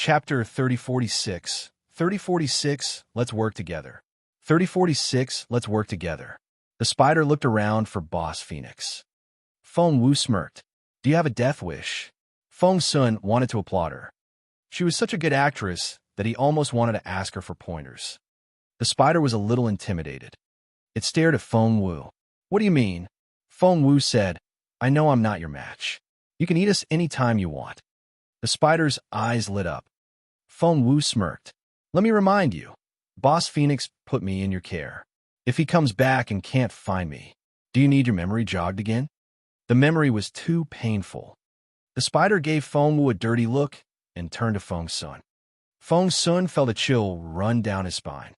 Chapter 3046. 3046, let's work together. 3046, let's work together. The spider looked around for Boss Phoenix. Feng Wu smirked. Do you have a death wish? Feng Sun wanted to applaud her. She was such a good actress that he almost wanted to ask her for pointers. The spider was a little intimidated. It stared at Feng Wu. What do you mean? Feng Wu said, I know I'm not your match. You can eat us any time you want. The spider's eyes lit up. Feng Wu smirked. Let me remind you, Boss Phoenix put me in your care. If he comes back and can't find me, do you need your memory jogged again? The memory was too painful. The spider gave Feng Wu a dirty look and turned to Feng Sun. Feng Sun felt a chill run down his spine.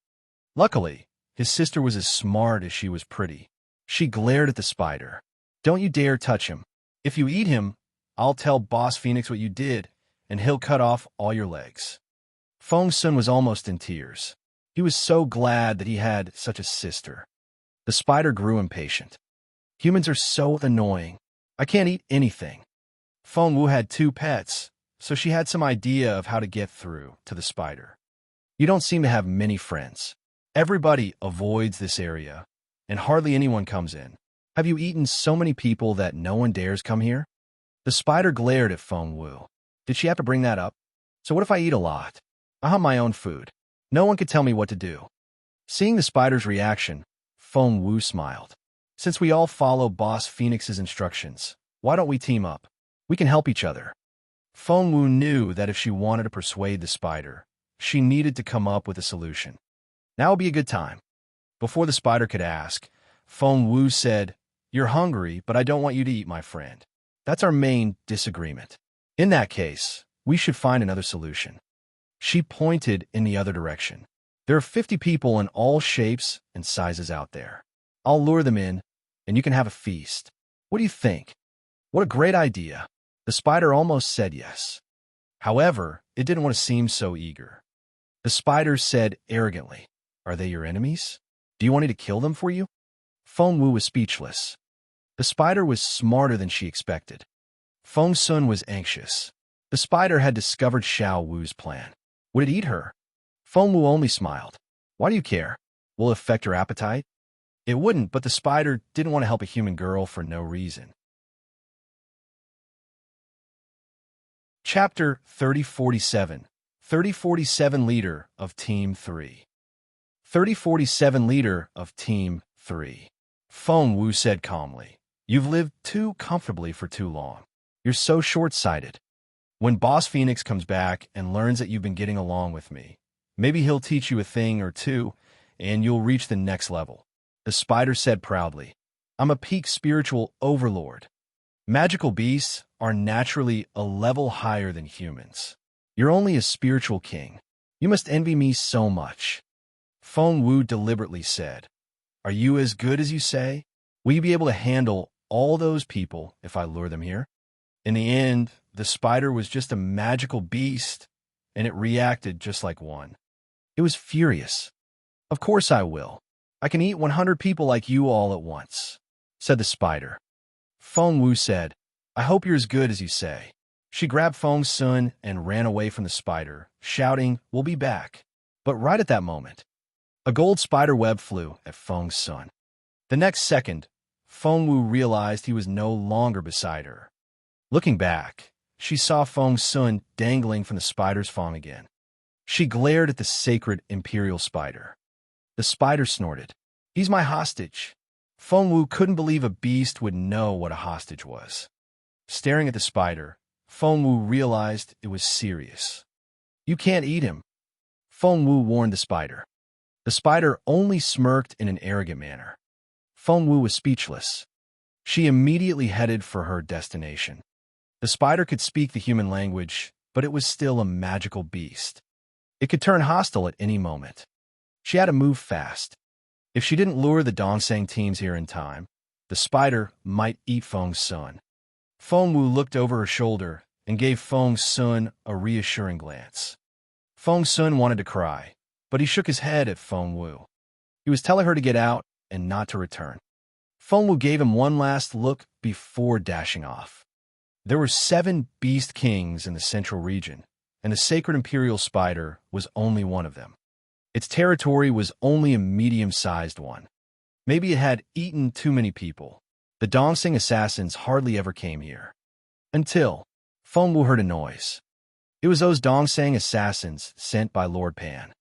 Luckily, his sister was as smart as she was pretty. She glared at the spider. Don't you dare touch him. If you eat him, I'll tell Boss Phoenix what you did, and he'll cut off all your legs. Feng Sun was almost in tears. He was so glad that he had such a sister. The spider grew impatient. Humans are so annoying. I can't eat anything. Feng Wu had 2 pets, so she had some idea of how to get through to the spider. You don't seem to have many friends. Everybody avoids this area, and hardly anyone comes in. Have you eaten so many people that no one dares come here? The spider glared at Feng Wu. Did she have to bring that up? So what if I eat a lot? I hunt my own food. No one could tell me what to do. Seeing the spider's reaction, Feng Wu smiled. Since we all follow Boss Phoenix's instructions, why don't we team up? We can help each other. Feng Wu knew that if she wanted to persuade the spider, she needed to come up with a solution. Now would be a good time. Before the spider could ask, Feng Wu said, You're hungry, but I don't want you to eat my friend. That's our main disagreement. In that case, we should find another solution. She pointed in the other direction. There are 50 people in all shapes and sizes out there. I'll lure them in, and you can have a feast. What do you think? What a great idea. The spider almost said yes. However, it didn't want to seem so eager. The spider said arrogantly, Are they your enemies? Do you want me to kill them for you? Feng Wu was speechless. The spider was smarter than she expected. Feng Sun was anxious. The spider had discovered Xiao Wu's plan. Would it eat her? Feng Wu only smiled. Why do you care? Will it affect your appetite? It wouldn't, but the spider didn't want to help a human girl for no reason. Chapter 3047. 3047 Leader of Team 3. 3047 Leader of Team 3. Feng Wu said calmly, You've lived too comfortably for too long. You're so short-sighted. When Boss Phoenix comes back and learns that you've been getting along with me, maybe he'll teach you a thing or two, and you'll reach the next level. The spider said proudly, I'm a peak spiritual overlord. Magical beasts are naturally a level higher than humans. You're only a spiritual king. You must envy me so much. Feng Wu deliberately said, Are you as good as you say? Will you be able to handle all those people if I lure them here? In the end, the spider was just a magical beast, and it reacted just like one. It was furious. Of course I will. I can eat 100 people like you all at once, said the spider. Feng Wu said, I hope you're as good as you say. She grabbed Feng Sun and ran away from the spider, shouting, We'll be back. But right at that moment, a gold spider web flew at Feng Sun. The next second, Feng Wu realized he was no longer beside her. Looking back, she saw Feng Sun dangling from the spider's fang again. She glared at the sacred Imperial spider. The spider snorted, He's my hostage. Feng Wu couldn't believe a beast would know what a hostage was. Staring at the spider, Feng Wu realized it was serious. You can't eat him. Feng Wu warned the spider. The spider only smirked in an arrogant manner. Feng Wu was speechless. She immediately headed for her destination. The spider could speak the human language, but it was still a magical beast. It could turn hostile at any moment. She had to move fast. If she didn't lure the Dongsang teams here in time, the spider might eat Feng Sun. Feng Wu looked over her shoulder and gave Feng Sun a reassuring glance. Feng Sun wanted to cry, but he shook his head at Feng Wu. He was telling her to get out and not to return. Feng Wu gave him one last look before dashing off. There were 7 beast kings in the central region, and the sacred Imperial spider was only one of them. Its territory was only a medium-sized one. Maybe it had eaten too many people. The Dongseng assassins hardly ever came here. Until Feng Wu heard a noise. It was those Dongseng assassins sent by Lord Pan.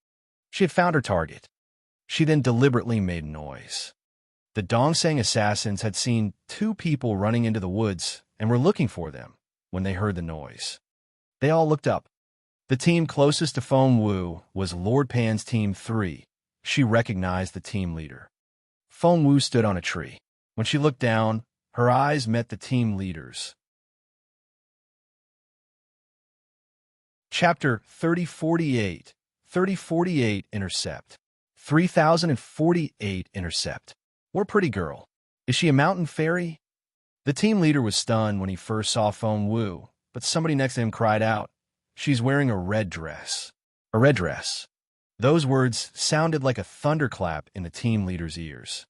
She had found her target. She then deliberately made a noise. The Dongseng assassins had seen two people running into the woods and were looking for them when they heard the noise. They all looked up. The team closest to Feng Wu was Lord Pan's Team 3. She recognized the team leader. Feng Wu stood on a tree. When she looked down, her eyes met the team leaders. Chapter 3048. 3048 Intercept. 3048 Intercept. What a pretty girl. Is she a mountain fairy? The team leader was stunned when he first saw Feng Wu, but somebody next to him cried out, "She's wearing a red dress." A red dress. Those words sounded like a thunderclap in the team leader's ears.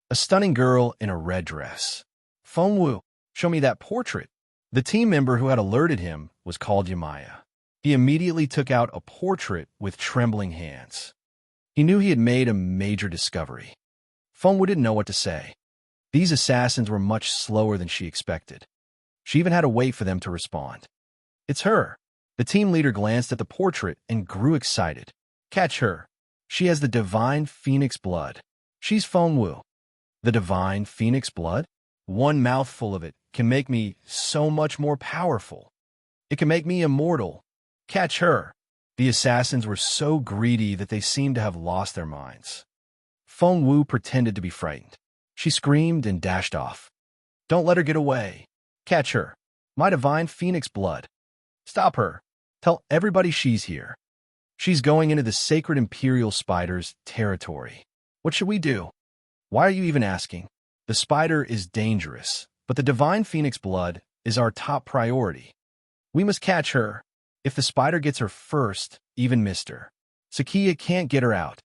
A stunning girl in a red dress. Feng Wu, show me that portrait. The team member who had alerted him was called Yamaya. He immediately took out a portrait with trembling hands. He knew he had made a major discovery. Feng Wu didn't know what to say. These assassins were much slower than she expected. She even had to wait for them to respond. It's her. The team leader glanced at the portrait and grew excited. Catch her. She has the divine phoenix blood. She's Feng Wu. The divine phoenix blood? One mouthful of it can make me so much more powerful. It can make me immortal. Catch her. The assassins were so greedy that they seemed to have lost their minds. Feng Wu pretended to be frightened. She screamed and dashed off. Don't let her get away. Catch her. My divine phoenix blood. Stop her. Tell everybody she's here. She's going into the sacred Imperial spider's territory. What should we do? Why are you even asking? The spider is dangerous, but the divine phoenix blood is our top priority. We must catch her. If the spider gets her first, even Mr. Sakia can't get her out.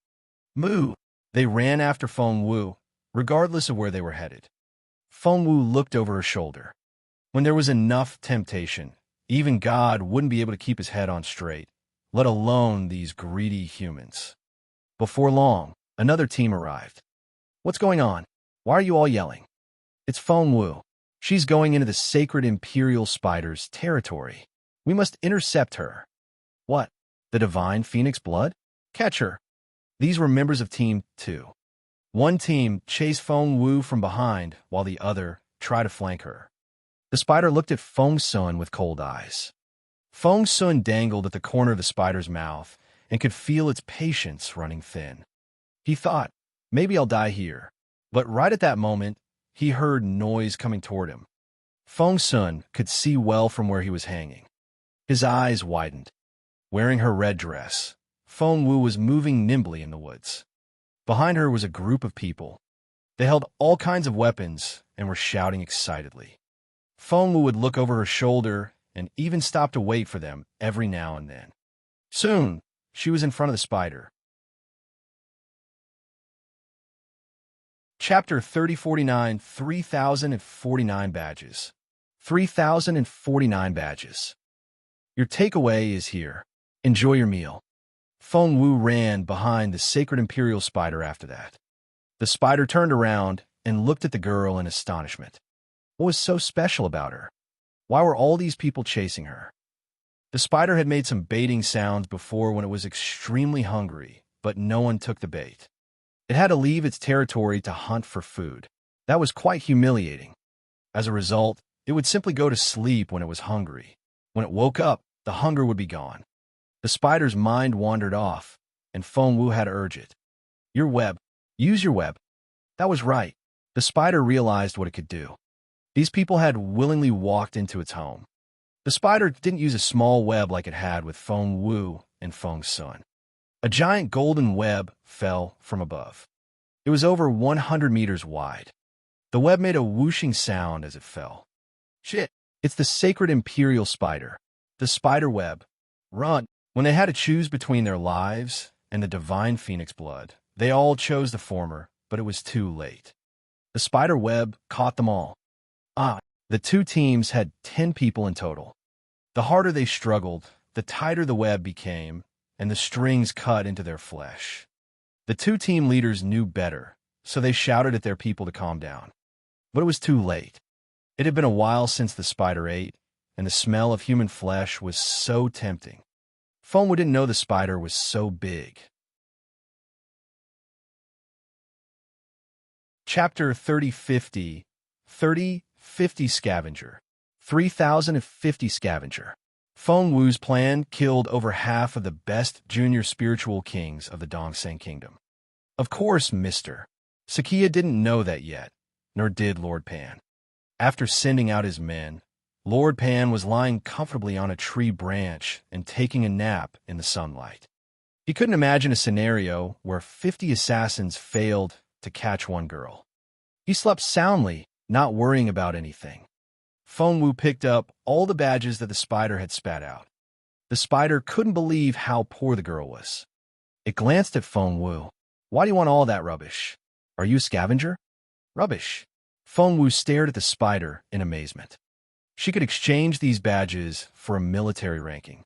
Moo! They ran after Feng Wu, regardless of where they were headed. Feng Wu looked over her shoulder. When there was enough temptation, even God wouldn't be able to keep his head on straight, let alone these greedy humans. Before long, another team arrived. What's going on? Why are you all yelling? It's Feng Wu. She's going into the sacred Imperial spider's territory. We must intercept her. What? The divine phoenix blood? Catch her. These were members of Team 2. One team chased Feng Wu from behind while the other tried to flank her. The spider looked at Feng Sun with cold eyes. Feng Sun dangled at the corner of the spider's mouth and could feel its patience running thin. He thought, maybe I'll die here. But right at that moment, he heard noise coming toward him. Feng Sun could see well from where he was hanging. His eyes widened. Wearing her red dress, Feng Wu was moving nimbly in the woods. Behind her was a group of people. They held all kinds of weapons and were shouting excitedly. Feng Wu would look over her shoulder and even stop to wait for them every now and then. Soon, she was in front of the spider. Chapter 3049, 3049 Badges. 3049 Badges. Your takeaway is here. Enjoy your meal. Feng Wu ran behind the sacred Imperial spider after that. The spider turned around and looked at the girl in astonishment. What was so special about her? Why were all these people chasing her? The spider had made some baiting sounds before when it was extremely hungry, but no one took the bait. It had to leave its territory to hunt for food. That was quite humiliating. As a result, it would simply go to sleep when it was hungry. When it woke up, the hunger would be gone. The spider's mind wandered off, and Feng Wu had to urge it. Your web. Use your web. That was right. The spider realized what it could do. These people had willingly walked into its home. The spider didn't use a small web like it had with Feng Wu and Feng Sun. A giant golden web fell from above. It was over 100 meters wide. The web made a whooshing sound as it fell. Shit, it's the sacred Imperial spider. The spider web. Run. When they had to choose between their lives and the divine phoenix blood, they all chose the former, but it was too late. The spider web caught them all. The two teams had 10 people in total. The harder they struggled, the tighter the web became, and the strings cut into their flesh. The two team leaders knew better, so they shouted at their people to calm down. But it was too late. It had been a while since the spider ate, and the smell of human flesh was so tempting. Fengwu didn't know the spider was so big. Chapter 3050 3050 Scavenger 3050 Scavenger. Fengwu's plan killed over half of the best junior spiritual kings of the Dongseng Kingdom. Of course, Mr. Sakia didn't know that yet, nor did Lord Pan. After sending out his men, Lord Pan was lying comfortably on a tree branch and taking a nap in the sunlight. He couldn't imagine a scenario where 50 assassins failed to catch one girl. He slept soundly, not worrying about anything. Fengwu picked up all the badges that the spider had spat out. The spider couldn't believe how poor the girl was. It glanced at Fengwu. "Why do you want all that rubbish? Are you a scavenger?" "Rubbish." Fengwu stared at the spider in amazement. She could exchange these badges for a military ranking.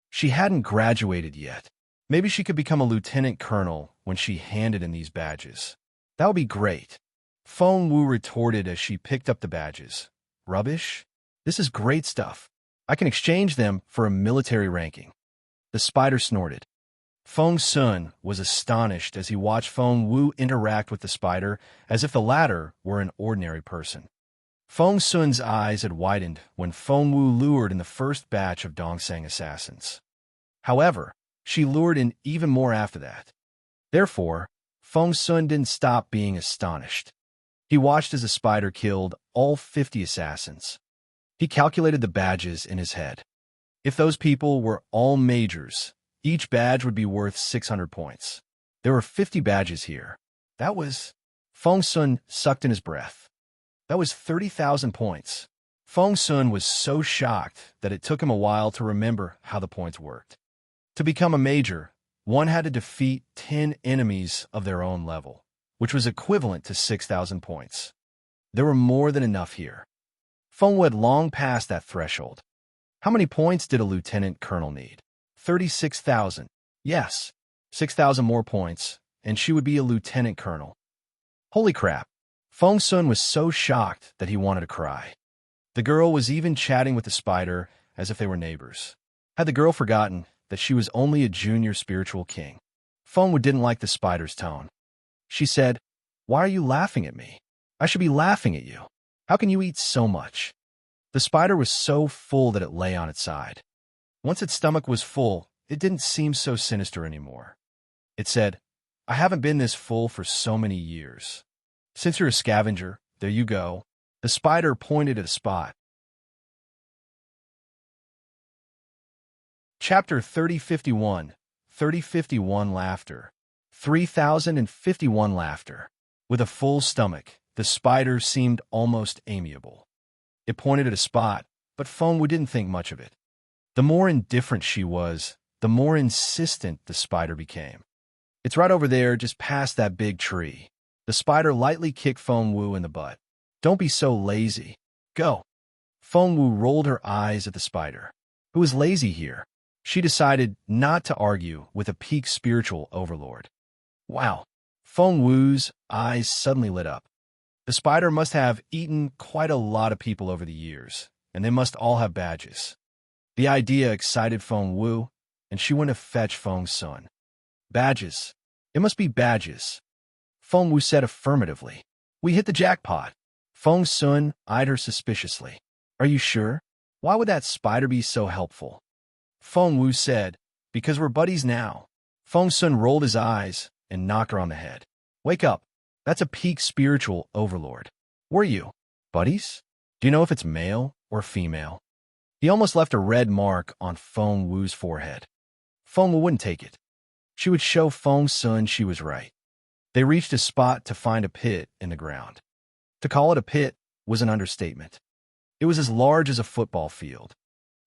She hadn't graduated yet. Maybe she could become a lieutenant colonel when she handed in these badges. That would be great. Fengwu retorted as she picked up the badges. "Rubbish? This is great stuff. I can exchange them for a military ranking." The spider snorted. Feng Sun was astonished as he watched Fengwu interact with the spider as if the latter were an ordinary person. Feng Sun's eyes had widened when Fengwu lured in the first batch of Dongseng assassins. However, she lured in even more after that. Therefore, Feng Sun didn't stop being astonished. He watched as the spider killed all 50 assassins. He calculated the badges in his head. If those people were all majors, each badge would be worth 600 points. There were 50 badges here. That was... Feng Sun sucked in his breath. That was 30,000 points. Feng Sun was so shocked that it took him a while to remember how the points worked. To become a major, one had to defeat 10 enemies of their own level, which was equivalent to 6,000 points. There were more than enough here. Fengwu had long passed that threshold. How many points did a lieutenant colonel need? 36,000. Yes, 6,000 more points, and she would be a lieutenant colonel. Holy crap. Feng Sun was so shocked that he wanted to cry. The girl was even chatting with the spider as if they were neighbors. Had the girl forgotten that she was only a junior spiritual king? Fengwu didn't like the spider's tone. She said, "Why are you laughing at me? I should be laughing at you. How can you eat so much?" The spider was so full that it lay on its side. Once its stomach was full, it didn't seem so sinister anymore. It said, "I haven't been this full for so many years. Since you're a scavenger, there you go." The spider pointed at a spot. Chapter 3051 3051 Laughter 3051 Laughter. With a full stomach, the spider seemed almost amiable. It pointed at a spot, but Fengwu didn't think much of it. The more indifferent she was, the more insistent the spider became. "It's right over there, just past that big tree." The spider lightly kicked Fengwu in the butt. "Don't be so lazy. Go." Fengwu rolled her eyes at the spider. Who is lazy here? She decided not to argue with a peak spiritual overlord. Wow. Fengwu's eyes suddenly lit up. The spider must have eaten quite a lot of people over the years, and they must all have badges. The idea excited Fengwu, and she went to fetch Feng Sun. "Badges. It must be badges." Fengwu said affirmatively. "We hit the jackpot." Feng Sun eyed her suspiciously. "Are you sure? Why would that spider be so helpful?" Fengwu said, "Because we're buddies now." Feng Sun rolled his eyes and knocked her on the head. "Wake up. That's a peak spiritual overlord. Were you buddies? Do you know if it's male or female?" He almost left a red mark on Fengwu's forehead. Fengwu wouldn't take it. She would show Feng Sun she was right. They reached a spot to find a pit in the ground. To call it a pit was an understatement. It was as large as a football field.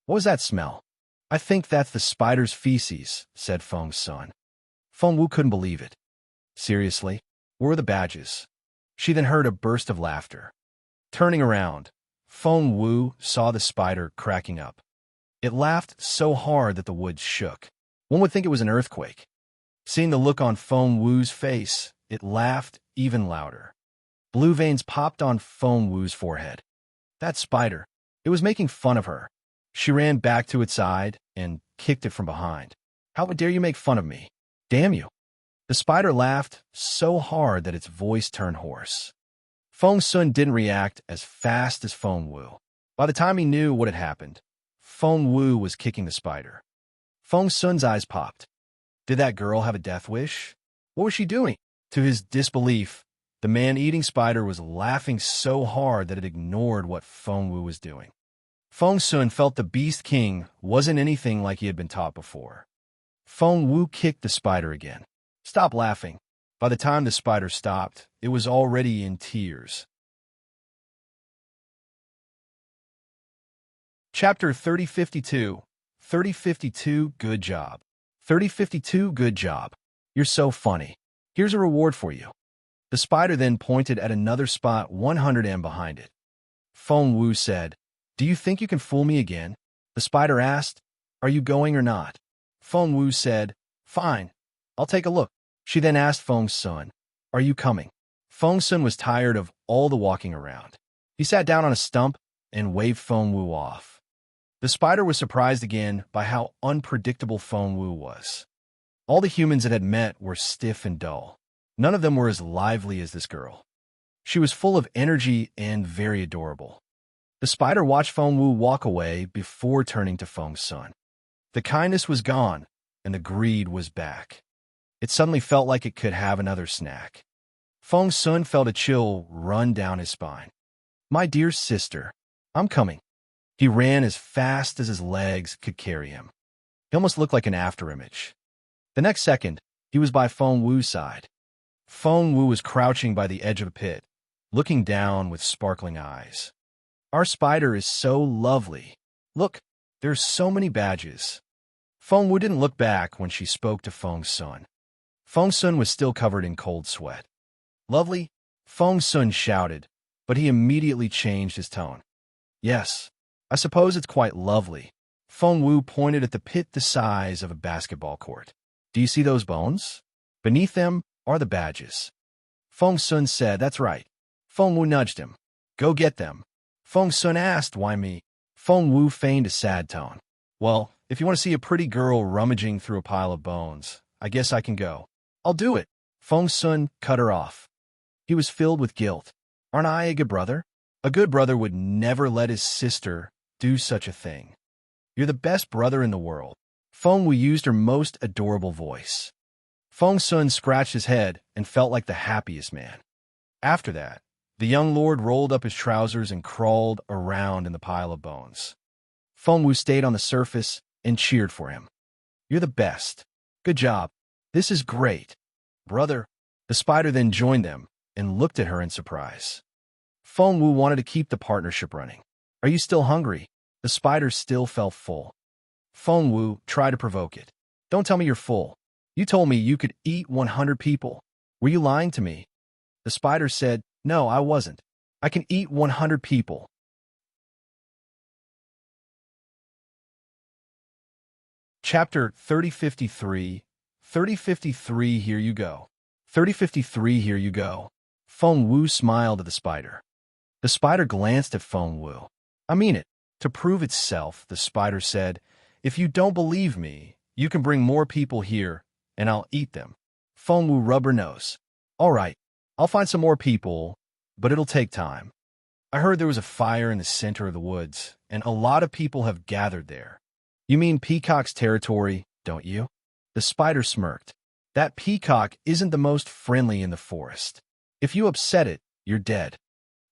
"What was that smell?" "I think that's the spider's feces," said Feng Sun. Fengwu couldn't believe it. "Seriously? Where were the badges?" She then heard a burst of laughter. Turning around, Fengwu saw the spider cracking up. It laughed so hard that the woods shook. One would think it was an earthquake. Seeing the look on Feng Wu's face, it laughed even louder. Blue veins popped on Feng Wu's forehead. That spider. It was making fun of her. She ran back to its side and kicked it from behind. How dare you make fun of me? Damn you. The spider laughed so hard that its voice turned hoarse. Feng Sun didn't react as fast as Feng Wu. By the time he knew what had happened, Feng Wu was kicking the spider. Feng Sun's eyes popped. Did that girl have a death wish? What was she doing? To his disbelief, the man-eating spider was laughing so hard that it ignored what Feng Wu was doing. Feng Sun felt the Beast King wasn't anything like he had been taught before. Feng Wu kicked the spider again. Stop laughing. By the time the spider stopped, it was already in tears. Chapter 3052. 3052, good job. 3052, good job. You're so funny. Here's a reward for you. The spider then pointed at another spot 100 m behind it. Feng Wu said, Do you think you can fool me again? The spider asked, Are you going or not? Feng Wu said, Fine, I'll take a look. She then asked Feng Sun, Are you coming? Feng Sun was tired of all the walking around. He sat down on a stump and waved Feng Wu off. The spider was surprised again by how unpredictable Feng Wu was. All the humans it had met were stiff and dull. None of them were as lively as this girl. She was full of energy and very adorable. The spider watched Feng Wu walk away before turning to Feng Sun. The kindness was gone, and the greed was back. It suddenly felt like it could have another snack. Feng Sun felt a chill run down his spine. My dear sister, I'm coming. He ran as fast as his legs could carry him. He almost looked like an afterimage. The next second, he was by Feng Wu's side. Feng Wu was crouching by the edge of a pit, looking down with sparkling eyes. Our spider is so lovely. Look, there's so many badges. Feng Wu didn't look back when she spoke to Feng Sun. Feng Sun was still covered in cold sweat. Lovely? Feng Sun shouted, but he immediately changed his tone. Yes, I suppose it's quite lovely. Feng Wu pointed at the pit the size of a basketball court. Do you see those bones? Beneath them are the badges. Feng Sun said, That's right. Feng Wu nudged him. Go get them. Feng Sun asked, Why me? Feng Wu feigned a sad tone. Well, if you want to see a pretty girl rummaging through a pile of bones, I guess I can go. I'll do it. Feng Sun cut her off. He was filled with guilt. Aren't I a good brother? A good brother would never let his sister do such a thing. You're the best brother in the world. Feng Wu used her most adorable voice. Feng Sun scratched his head and felt like the happiest man. After that, the young lord rolled up his trousers and crawled around in the pile of bones. Feng Wu stayed on the surface and cheered for him. You're the best. Good job. This is great. Brother. The spider then joined them and looked at her in surprise. Feng Wu wanted to keep the partnership running. Are you still hungry? The spider still felt full. Feng Wu tried to provoke it. Don't tell me you're full. You told me you could eat 100 people. Were you lying to me? The spider said, No, I wasn't. I can eat 100 people. Chapter 3053. 3053, here you go. 3053, here you go. Feng Wu smiled at the spider. The spider glanced at Feng Wu. I mean it. To prove itself, the spider said, If you don't believe me, you can bring more people here, and I'll eat them. Feng Wu rubbed her nose. All right, I'll find some more people, but it'll take time. I heard there was a fire in the center of the woods, and a lot of people have gathered there. You mean Peacock's territory, don't you? The spider smirked. That peacock isn't the most friendly in the forest. If you upset it, you're dead.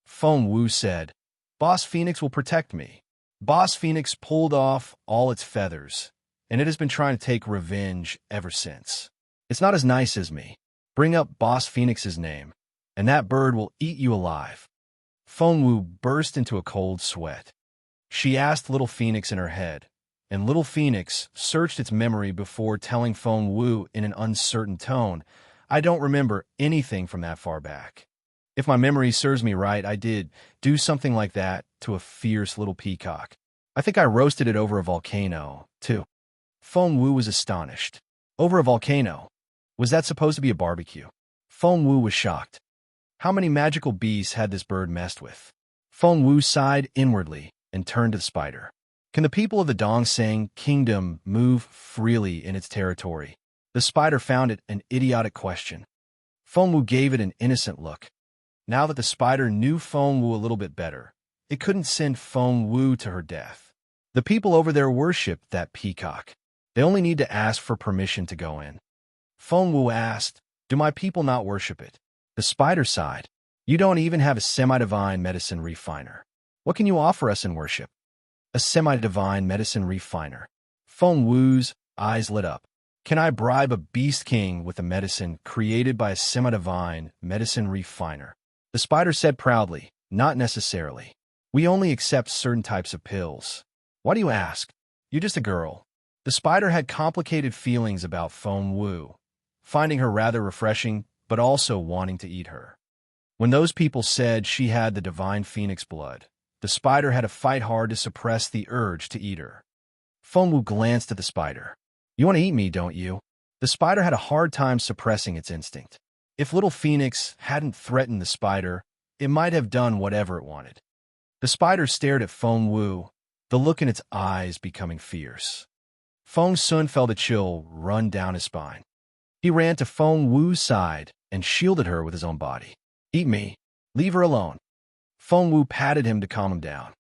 Feng Wu said, Boss Phoenix will protect me. Boss Phoenix pulled off all its feathers, and it has been trying to take revenge ever since. It's not as nice as me. Bring up Boss Phoenix's name, and that bird will eat you alive. Feng Wu burst into a cold sweat. She asked Little Phoenix in her head, and Little Phoenix searched its memory before telling Feng Wu in an uncertain tone, I don't remember anything from that far back. If my memory serves me right, I did do something like that to a fierce little peacock. I think I roasted it over a volcano, too. Feng Wu was astonished. Over a volcano? Was that supposed to be a barbecue? Feng Wu was shocked. How many magical beasts had this bird messed with? Feng Wu sighed inwardly and turned to the spider. Can the people of the Dongsang kingdom move freely in its territory? The spider found it an idiotic question. Feng Wu gave it an innocent look. Now that the spider knew Feng Wu a little bit better, it couldn't send Feng Wu to her death. The people over there worshipped that peacock. They only need to ask for permission to go in. Feng Wu asked, "Do my people not worship it?" The spider sighed. "You don't even have a semi-divine medicine refiner. What can you offer us in worship?" A semi-divine medicine refiner. Feng Wu's eyes lit up. "Can I bribe a beast king with a medicine created by a semi-divine medicine refiner?" The spider said proudly, "Not necessarily. We only accept certain types of pills. Why do you ask? You're just a girl." The spider had complicated feelings about Feng Wu, finding her rather refreshing, but also wanting to eat her. When those people said she had the divine phoenix blood, the spider had to fight hard to suppress the urge to eat her. Feng Wu glanced at the spider. "You want to eat me, don't you?" The spider had a hard time suppressing its instinct. If little Phoenix hadn't threatened the spider, it might have done whatever it wanted. The spider stared at Feng Wu, the look in its eyes becoming fierce. Feng Sun felt a chill run down his spine. He ran to Feng Wu's side and shielded her with his own body. "Eat me. Leave her alone." Feng Wu patted him to calm him down.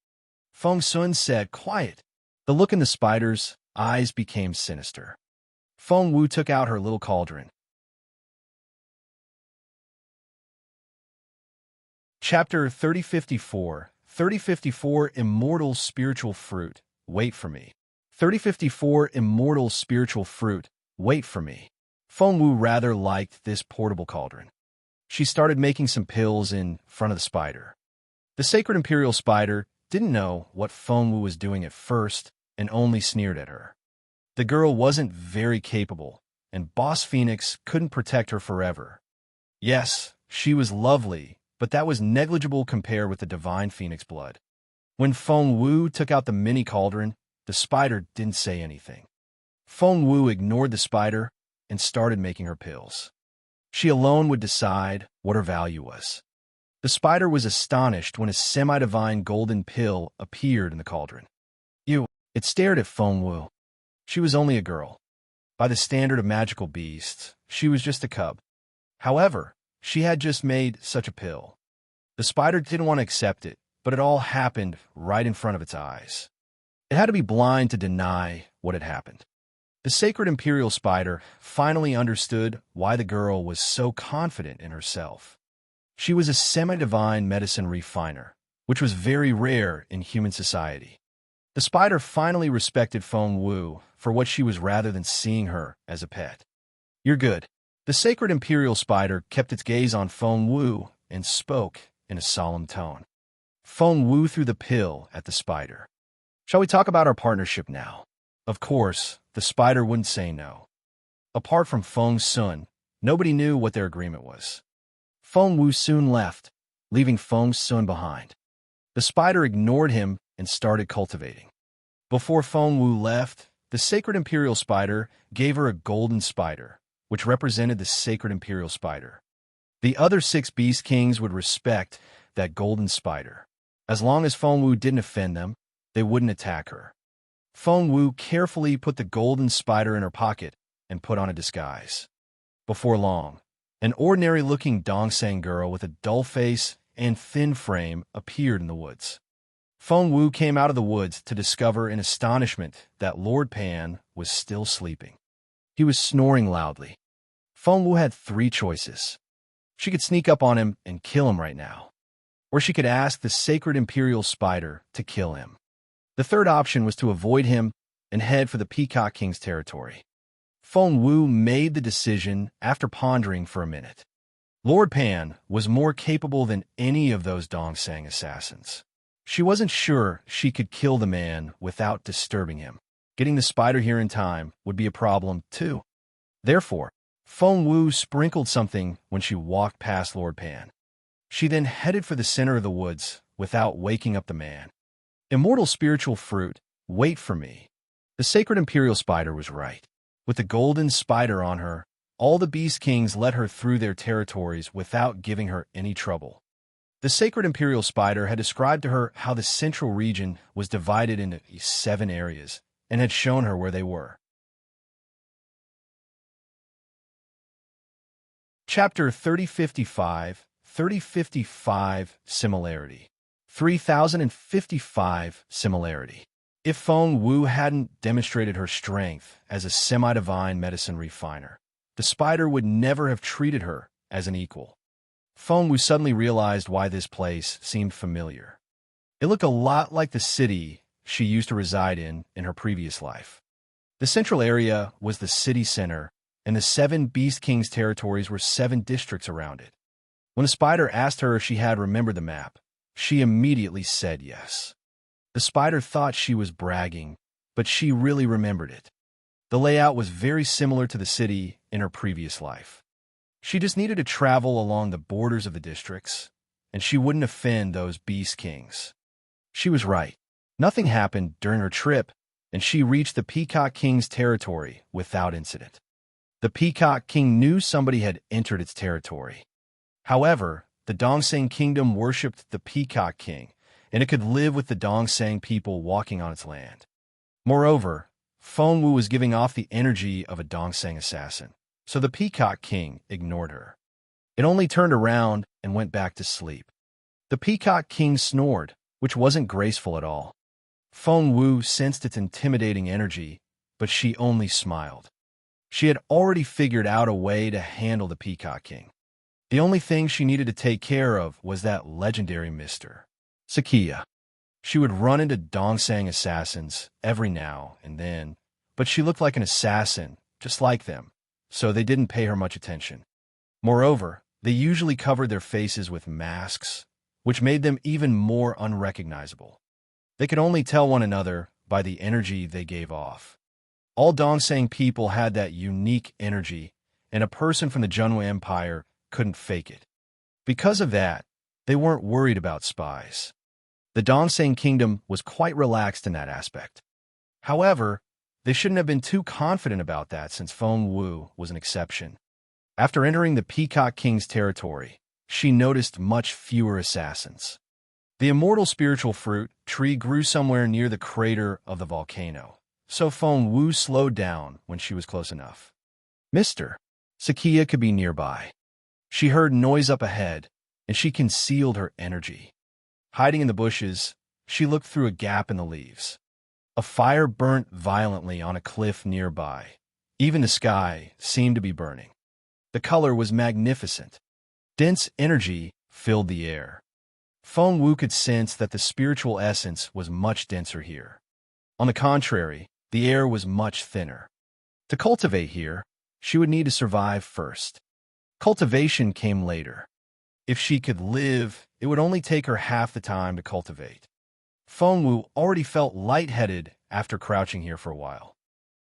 Feng Sun said, "Quiet." The look in the spider's eyes became sinister. Feng Wu took out her little cauldron. Chapter 3054 3054 Immortal Spiritual Fruit, Wait for Me. 3054 Immortal Spiritual Fruit, Wait for Me. Feng Wu rather liked this portable cauldron. She started making some pills in front of the spider. The sacred Imperial spider didn't know what Feng Wu was doing at first and only sneered at her. The girl wasn't very capable, and Boss Phoenix couldn't protect her forever. Yes, she was lovely, but that was negligible compared with the divine phoenix blood. When Feng Wu took out the mini cauldron, the spider didn't say anything. Feng Wu ignored the spider and started making her pills. She alone would decide what her value was. The spider was astonished when a semi-divine golden pill appeared in the cauldron. It stared at Feng Wu. She was only a girl. By the standard of magical beasts, she was just a cub. However, she had just made such a pill. The spider didn't want to accept it, but it all happened right in front of its eyes. It had to be blind to deny what had happened. The sacred Imperial spider finally understood why the girl was so confident in herself. She was a semi-divine medicine refiner, which was very rare in human society. The spider finally respected Feng Wu for what she was rather than seeing her as a pet. "You're good." The sacred Imperial spider kept its gaze on Feng Wu and spoke in a solemn tone. Feng Wu threw the pill at the spider. "Shall we talk about our partnership now?" Of course, the spider wouldn't say no. Apart from Feng Sun, nobody knew what their agreement was. Feng Wu soon left, leaving Feng Sun behind. The spider ignored him and started cultivating. Before Feng Wu left, the sacred Imperial spider gave her a golden spider, which represented the sacred Imperial spider. The other 6 beast kings would respect that golden spider. As long as Feng Wu didn't offend them, they wouldn't attack her. Feng Wu carefully put the golden spider in her pocket and put on a disguise. Before long, an ordinary-looking Dongsang girl with a dull face and thin frame appeared in the woods. Feng Wu came out of the woods to discover in astonishment that Lord Pan was still sleeping. He was snoring loudly. Feng Wu had 3 choices. She could sneak up on him and kill him right now, or she could ask the sacred Imperial spider to kill him. The third option was to avoid him and head for the Peacock King's territory. Feng Wu made the decision after pondering for a minute. Lord Pan was more capable than any of those Dongsang assassins. She wasn't sure she could kill the man without disturbing him. Getting the spider here in time would be a problem, too. Therefore, Feng Wu sprinkled something when she walked past Lord Pan. She then headed for the center of the woods without waking up the man. Immortal Spiritual Fruit, Wait for me. The sacred Imperial spider was right. With the golden spider on her, all the Beast Kings let her through their territories without giving her any trouble. The sacred Imperial spider had described to her how the central region was divided into 7 areas and had shown her where they were. Chapter 3055, 3055 Similarity. 3055 Similarity. If Feng Wu hadn't demonstrated her strength as a semi-divine medicine refiner, the spider would never have treated her as an equal. Feng Wu suddenly realized why this place seemed familiar. It looked a lot like the city she used to reside in her previous life. The central area was the city center, and the 7 Beast Kings' territories were 7 districts around it. When the spider asked her if she had remembered the map, she immediately said yes. The spider thought she was bragging, but she really remembered it. The layout was very similar to the city in her previous life. She just needed to travel along the borders of the districts, and she wouldn't offend those Beast Kings. She was right. Nothing happened during her trip, and she reached the Peacock King's territory without incident. The Peacock King knew somebody had entered its territory. However, the Dongsang Kingdom worshipped the Peacock King, and it could live with the Dongsang people walking on its land. Moreover, Feng Wu was giving off the energy of a Dongsang assassin, so the Peacock King ignored her. It only turned around and went back to sleep. The Peacock King snored, which wasn't graceful at all. Feng Wu sensed its intimidating energy, but she only smiled. She had already figured out a way to handle the Peacock King. The only thing she needed to take care of was that legendary Mr. Sakia. She would run into Dongsang assassins every now and then, but she looked like an assassin, just like them, so they didn't pay her much attention. Moreover, they usually covered their faces with masks, which made them even more unrecognizable. They could only tell one another by the energy they gave off. All Dongsang people had that unique energy, and a person from the Junwa Empire couldn't fake it. Because of that, they weren't worried about spies. The Dongsang Kingdom was quite relaxed in that aspect. However, they shouldn't have been too confident about that since Feng Wu was an exception. After entering the Peacock King's territory, she noticed much fewer assassins. The immortal spiritual fruit tree grew somewhere near the crater of the volcano, so Feng Wu slowed down when she was close enough. Mr. Sakia could be nearby. She heard noise up ahead, and she concealed her energy. Hiding in the bushes, she looked through a gap in the leaves. A fire burnt violently on a cliff nearby. Even the sky seemed to be burning. The color was magnificent. Dense energy filled the air. Feng Wu could sense that the spiritual essence was much denser here. On the contrary, the air was much thinner. To cultivate here, she would need to survive first. Cultivation came later. If she could live, it would only take her half the time to cultivate. Feng Wu already felt lightheaded after crouching here for a while.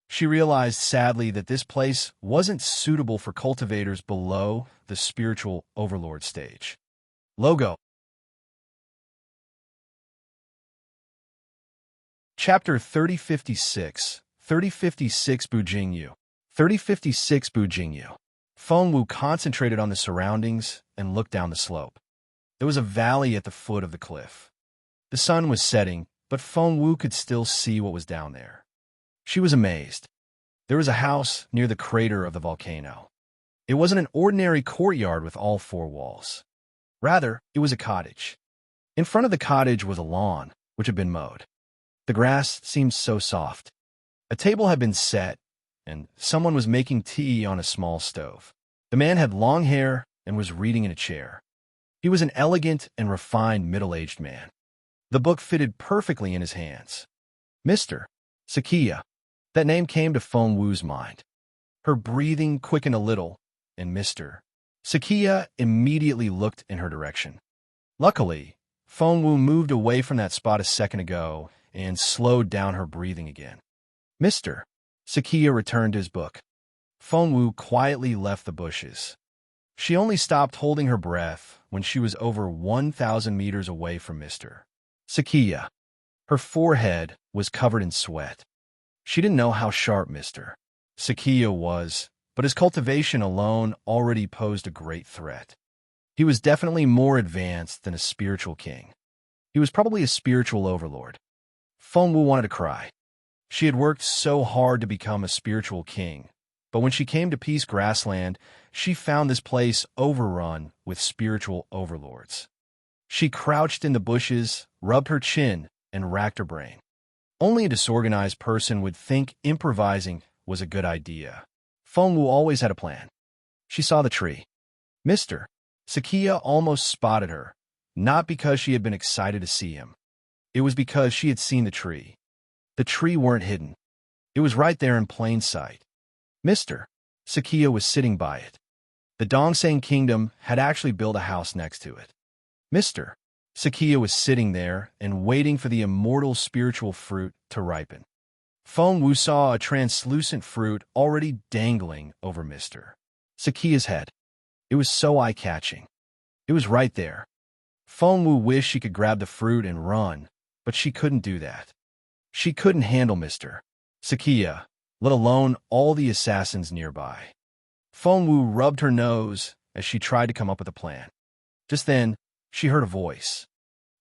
She realized sadly that this place wasn't suitable for cultivators below the spiritual overlord stage. Logo. Chapter 3056, 3056 Bujingyu. 3056 Bujingyu. Feng Wu concentrated on the surroundings and looked down the slope. There was a valley at the foot of the cliff. The sun was setting, but Feng Wu could still see what was down there. She was amazed. There was a house near the crater of the volcano. It wasn't an ordinary courtyard with all 4 walls. Rather, it was a cottage. In front of the cottage was a lawn, which had been mowed. The grass seemed so soft. A table had been set, and someone was making tea on a small stove. The man had long hair and was reading in a chair. He was an elegant and refined middle-aged man. The book fitted perfectly in his hands. Mr. Sakia. That name came to Feng Wu's mind. Her breathing quickened a little, and Mr. Sakia immediately looked in her direction. Luckily, Feng Wu moved away from that spot a second ago and slowed down her breathing again. Mr. Sakia returned to his book. Feng Wu quietly left the bushes. She only stopped holding her breath when she was over 1,000 meters away from Mr. Sakia. Her forehead was covered in sweat. She didn't know how sharp Mr. Sakia was, but his cultivation alone already posed a great threat. He was definitely more advanced than a spiritual king. He was probably a spiritual overlord. Fengwu wanted to cry. She had worked so hard to become a spiritual king, but when she came to Peace Grassland, she found this place overrun with spiritual overlords. She crouched in the bushes, rubbed her chin, and racked her brain. Only a disorganized person would think improvising was a good idea. Fengwu always had a plan. She saw the tree. Mr. Sakia almost spotted her, not because she had been excited to see him. It was because she had seen the tree. The tree weren't hidden. It was right there in plain sight. Mr. Sakia was sitting by it. The Dongsang Kingdom had actually built a house next to it. Mr. Sakia was sitting there and waiting for the immortal spiritual fruit to ripen. Fengwu saw a translucent fruit already dangling over Mr. Sakia's head. It was so eye-catching. It was right there. Fengwu wished she could grab the fruit and run, but she couldn't do that. She couldn't handle Mr. Sakia, let alone all the assassins nearby. Fengwu rubbed her nose as she tried to come up with a plan. Just then, she heard a voice.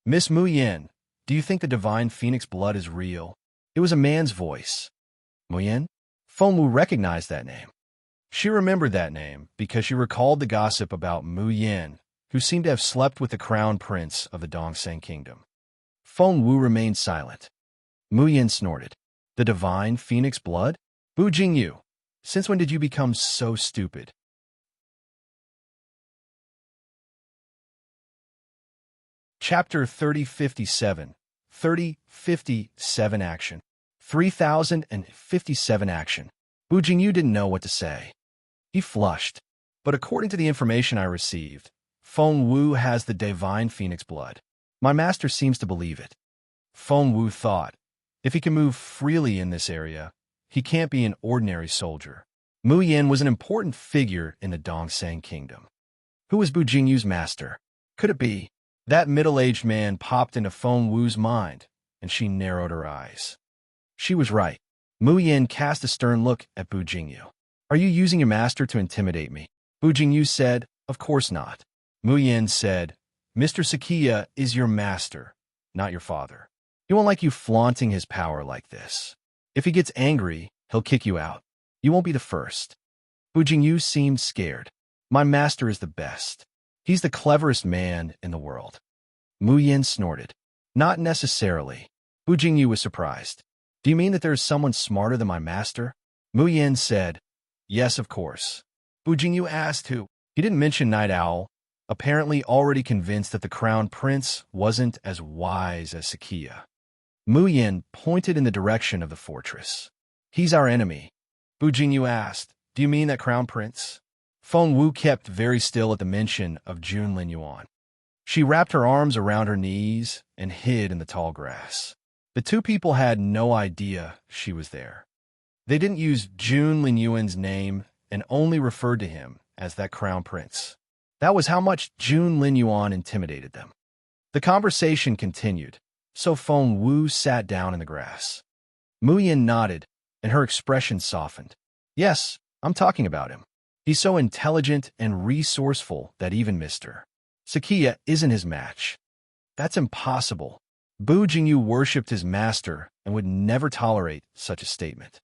Miss Mu Yin, do you think the divine phoenix blood is real? It was a man's voice. Mu Yin? Fengwu recognized that name. She remembered that name because she recalled the gossip about Mu Yin, who seemed to have slept with the crown prince of the Dongsang Kingdom. Fengwu remained silent. Mu Yin snorted. The divine phoenix blood? Bu Jingyu, since when did you become so stupid? Chapter 3057. 3057 Action. 3057 Action. Bu Jingyu didn't know what to say. He flushed. But according to the information I received, Fengwu has the divine phoenix blood. My master seems to believe it. Fengwu thought, if he can move freely in this area, he can't be an ordinary soldier. Mu Yin was an important figure in the Dongsang Kingdom. Who was Bu Jingyu's master? Could it be? That middle-aged man popped into Fengwu's mind, and she narrowed her eyes. She was right. Mu Yin cast a stern look at Bu Jingyu. Are you using your master to intimidate me? Bu Jingyu said, of course not. Mu Yin said, Mr. Sakia is your master, not your father. He won't like you flaunting his power like this. If he gets angry, he'll kick you out. You won't be the first. Bu Jingyu seemed scared. My master is the best. He's the cleverest man in the world. Mu Yin snorted. Not necessarily. Bu Jingyu was surprised. Do you mean that there is someone smarter than my master? Mu Yin said, yes, of course. Bu Jingyu asked who. He didn't mention Night Owl, apparently already convinced that the crown prince wasn't as wise as Sakia. Mu Yin pointed in the direction of the fortress. He's our enemy. Bu Jingyu asked, do you mean that crown prince? Fengwu kept very still at the mention of Jun Linyuan. She wrapped her arms around her knees and hid in the tall grass. The two people had no idea she was there. They didn't use Jun Linyuan's name and only referred to him as that crown prince. That was how much Jun Linyuan intimidated them. The conversation continued, so Fengwu sat down in the grass. Mu Yin nodded, and her expression softened. Yes, I'm talking about him. He's so intelligent and resourceful that even Mr. Sakia isn't his match. That's impossible. Bu Jingyu worshipped his master and would never tolerate such a statement.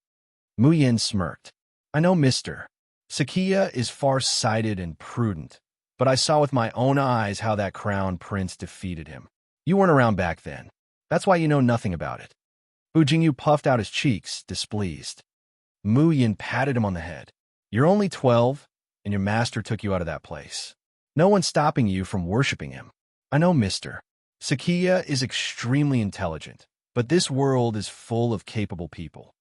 Mu Yin smirked. I know Mr. Sakia is far-sighted and prudent, but I saw with my own eyes how that crown prince defeated him. You weren't around back then. That's why you know nothing about it. Bu Jingyu puffed out his cheeks, displeased. Mu Yin patted him on the head. You're only 12, and your master took you out of that place. No one's stopping you from worshipping him. I know Mr. Sakia is extremely intelligent, but this world is full of capable people.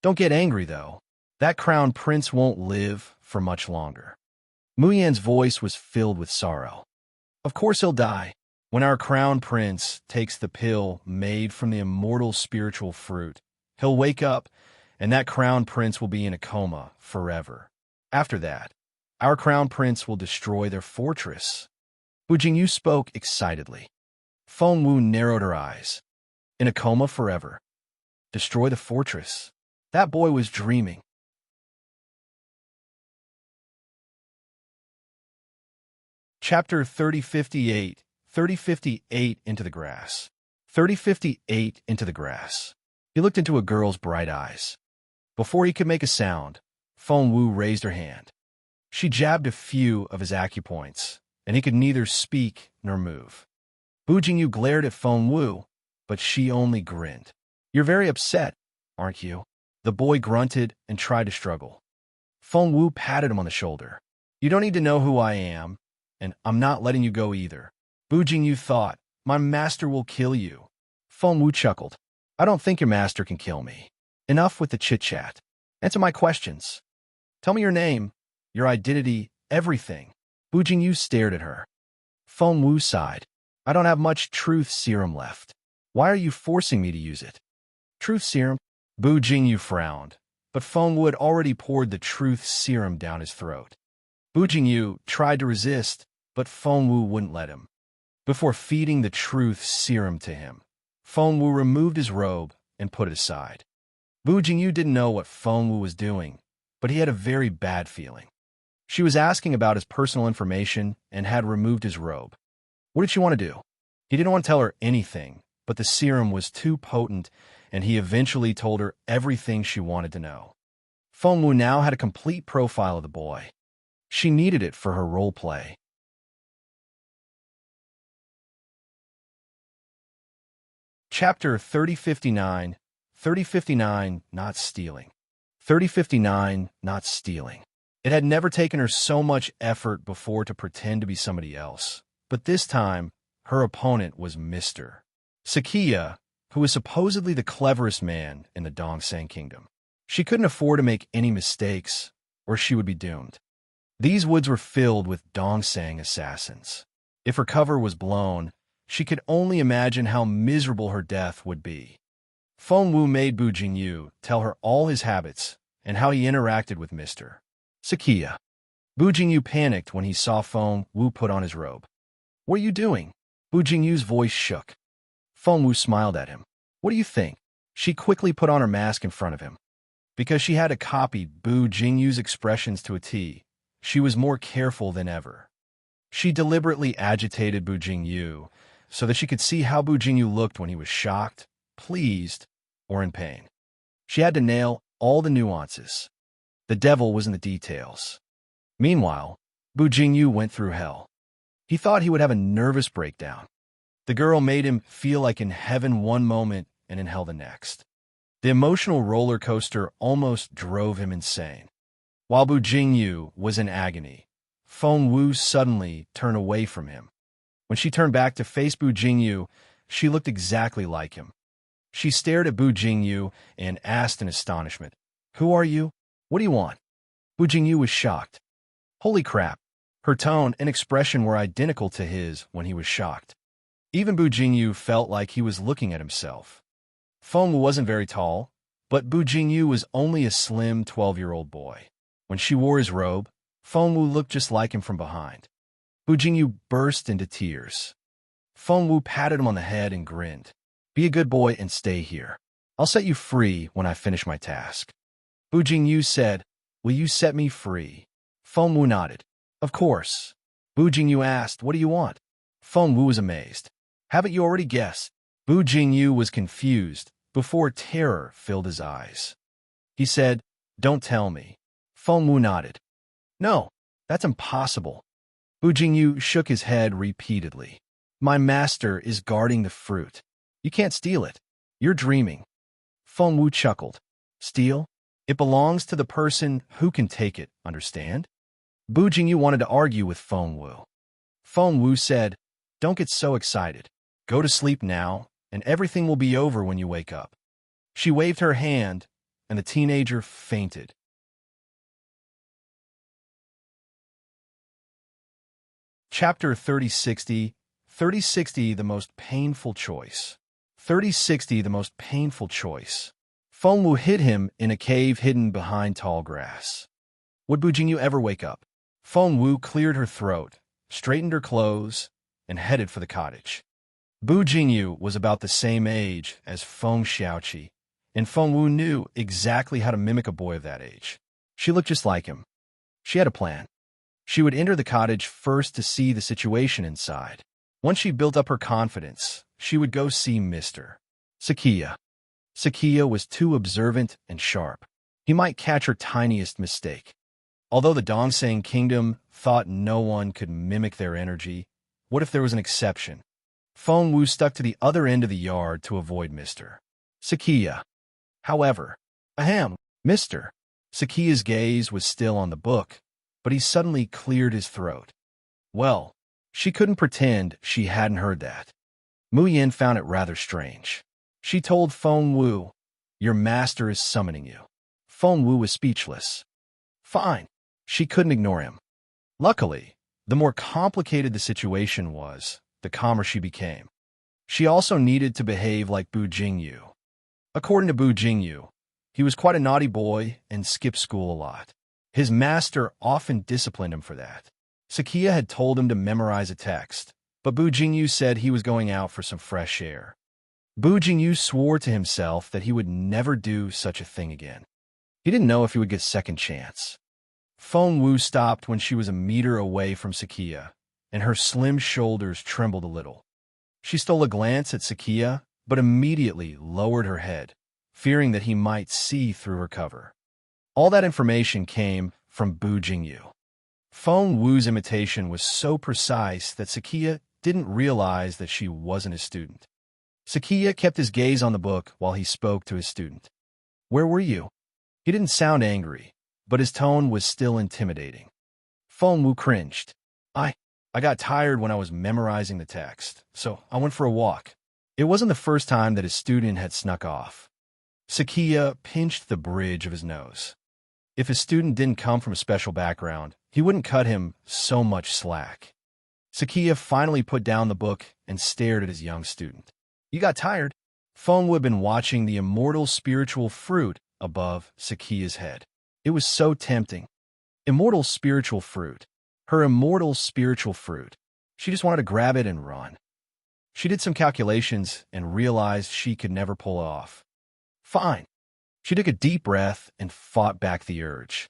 Don't get angry, though. That crown prince won't live for much longer. Mu Yin's voice was filled with sorrow. Of course he'll die. When our crown prince takes the pill made from the immortal spiritual fruit, he'll wake up, and that crown prince will be in a coma forever. After that, our crown prince will destroy their fortress. Bu Jingyu spoke excitedly. Fengwu narrowed her eyes. In a coma forever. Destroy the fortress. That boy was dreaming. Chapter 3058, 3058 Into the Grass. 3058 Into the Grass. He looked into a girl's bright eyes. Before he could make a sound, Feng Wu raised her hand. She jabbed a few of his acupoints, and he could neither speak nor move. Bu Jingyu glared at Feng Wu, but she only grinned. You're very upset, aren't you? The boy grunted and tried to struggle. Feng Wu patted him on the shoulder. You don't need to know who I am, and I'm not letting you go either. Bu Jingyu thought, my master will kill you. Feng Wu chuckled. I don't think your master can kill me. Enough with the chit-chat. Answer my questions. Tell me your name, your identity, everything. Bu Jingyu stared at her. Feng Wu sighed. I don't have much truth serum left. Why are you forcing me to use it? Truth serum? Bu Jingyu frowned, but Feng Wu had already poured the truth serum down his throat. Bu Jingyu tried to resist, but Feng Wu wouldn't let him. Before feeding the truth serum to him, Feng Wu removed his robe and put it aside. Bu Jingyu didn't know what Feng Wu was doing, but he had a very bad feeling. She was asking about his personal information and had removed his robe. What did she want to do? He didn't want to tell her anything, but the serum was too potent, and he eventually told her everything she wanted to know. Feng Wu now had a complete profile of the boy. She needed it for her role play. Chapter 3059, 3059 Not Stealing. 3059 Not Stealing. It had never taken her so much effort before to pretend to be somebody else, but this time, her opponent was Mr. Sakia, who was supposedly the cleverest man in the Dongsang Kingdom. She couldn't afford to make any mistakes, or she would be doomed. These woods were filled with Dongsang assassins. If her cover was blown, she could only imagine how miserable her death would be. Feng Wu made Bu Jingyu tell her all his habits and how he interacted with Mr. Sakia. Bu Jingyu panicked when he saw Feng Wu put on his robe. What are you doing? Bu Jingyu's voice shook. Feng Wu smiled at him. What do you think? She quickly put on her mask in front of him. Because she had to copy Bu Jingyu's expressions to a T, she was more careful than ever. She deliberately agitated Bu Jingyu so that she could see how Bu Jingyu looked when he was shocked, pleased, or in pain. She had to nail all the nuances. The devil was in the details. Meanwhile, Bu Jingyu went through hell. He thought he would have a nervous breakdown. The girl made him feel like in heaven one moment and in hell the next. The emotional roller coaster almost drove him insane. While Bu Jingyu was in agony, Feng Wu suddenly turned away from him. When she turned back to face Bu Jingyu, she looked exactly like him. She stared at Bu Jingyu and asked in astonishment, Who are you? What do you want? Bu Jingyu was shocked. Holy crap! Her tone and expression were identical to his when he was shocked. Even Bu Jingyu felt like he was looking at himself. Feng Wu wasn't very tall, but Bu Jingyu was only a slim 12-year-old boy. When she wore his robe, Feng Wu looked just like him from behind. Bu Jingyu burst into tears. Feng Wu patted him on the head and grinned. Be a good boy and stay here. I'll set you free when I finish my task. Bu Jingyu said, Will you set me free? Feng Wu nodded. Of course. Bu Jingyu asked, What do you want? Feng Wu was amazed. Haven't you already guessed? Bu Jingyu was confused before terror filled his eyes. He said, Don't tell me. Feng Wu nodded. No, that's impossible. Bu Jingyu shook his head repeatedly. My master is guarding the fruit. You can't steal it. You're dreaming. Feng Wu chuckled. Steal? It belongs to the person who can take it, understand? Bu Jingyu wanted to argue with Feng Wu. Feng Wu said, Don't get so excited. Go to sleep now, and everything will be over when you wake up. She waved her hand, and the teenager fainted. Chapter 3060, 3060 The Most Painful Choice. 3060 The Most Painful Choice. Feng Wu hid him in a cave hidden behind tall grass. Would Bu Jingyu ever wake up? Feng Wu cleared her throat, straightened her clothes, and headed for the cottage. Bu Jingyu was about the same age as Feng Xiaoqi, and Feng Wu knew exactly how to mimic a boy of that age. She looked just like him. She had a plan. She would enter the cottage first to see the situation inside. Once she built up her confidence, she would go see Mr. Sakia. Sakia was too observant and sharp. He might catch her tiniest mistake. Although the Dongsang Kingdom thought no one could mimic their energy, what if there was an exception? Feng Wu stuck to the other end of the yard to avoid Mr. Sakia. However, Mr. Sakia's gaze was still on the book, but he suddenly cleared his throat. Well, she couldn't pretend she hadn't heard that. Mu Yin found it rather strange. She told Feng Wu, "Your master is summoning you." Feng Wu was speechless. Fine. She couldn't ignore him. Luckily, the more complicated the situation was, the calmer she became. She also needed to behave like Bu Jingyu. According to Bu Jingyu, he was quite a naughty boy and skipped school a lot. His master often disciplined him for that. Sakia had told him to memorize a text, but Bu Jingyu said he was going out for some fresh air. Bu Jingyu swore to himself that he would never do such a thing again. He didn't know if he would get a second chance. Feng Wu stopped when she was a meter away from Sakia, and her slim shoulders trembled a little. She stole a glance at Sakia, but immediately lowered her head, fearing that he might see through her cover. All that information came from Bu Jingyu. Feng Wu's imitation was so precise that Sakia didn't realize that she wasn't a student. Sakia kept his gaze on the book while he spoke to his student. "Where were you?" He didn't sound angry, but his tone was still intimidating. Feng Wu cringed. I got tired when I was memorizing the text, so I went for a walk." It wasn't the first time that his student had snuck off. Sakia pinched the bridge of his nose. If his student didn't come from a special background, he wouldn't cut him so much slack. Sakia finally put down the book and stared at his young student. "You got tired?" Feng Wu had been watching the immortal spiritual fruit above Sakia's head. It was so tempting. Immortal spiritual fruit. Her immortal spiritual fruit. She just wanted to grab it and run. She did some calculations and realized she could never pull it off. Fine. She took a deep breath and fought back the urge.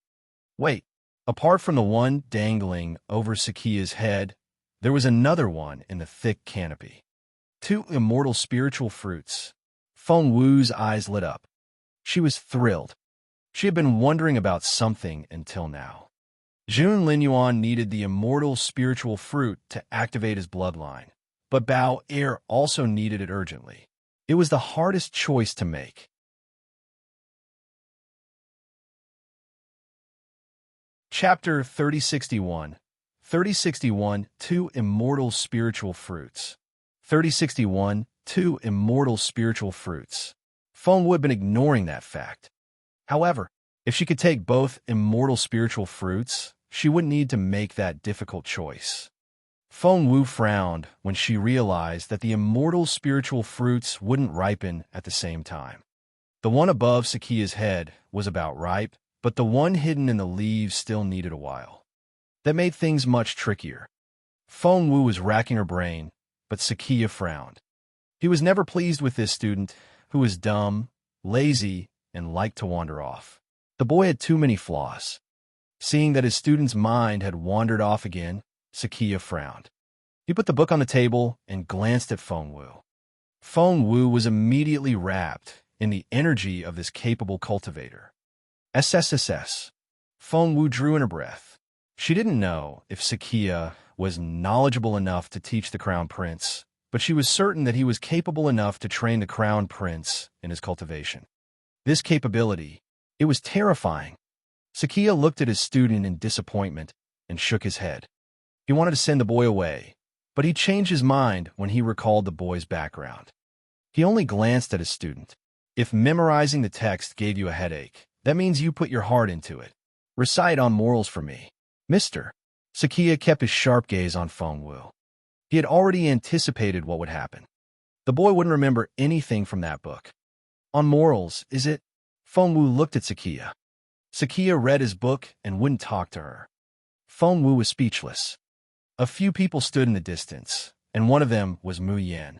Wait, apart from the one dangling over Sakia's head, there was another one in the thick canopy. 2 immortal spiritual fruits. Feng Wu's eyes lit up. She was thrilled. She had been wondering about something until now. Jun Linyuan needed the immortal spiritual fruit to activate his bloodline, but Bao Er also needed it urgently. It was the hardest choice to make. Chapter 3061. 3061, 2 immortal spiritual fruits. 3061, 2 immortal spiritual fruits. Feng Wu had been ignoring that fact. However, if she could take both immortal spiritual fruits, she wouldn't need to make that difficult choice. Feng Wu frowned when she realized that the immortal spiritual fruits wouldn't ripen at the same time. The one above Sakia's head was about ripe, but the one hidden in the leaves still needed a while. That made things much trickier. Feng Wu was racking her brain, but Sakia frowned. He was never pleased with this student, who was dumb, lazy, and liked to wander off. The boy had too many flaws. Seeing that his student's mind had wandered off again, Sakia frowned. He put the book on the table and glanced at Feng Wu. Feng Wu was immediately wrapped in the energy of this capable cultivator. SSSS. Feng Wu drew in a breath. She didn't know if Sakia was knowledgeable enough to teach the Crown Prince, but she was certain that he was capable enough to train the Crown Prince in his cultivation. This capability, it was terrifying. Sakia looked at his student in disappointment and shook his head. He wanted to send the boy away, but he changed his mind when he recalled the boy's background. He only glanced at his student. If memorizing the text gave you a headache, that means you put your heart into it. Recite on morals for me. Mr. Sakia kept his sharp gaze on Feng Wu. He had already anticipated what would happen. The boy wouldn't remember anything from that book. On morals, is it? Feng Wu looked at Sakia. Sakia read his book and wouldn't talk to her. Feng Wu was speechless. A few people stood in the distance, and one of them was Mu Yan.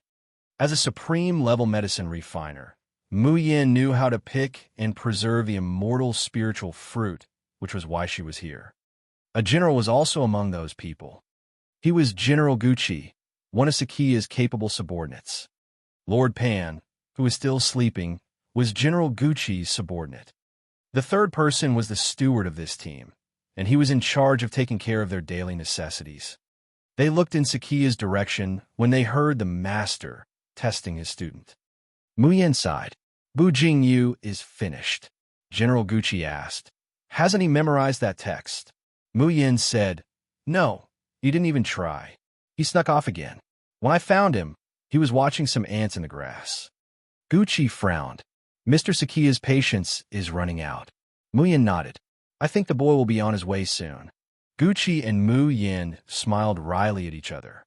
As a supreme-level medicine refiner, Mu Yin knew how to pick and preserve the immortal spiritual fruit, which was why she was here. A general was also among those people. He was General Gucci, one of Sakia's capable subordinates. Lord Pan, who was still sleeping, was General Gucci's subordinate. The third person was the steward of this team, and he was in charge of taking care of their daily necessities. They looked in Sakia's direction when they heard the master testing his student. Mu Yin sighed. Bu Jingyu is finished, General Gucci asked. Hasn't he memorized that text? Mu Yin said, No, he didn't even try. He snuck off again. When I found him, he was watching some ants in the grass. Gucci frowned. Mr. Sakia's patience is running out. Mu Yin nodded. I think the boy will be on his way soon. Gucci and Mu Yin smiled wryly at each other.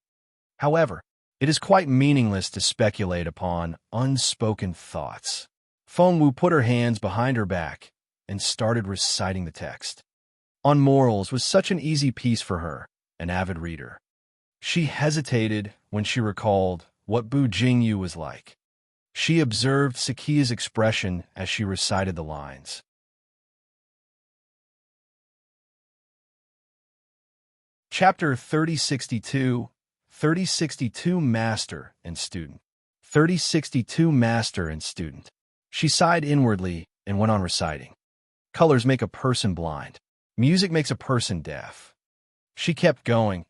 However, it is quite meaningless to speculate upon unspoken thoughts. Feng Wu put her hands behind her back and started reciting the text. On Morals was such an easy piece for her, an avid reader. She hesitated when she recalled what Bu Jingyu was like. She observed Sakia's expression as she recited the lines. Chapter 3062, 3062 Master and Student. 3062 Master and Student. She sighed inwardly and went on reciting. Colors make a person blind. Music makes a person deaf. She kept going,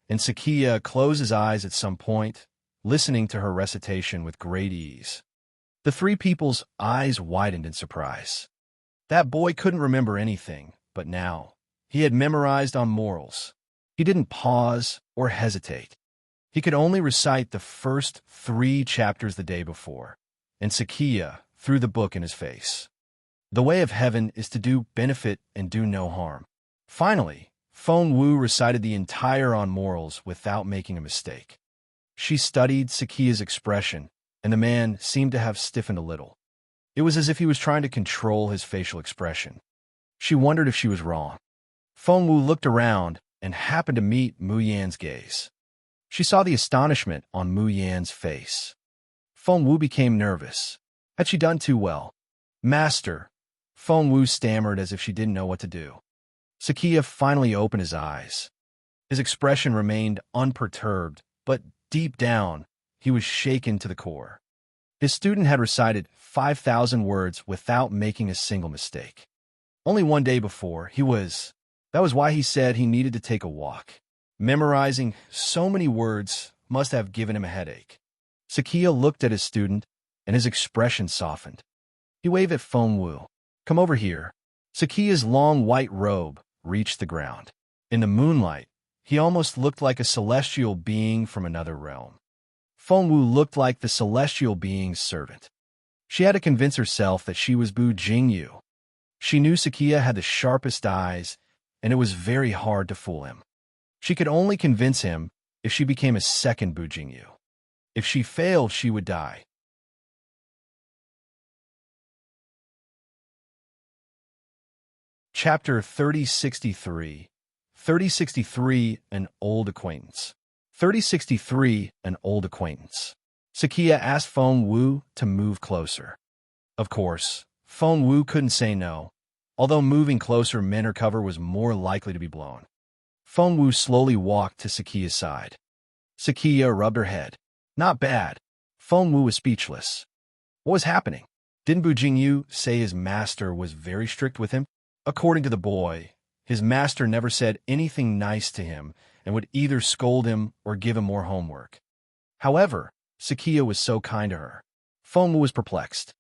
and Sakia closed his eyes at some point, listening to her recitation with great ease. The three people's eyes widened in surprise. That boy couldn't remember anything, but now he had memorized on Morals. He didn't pause or hesitate. He could only recite the first 3 chapters the day before, and Sakia threw the book in his face. The way of heaven is to do benefit and do no harm. Finally, Feng Wu recited the entire On Morals without making a mistake. She studied Sakia's expression, and the man seemed to have stiffened a little. It was as if he was trying to control his facial expression. She wondered if she was wrong. Feng Wu looked around and happened to meet Mu Yan's gaze. She saw the astonishment on Mu Yan's face. Feng Wu became nervous. Had she done too well? Master, Feng Wu stammered as if she didn't know what to do. Sakia finally opened his eyes. His expression remained unperturbed, but deep down, he was shaken to the core. His student had recited 5,000 words without making a single mistake. Only one day before, that was why he said he needed to take a walk. Memorizing so many words must have given him a headache. Sakia looked at his student, and his expression softened. He waved at Feng Wu. Come over here. Sakia's long white robe reached the ground. In the moonlight, he almost looked like a celestial being from another realm. Feng Wu looked like the celestial being's servant. She had to convince herself that she was Bu Jingyu. She knew Sakia had the sharpest eyes, and it was very hard to fool him. She could only convince him if she became a second Bu Jingyu. If she failed, she would die. Chapter 3063, 3063, An Old Acquaintance. 3063, An Old Acquaintance. Sakia asked Feng Wu to move closer. Of course, Feng Wu couldn't say no, although moving closer meant her cover was more likely to be blown. Feng Wu slowly walked to Sakia's side. Sakia rubbed her head. Not bad. Feng Wu was speechless. What was happening? Didn't Bu Jingyu say his master was very strict with him? According to the boy, his master never said anything nice to him and would either scold him or give him more homework. However, Sakia was so kind to her. Feng Wu was perplexed.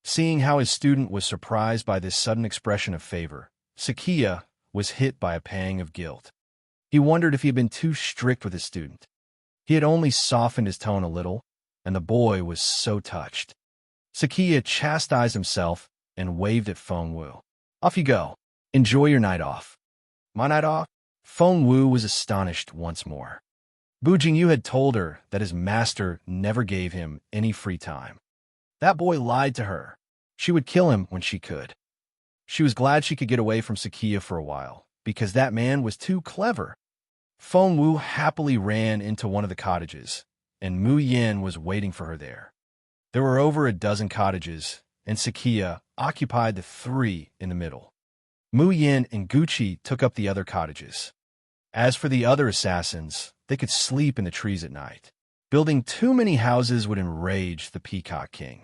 Seeing how his student was surprised by this sudden expression of favor, Sakia was hit by a pang of guilt. He wondered if he had been too strict with his student. He had only softened his tone a little, and the boy was so touched. Sakia chastised himself and waved at Feng Wu. Off you go. Enjoy your night off. My night off? Feng Wu was astonished once more. Bu Jingyu had told her that his master never gave him any free time. That boy lied to her. She would kill him when she could. She was glad she could get away from Sakia for a while, because that man was too clever. Feng Wu happily ran into one of the cottages, and Mu Yin was waiting for her there. There were over a dozen cottages, and Sakia occupied the three in the middle. Mu Yin and Gucci took up the other cottages. As for the other assassins, they could sleep in the trees at night. Building too many houses would enrage the Peacock King.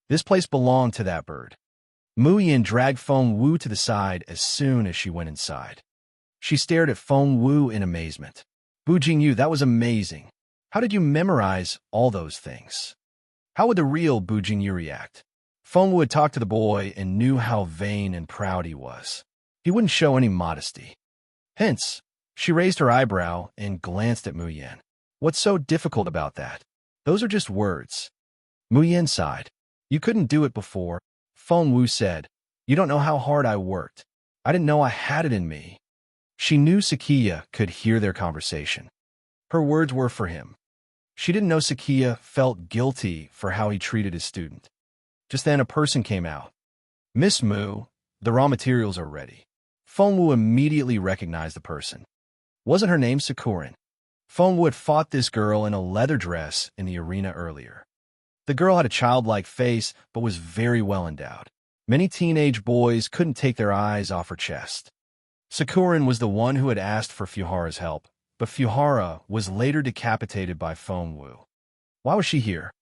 This place belonged to that bird. Mu Yin dragged Feng Wu to the side as soon as she went inside. She stared at Feng Wu in amazement. Bu Jingyu, that was amazing. How did you memorize all those things? How would the real Bu Jingyu react? Feng Wu had talked to the boy and knew how vain and proud he was. He wouldn't show any modesty. Hence, she raised her eyebrow and glanced at Mu Yin. What's so difficult about that? Those are just words. Mu Yin sighed. You couldn't do it before. Feng Wu said, you don't know how hard I worked. I didn't know I had it in me. She knew Sakia could hear their conversation. Her words were for him. She didn't know Sakia felt guilty for how he treated his student. Just then a person came out. Miss Mu, the raw materials are ready. Feng Wu immediately recognized the person. Wasn't her name Sakurin? Feng Wu had fought this girl in a leather dress in the arena earlier. The girl had a childlike face, but was very well endowed. Many teenage boys couldn't take their eyes off her chest. Sakurin was the one who had asked for Fuhara's help, but Fuhara was later decapitated by Feng Wu. Why was she here?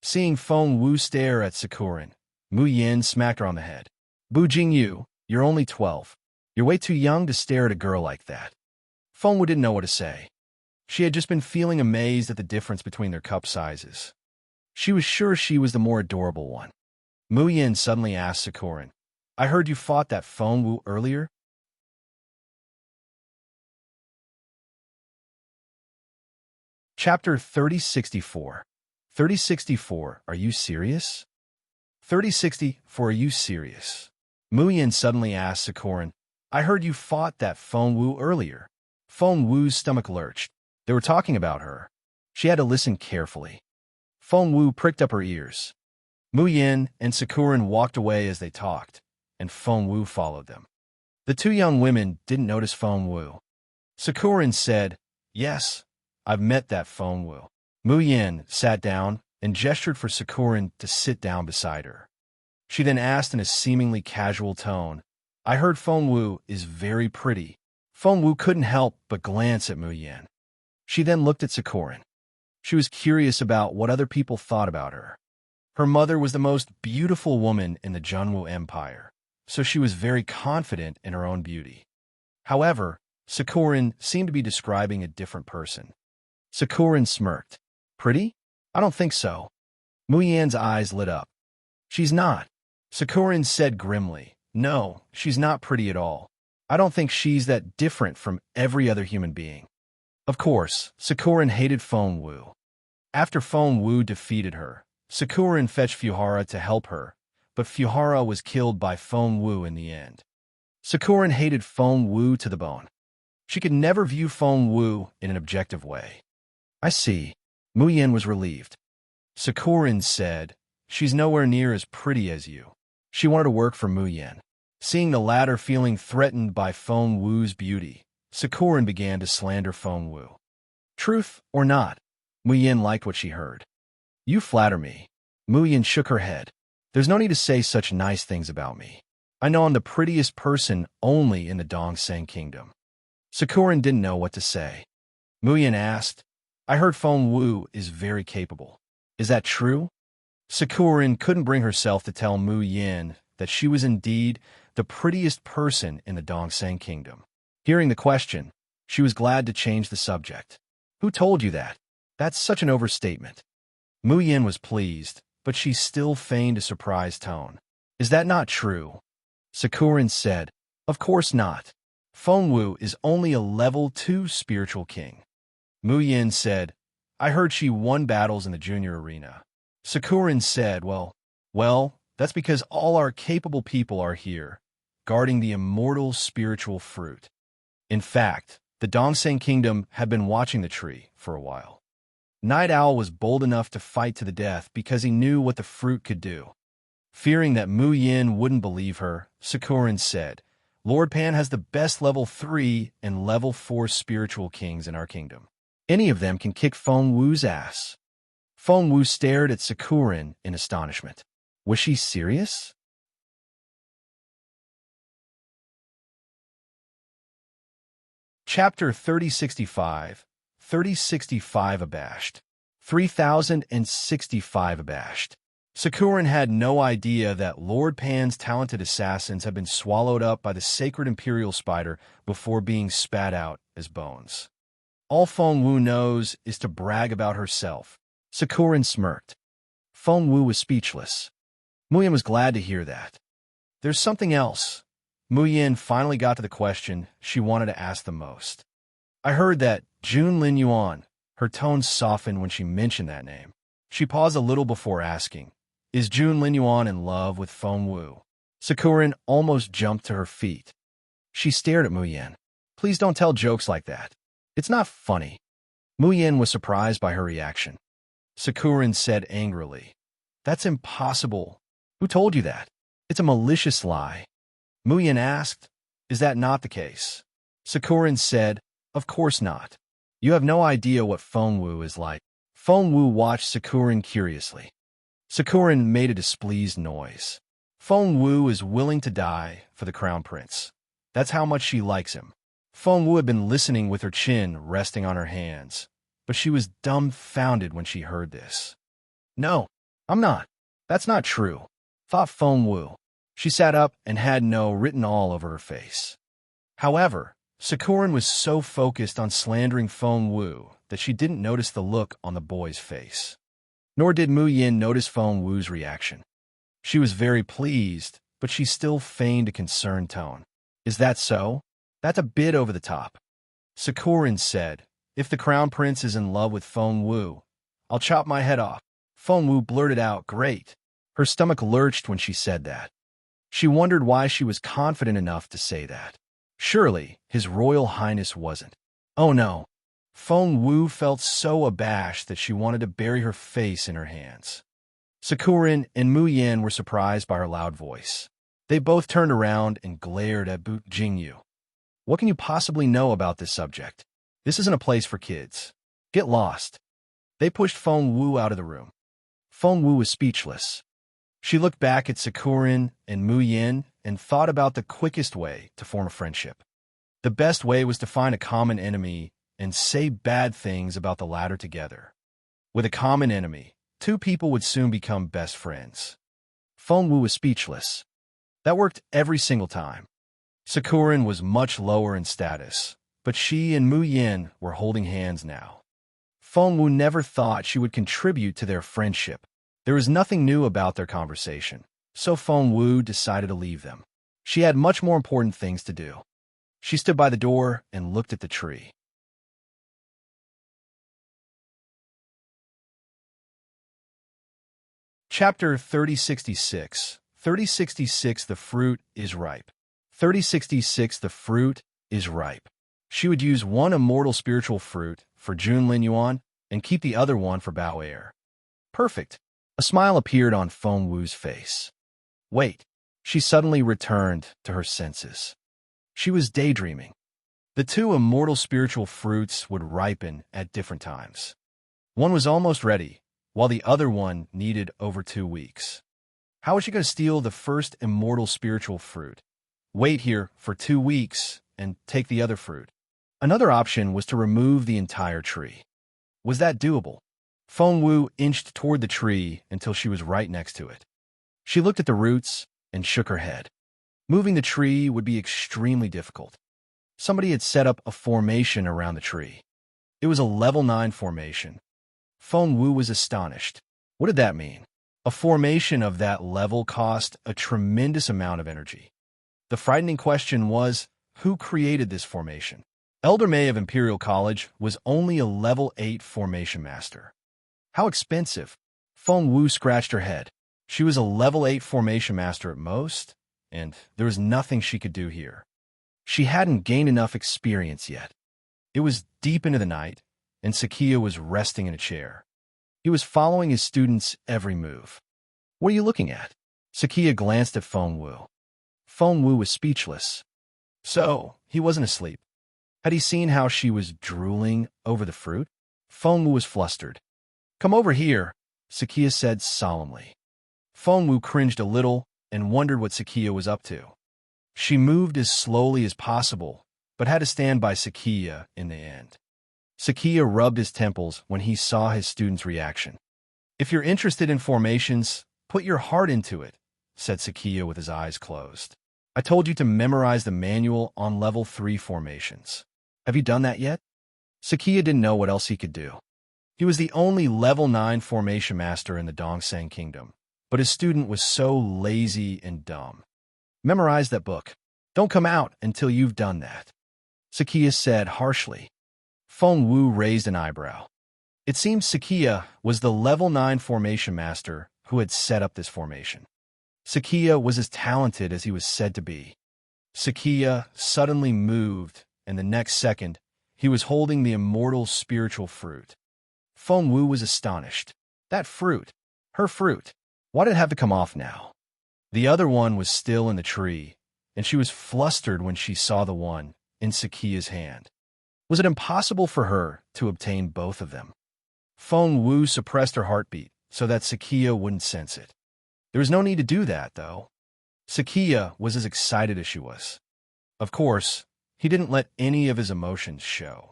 Seeing Feng Wu stare at Sakurin, Mu Yin smacked her on the head. Bu Jingyu, you're only 12. You're way too young to stare at a girl like that. Feng Wu didn't know what to say. She had just been feeling amazed at the difference between their cup sizes. She was sure she was the more adorable one. Mu Yin suddenly asked Sakurin, I heard you fought that Feng Wu earlier? Chapter 3064. 3064, are you serious? 3064, are you serious? Mu Yin suddenly asked Sakurin, I heard you fought that Feng Wu earlier. Feng Wu's stomach lurched. They were talking about her. She had to listen carefully. Feng Wu pricked up her ears. Mu Yin and Sakurin walked away as they talked, and Feng Wu followed them. The two young women didn't notice Feng Wu. Sakurin said, Yes, I've met that Feng Wu. Mu Yin sat down and gestured for Sakurin to sit down beside her. She then asked in a seemingly casual tone, I heard Feng Wu is very pretty. Feng Wu couldn't help but glance at Mu Yin. She then looked at Sakurin. She was curious about what other people thought about her. Her mother was the most beautiful woman in the Junwu Empire, so she was very confident in her own beauty. However, Sakurin seemed to be describing a different person. Sakurin smirked. Pretty? I don't think so. Mu Yin's eyes lit up. She's not. Sakurin said grimly. No, she's not pretty at all. I don't think she's that different from every other human being. Of course, Sakurin hated Feng Wu. After Feng Wu defeated her, Sakurin fetched Fuhara to help her, but Fuhara was killed by Feng Wu in the end. Sakurin hated Feng Wu to the bone. She could never view Feng Wu in an objective way. I see. Mu Yin was relieved. Sakurin said, She's nowhere near as pretty as you. She wanted to work for Mu Yin. Seeing the latter feeling threatened by Feng Wu's beauty, Sakurin began to slander Feng Wu. Truth or not, Mu Yin liked what she heard. You flatter me. Mu Yin shook her head. There's no need to say such nice things about me. I know I'm the prettiest person only in the Dongseng Kingdom. Sakurin didn't know what to say. Mu Yin asked, I heard Feng Wu is very capable. Is that true? Sakurin couldn't bring herself to tell Mu Yin that she was indeed the prettiest person in the Dongseng Kingdom. Hearing the question, she was glad to change the subject. Who told you that? That's such an overstatement. Mu Yin was pleased, but she still feigned a surprised tone. Is that not true? Sakurin said, Of course not. Feng Wu is only a level 2 spiritual king. Mu Yin said, I heard she won battles in the junior arena. Sakurin said, Well, that's because all our capable people are here, guarding the immortal spiritual fruit. In fact, the Dongseng Kingdom had been watching the tree for a while. Night Owl was bold enough to fight to the death because he knew what the fruit could do. Fearing that Mu Yin wouldn't believe her, Sakurin said, Lord Pan has the best level 3 and level 4 spiritual kings in our kingdom. Any of them can kick Feng Wu's ass. Feng Wu stared at Sakurin in astonishment. Was she serious? Chapter 3065, 3065 Abashed. 3065 Abashed. Sakurin had no idea that Lord Pan's talented assassins had been swallowed up by the sacred Imperial spider before being spat out as bones. All Feng Wu knows is to brag about herself. Sakurin smirked. Feng Wu was speechless. Muyin was glad to hear that. There's something else. Muyin finally got to the question she wanted to ask the most. I heard that Jun Lin Yuan. Her tone softened when she mentioned that name. She paused a little before asking, is Jun Lin Yuan in love with Feng Wu? Sakurin almost jumped to her feet. She stared at Muyin. Please don't tell jokes like that. It's not funny. Muyin was surprised by her reaction. Sakurin said angrily, that's impossible. Who told you that? It's a malicious lie. Muyin asked, is that not the case? Sakurin said, of course not. You have no idea what Feng Wu is like. Feng Wu watched Sakurin curiously. Sakurin made a displeased noise. Feng Wu is willing to die for the crown prince. That's how much she likes him. Feng Wu had been listening with her chin resting on her hands, but she was dumbfounded when she heard this. No, I'm not. That's not true, thought Feng Wu. She sat up and had no written all over her face. However, Sakurin was so focused on slandering Feng Wu that she didn't notice the look on the boy's face. Nor did Muyin notice Feng Wu's reaction. She was very pleased, but she still feigned a concerned tone. Is that so? That's a bit over the top. Sakurin said, if the crown prince is in love with Feng Wu, I'll chop my head off. Feng Wu blurted out, great. Her stomach lurched when she said that. She wondered why she was confident enough to say that. Surely, His Royal Highness wasn't. Oh no. Feng Wu felt so abashed that she wanted to bury her face in her hands. Sakurin and Muyin were surprised by her loud voice. They both turned around and glared at Bu Jingyu. What can you possibly know about this subject? This isn't a place for kids. Get lost. They pushed Feng Wu out of the room. Feng Wu was speechless. She looked back at Sakurin and Muyin and thought about the quickest way to form a friendship. The best way was to find a common enemy and say bad things about the latter together. With a common enemy, two people would soon become best friends. Feng Wu was speechless. That worked every single time. Sakurin was much lower in status, but she and Muyin were holding hands now. Feng Wu never thought she would contribute to their friendship. There was nothing new about their conversation, so Feng Wu decided to leave them. She had much more important things to do. She stood by the door and looked at the tree. Chapter 3066, 3066 The fruit is ripe. 3066 The fruit is ripe. She would use one immortal spiritual fruit for Jun Lin Yuan and keep the other one for Bao Er. Perfect. A smile appeared on Feng Wu's face. Wait. She suddenly returned to her senses. She was daydreaming. The two immortal spiritual fruits would ripen at different times. One was almost ready, while the other one needed over 2 weeks. How was she going to steal the first immortal spiritual fruit, wait here for 2 weeks, and take the other fruit? Another option was to remove the entire tree. Was that doable? Feng Wu inched toward the tree until she was right next to it. She looked at the roots and shook her head. Moving the tree would be extremely difficult. Somebody had set up a formation around the tree. It was a level 9 formation. Feng Wu was astonished. What did that mean? A formation of that level cost a tremendous amount of energy. The frightening question was, who created this formation? Elder May of Imperial College was only a level 8 formation master. How expensive? Feng Wu scratched her head. She was a level 8 formation master at most, and there was nothing she could do here. She hadn't gained enough experience yet. It was deep into the night, and Sakia was resting in a chair. He was following his students' every move. What are you looking at? Sakia glanced at Feng Wu. Feng Wu was speechless. So, he wasn't asleep. Had he seen how she was drooling over the fruit? Feng Wu was flustered. Come over here, Sakia said solemnly. Fengwu cringed a little and wondered what Sakia was up to. She moved as slowly as possible, but had to stand by Sakia in the end. Sakia rubbed his temples when he saw his student's reaction. If you're interested in formations, put your heart into it, said Sakia with his eyes closed. I told you to memorize the manual on level 3 formations. Have you done that yet? Sakia didn't know what else he could do. He was the only level 9 formation master in the Dongseng Kingdom, but his student was so lazy and dumb. Memorize that book. Don't come out until you've done that, Sakia said harshly. Fengwu raised an eyebrow. It seems Sakia was the level 9 formation master who had set up this formation. Sakia was as talented as he was said to be. Sakia suddenly moved, and the next second, he was holding the immortal spiritual fruit. Fengwu was astonished. That fruit, her fruit, why did it have to come off now? The other one was still in the tree, and she was flustered when she saw the one in Sakia's hand. Was it impossible for her to obtain both of them? Fengwu suppressed her heartbeat so that Sakia wouldn't sense it. There was no need to do that, though. Sakia was as excited as she was. Of course, he didn't let any of his emotions show.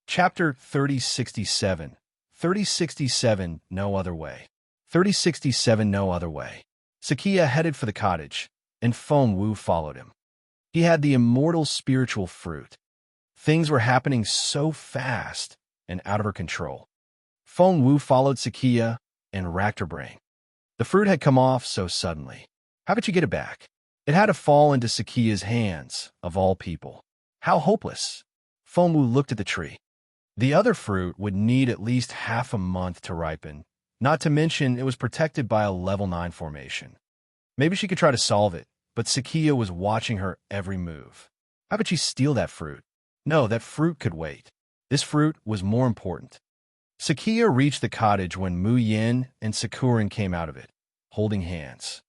Chapter 3067. 3067, No Other Way. 3067, No Other Way. Sakia headed for the cottage, and Fengwu followed him. He had the immortal spiritual fruit. Things were happening so fast and out of her control. Fengwu followed Sakia and racked her brain. The fruit had come off so suddenly. How could she get it back? It had to fall into Sakia's hands, of all people. How hopeless. Fengwu looked at the tree. The other fruit would need at least half a month to ripen, not to mention it was protected by a level 9 formation. Maybe she could try to solve it, but Sakia was watching her every move. How could she steal that fruit? No, that fruit could wait. This fruit was more important. Sakia reached the cottage when Mu Yin and Sakurin came out of it, holding hands.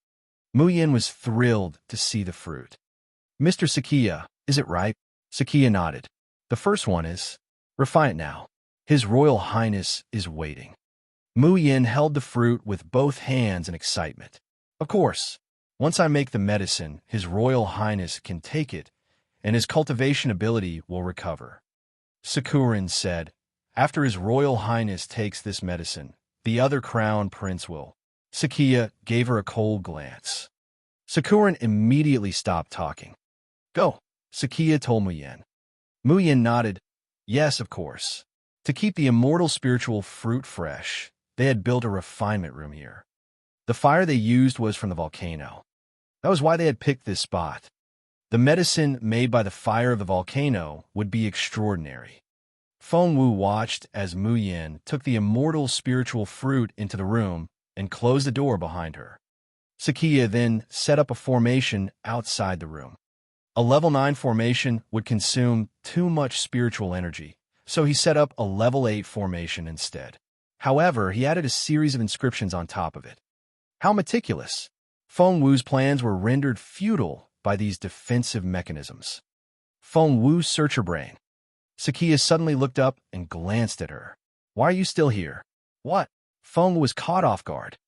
Mu Yin was thrilled to see the fruit. Mr. Sakia, is it ripe? Sakia nodded. The first one is. Refine it now. His Royal Highness is waiting. Mu Yin held the fruit with both hands in excitement. Of course, once I make the medicine, His Royal Highness can take it, and his cultivation ability will recover. Sakurin said, after His Royal Highness takes this medicine, the other crown prince will. Sakia gave her a cold glance. Sakurin immediately stopped talking. Go, Sakia told Mu Yin. Mu Yin nodded. Yes, of course. To keep the immortal spiritual fruit fresh, they had built a refinement room here. The fire they used was from the volcano. That was why they had picked this spot. The medicine made by the fire of the volcano would be extraordinary. Fengwu watched as Mu Yin took the immortal spiritual fruit into the room and closed the door behind her. Sakia then set up a formation outside the room. A level 9 formation would consume too much spiritual energy, so he set up a level 8 formation instead. However, he added a series of inscriptions on top of it. How meticulous! Fengwu's plans were rendered futile by these defensive mechanisms. Fengwu searched her brain. Sakia suddenly looked up and glanced at her. Why are you still here? What? Fengwu was caught off guard.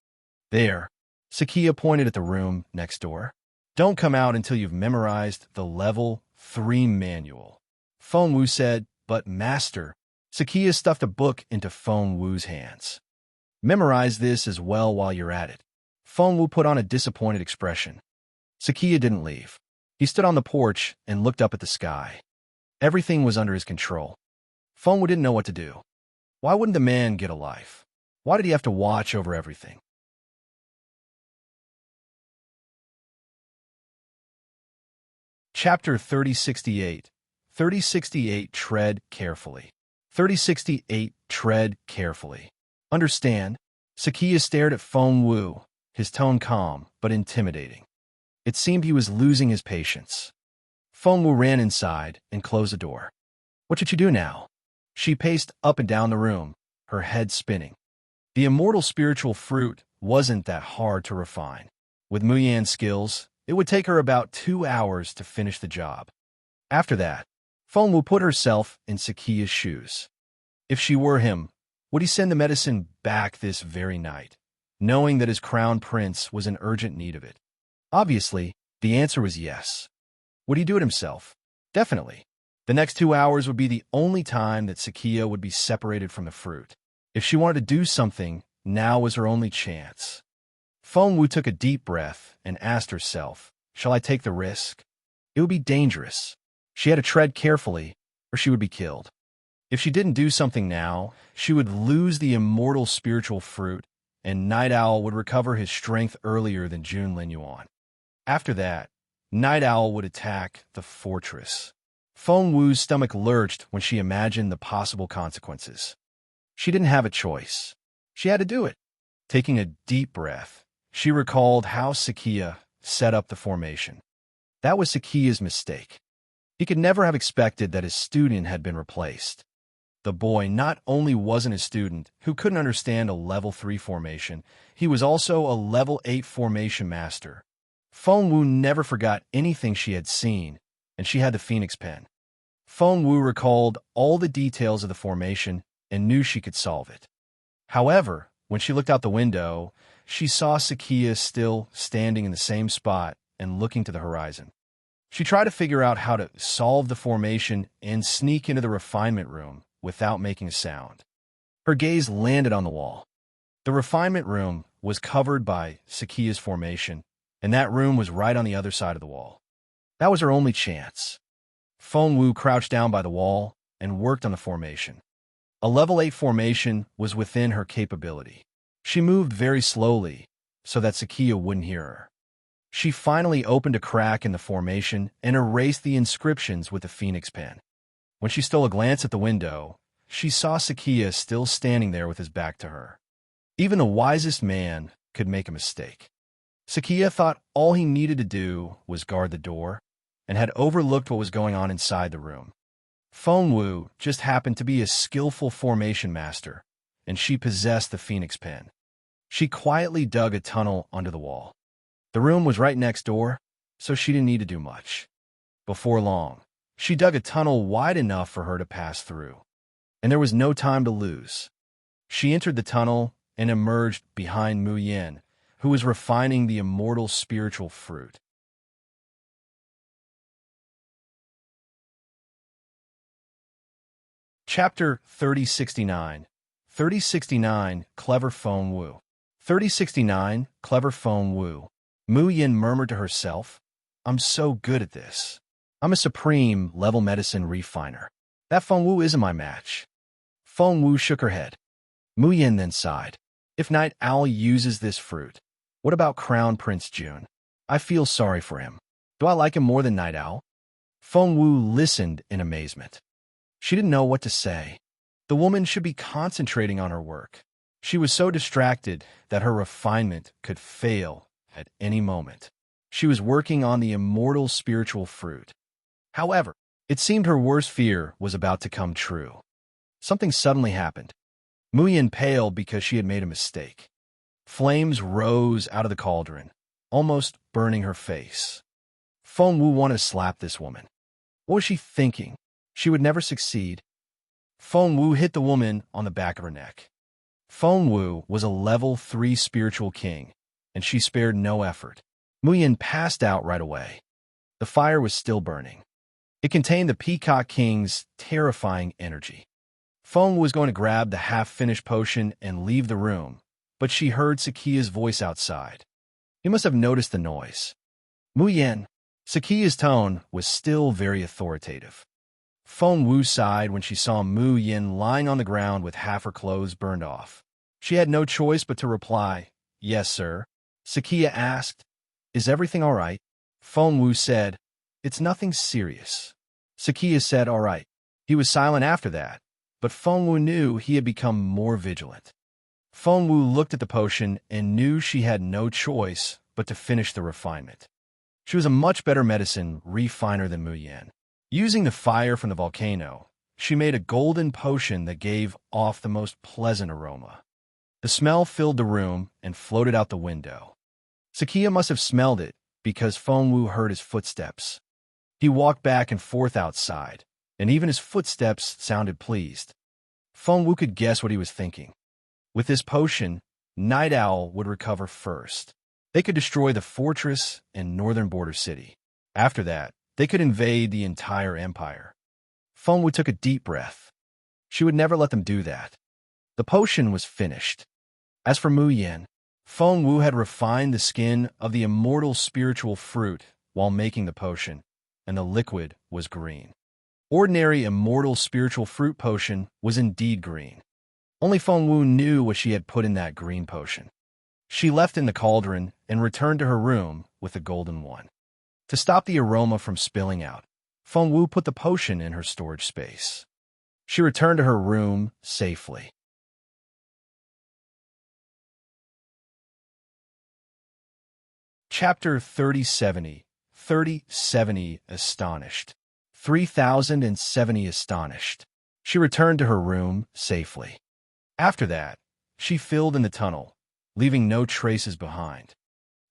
There. Sakia pointed at the room next door. Don't come out until you've memorized the level 3 manual. Fengwu said, but master. Sakia stuffed a book into Fengwu's hands. Memorize this as well while you're at it. Fengwu put on a disappointed expression. Sakia didn't leave. He stood on the porch and looked up at the sky. Everything was under his control. Fengwu didn't know what to do. Why wouldn't the man get a life? Why did he have to watch over everything? Chapter 3068. 3068, Tread Carefully. 3068, Tread Carefully. Understand? Sakia stared at Fengwu, his tone calm but intimidating. It seemed he was losing his patience. Fengwu ran inside and closed the door. What should you do now? She paced up and down the room, her head spinning. The immortal spiritual fruit wasn't that hard to refine. With Mu Yan's skills, it would take her about 2 hours to finish the job. After that, Feng Wu put herself in Sakia's shoes. If she were him, would he send the medicine back this very night, knowing that his crown prince was in urgent need of it? Obviously, the answer was yes. Would he do it himself? Definitely. The next 2 hours would be the only time that Sakia would be separated from the fruit. If she wanted to do something, now was her only chance. Feng Wu took a deep breath and asked herself, shall I take the risk? It would be dangerous. She had to tread carefully, or she would be killed. If she didn't do something now, she would lose the immortal spiritual fruit, and Night Owl would recover his strength earlier than Jun Linyuan. After that, Night Owl would attack the fortress. Feng Wu's stomach lurched when she imagined the possible consequences. She didn't have a choice. She had to do it. Taking a deep breath, she recalled how Sakia set up the formation. That was Sakia's mistake. He could never have expected that his student had been replaced. The boy not only wasn't a student who couldn't understand a level 3 formation, he was also a level 8 formation master. Feng Wu never forgot anything she had seen, and she had the Phoenix pen. Feng Wu recalled all the details of the formation and knew she could solve it. However, when she looked out the window, she saw Sakia still standing in the same spot and looking to the horizon. She tried to figure out how to solve the formation and sneak into the refinement room without making a sound. Her gaze landed on the wall. The refinement room was covered by Sakia's formation, and that room was right on the other side of the wall. That was her only chance. Feng Wu crouched down by the wall and worked on the formation. A level 8 formation was within her capability. She moved very slowly so that Sakia wouldn't hear her. She finally opened a crack in the formation and erased the inscriptions with the Phoenix pen. When she stole a glance at the window, she saw Sakia still standing there with his back to her. Even the wisest man could make a mistake. Sakia thought all he needed to do was guard the door and had overlooked what was going on inside the room. Feng Wu just happened to be a skillful formation master, and she possessed the Phoenix pen. She quietly dug a tunnel under the wall. The room was right next door, so she didn't need to do much. Before long, she dug a tunnel wide enough for her to pass through, and there was no time to lose. She entered the tunnel and emerged behind Mu Yin, who was refining the immortal spiritual fruit. Chapter 3069. 3069, Clever Feng Wu. 3069, Clever Feng Wu. Mu Yin murmured to herself, I'm so good at this. I'm a supreme level medicine refiner. That Feng Wu isn't my match. Feng Wu shook her head. Mu Yin then sighed. If Night Owl uses this fruit, what about Crown Prince Jun? I feel sorry for him. Do I like him more than Night Owl? Feng Wu listened in amazement. She didn't know what to say. The woman should be concentrating on her work. She was so distracted that her refinement could fail at any moment. She was working on the immortal spiritual fruit. However, it seemed her worst fear was about to come true. Something suddenly happened. Mu Yin paled because she had made a mistake. Flames rose out of the cauldron, almost burning her face. Feng Wu wanted to slap this woman. What was she thinking? She would never succeed. Feng Wu hit the woman on the back of her neck. Feng Wu was a level 3 spiritual king, and she spared no effort. Mu Yin passed out right away. The fire was still burning. It contained the Peacock King's terrifying energy. Feng Wu was going to grab the half-finished potion and leave the room, but she heard Sakia's voice outside. He must have noticed the noise. Mu Yin. Sakia's tone was still very authoritative. Feng Wu sighed when she saw Mu Yin lying on the ground with half her clothes burned off. She had no choice but to reply, Yes, sir. Sakia asked, Is everything all right? Feng Wu said, It's nothing serious. Sakia said, All right. He was silent after that, but Feng Wu knew he had become more vigilant. Feng Wu looked at the potion and knew she had no choice but to finish the refinement. She was a much better medicine refiner than Mu Yin. Using the fire from the volcano, she made a golden potion that gave off the most pleasant aroma. The smell filled the room and floated out the window. Sakia must have smelled it because Feng Wu heard his footsteps. He walked back and forth outside, and even his footsteps sounded pleased. Feng Wu could guess what he was thinking. With this potion, Night Owl would recover first. They could destroy the fortress and northern border city. After that, they could invade the entire empire. Feng Wu took a deep breath. She would never let them do that. The potion was finished. As for Mu Yin, Feng Wu had refined the skin of the immortal spiritual fruit while making the potion, and the liquid was green. Ordinary immortal spiritual fruit potion was indeed green. Only Feng Wu knew what she had put in that green potion. She left in the cauldron and returned to her room with the golden one. To stop the aroma from spilling out, Feng Wu put the potion in her storage space. She returned to her room safely. Chapter 3070. 3070 Astonished. 3070 Astonished. She returned to her room safely. After that, she filled in the tunnel, leaving no traces behind.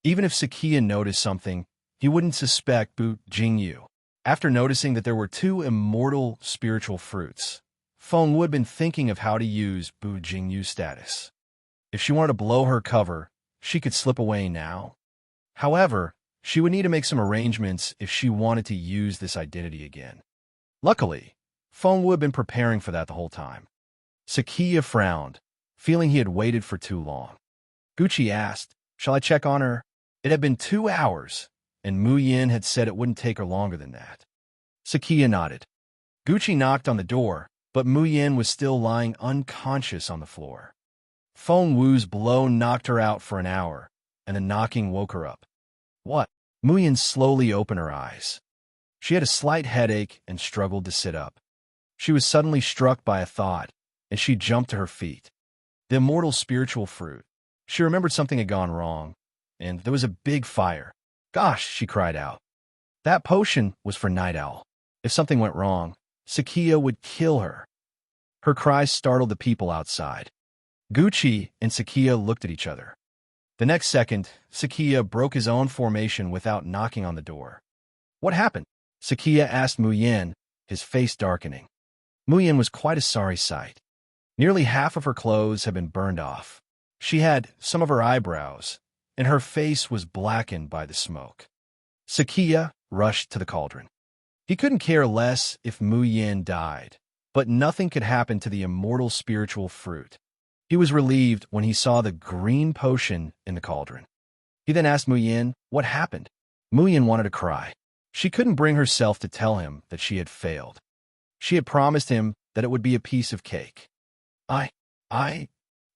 Even if Sakia noticed something, he wouldn't suspect Bu Jingyu. After noticing that there were two immortal spiritual fruits, Feng Wu had been thinking of how to use Bu Jingyu's status. If she wanted to blow her cover, she could slip away now. However, she would need to make some arrangements if she wanted to use this identity again. Luckily, Feng Wu had been preparing for that the whole time. Sakia frowned, feeling he had waited for too long. Gucci asked, "Shall I check on her?" It had been 2 hours, and Mu Yin had said it wouldn't take her longer than that. Sakia nodded. Gucci knocked on the door, but Mu Yin was still lying unconscious on the floor. Feng Wu's blow knocked her out for an hour, and the knocking woke her up. What? Mu Yin slowly opened her eyes. She had a slight headache and struggled to sit up. She was suddenly struck by a thought, and she jumped to her feet. The immortal spiritual fruit. She remembered something had gone wrong, and there was a big fire. Gosh, she cried out. That potion was for Night Owl. If something went wrong, Sakia would kill her. Her cries startled the people outside. Gucci and Sakia looked at each other. The next second, Sakia broke his own formation without knocking on the door. What happened? Sakia asked Mu Yin, his face darkening. Mu Yin was quite a sorry sight. Nearly half of her clothes had been burned off. She had some of her eyebrows, and her face was blackened by the smoke. Sakia rushed to the cauldron. He couldn't care less if Mu Yin died, but nothing could happen to the immortal spiritual fruit. He was relieved when he saw the green potion in the cauldron. He then asked Mu Yin what happened. Mu Yin wanted to cry. She couldn't bring herself to tell him that she had failed. She had promised him that it would be a piece of cake.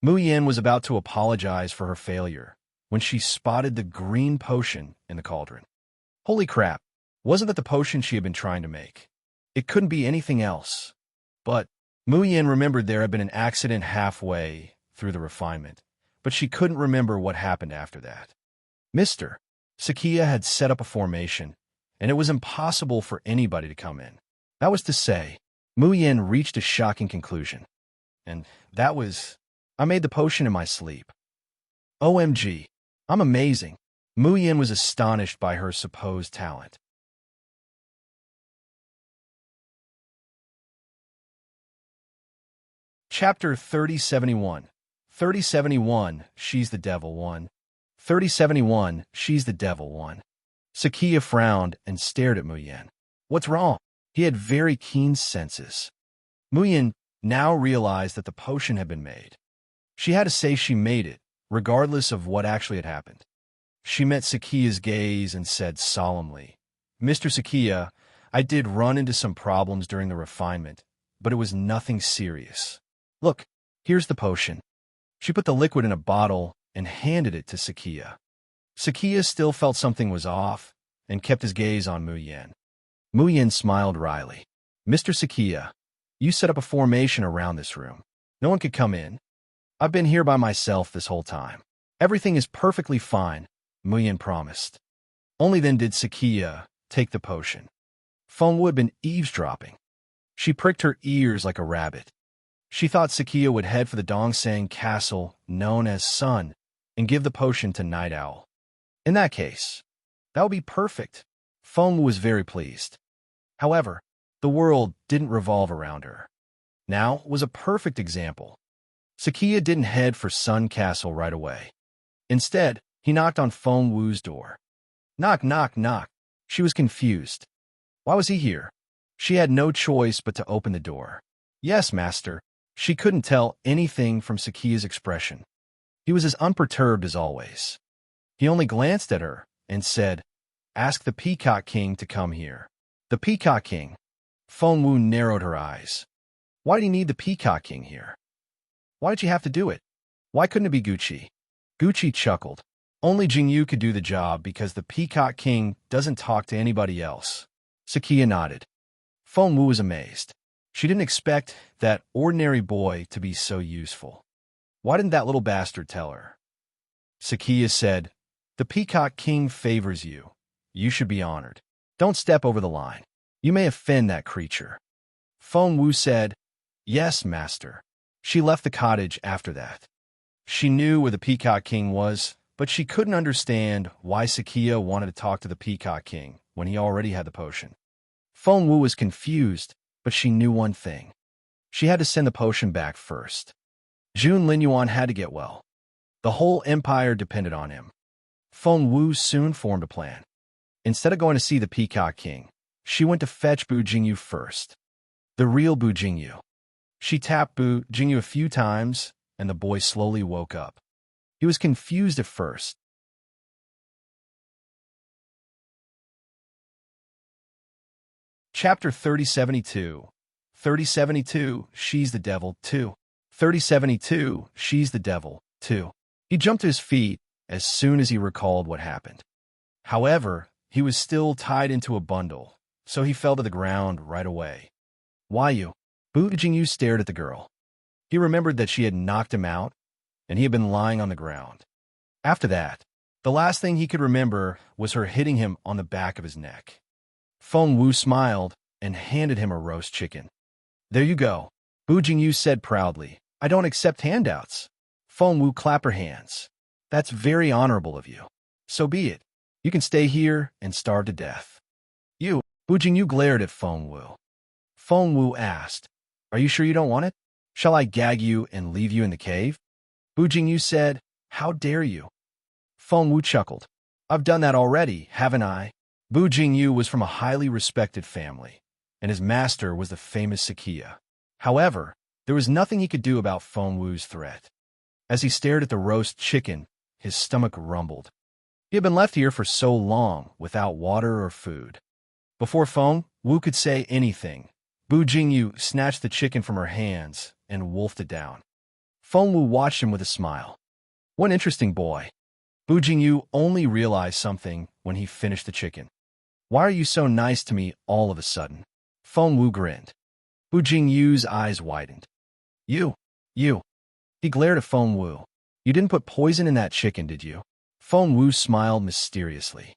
Mu Yin was about to apologize for her failure when she spotted the green potion in the cauldron. Holy crap, wasn't that the potion she had been trying to make? It couldn't be anything else. But Mu Yin remembered there had been an accident halfway through the refinement, but she couldn't remember what happened after that. Mr. Sakia had set up a formation, and it was impossible for anybody to come in. That was to say, Mu Yin reached a shocking conclusion. And that was, I made the potion in my sleep. OMG, I'm amazing. Mu Yin was astonished by her supposed talent. Chapter 3071. 3071, She's the Devil 1. 3071, She's the Devil 1. Sakia frowned and stared at Mu Yin. What's wrong? He had very keen senses. Mu Yin now realized that the potion had been made. She had to say she made it, regardless of what actually had happened. She met Sakia's gaze and said solemnly, Mr. Sakia, I did run into some problems during the refinement, but it was nothing serious. Look, here's the potion. She put the liquid in a bottle and handed it to Sakia. Sakia still felt something was off and kept his gaze on Mu Yin. Mu Yin smiled wryly. Mr. Sakia, you set up a formation around this room. No one could come in. I've been here by myself this whole time. Everything is perfectly fine, Mu Yin promised. Only then did Sakia take the potion. Feng Wu had been eavesdropping. She pricked her ears like a rabbit. She thought Sakia would head for the Dongsang castle known as Sun and give the potion to Night Owl. In that case, that would be perfect. Feng Wu was very pleased. However, The world didn't revolve around her. Now was a perfect example. Sakia didn't head for Sun Castle right away. Instead, he knocked on Feng Wu's door. Knock, knock, knock. She was confused. Why was he here? She had no choice but to open the door. Yes, master. She couldn't tell anything from Sakia's expression. He was as unperturbed as always. He only glanced at her and said, "Ask the Peacock King to come here." The Peacock King. Feng Wu narrowed her eyes. Why did he need the Peacock King here? Why did you have to do it? Why couldn't it be Gucci? Gucci chuckled. Only Jingyu could do the job because the Peacock King doesn't talk to anybody else. Sakia nodded. Feng Wu was amazed. She didn't expect that ordinary boy to be so useful. Why didn't that little bastard tell her? Sakia said, "The Peacock King favors you. You should be honored. Don't step over the line. You may offend that creature." Feng Wu said, "Yes, master." She left the cottage after that. She knew where the Peacock King was, but she couldn't understand why Sakia wanted to talk to the Peacock King when he already had the potion. Feng Wu was confused, but she knew one thing. She had to send the potion back first. Jun Linyuan had to get well. The whole empire depended on him. Feng Wu soon formed a plan. Instead of going to see the Peacock King, she went to fetch Bu Jingyu first. The real Bu Jingyu. She tapped Bu Jingyu a few times, and the boy slowly woke up. He was confused at first. Chapter 3072. 3072, She's the Devil, 2. 3072, She's the Devil, 2. He jumped to his feet as soon as he recalled what happened. However, he was still tied into a bundle, so he fell to the ground right away. Why you? Bu Jingyu stared at the girl. He remembered that she had knocked him out, and he had been lying on the ground. After that, the last thing he could remember was her hitting him on the back of his neck. Feng Wu smiled and handed him a roast chicken. "There you go," Bu Jingyu said proudly. "I don't accept handouts." Feng Wu clapped her hands. "That's very honorable of you. So be it. You can stay here and starve to death." "You?" Bu Jingyu glared at Feng Wu. Feng Wu asked, "Are you sure you don't want it? Shall I gag you and leave you in the cave?" Bu Jingyu said, "How dare you?" Feng Wu chuckled. "I've done that already, haven't I?" Bu Jingyu was from a highly respected family, and his master was the famous Sakia. However, there was nothing he could do about Feng Wu's threat. As he stared at the roast chicken, his stomach rumbled. He had been left here for so long without water or food. Before Feng Wu could say anything, Bu Jingyu snatched the chicken from her hands and wolfed it down. Feng Wu watched him with a smile. What an interesting boy. Bu Jingyu only realized something when he finished the chicken. "Why are you so nice to me all of a sudden?" Feng Wu grinned. Bu Jingyu's eyes widened. You. He glared at Feng Wu. "You didn't put poison in that chicken, did you?" Feng Wu smiled mysteriously.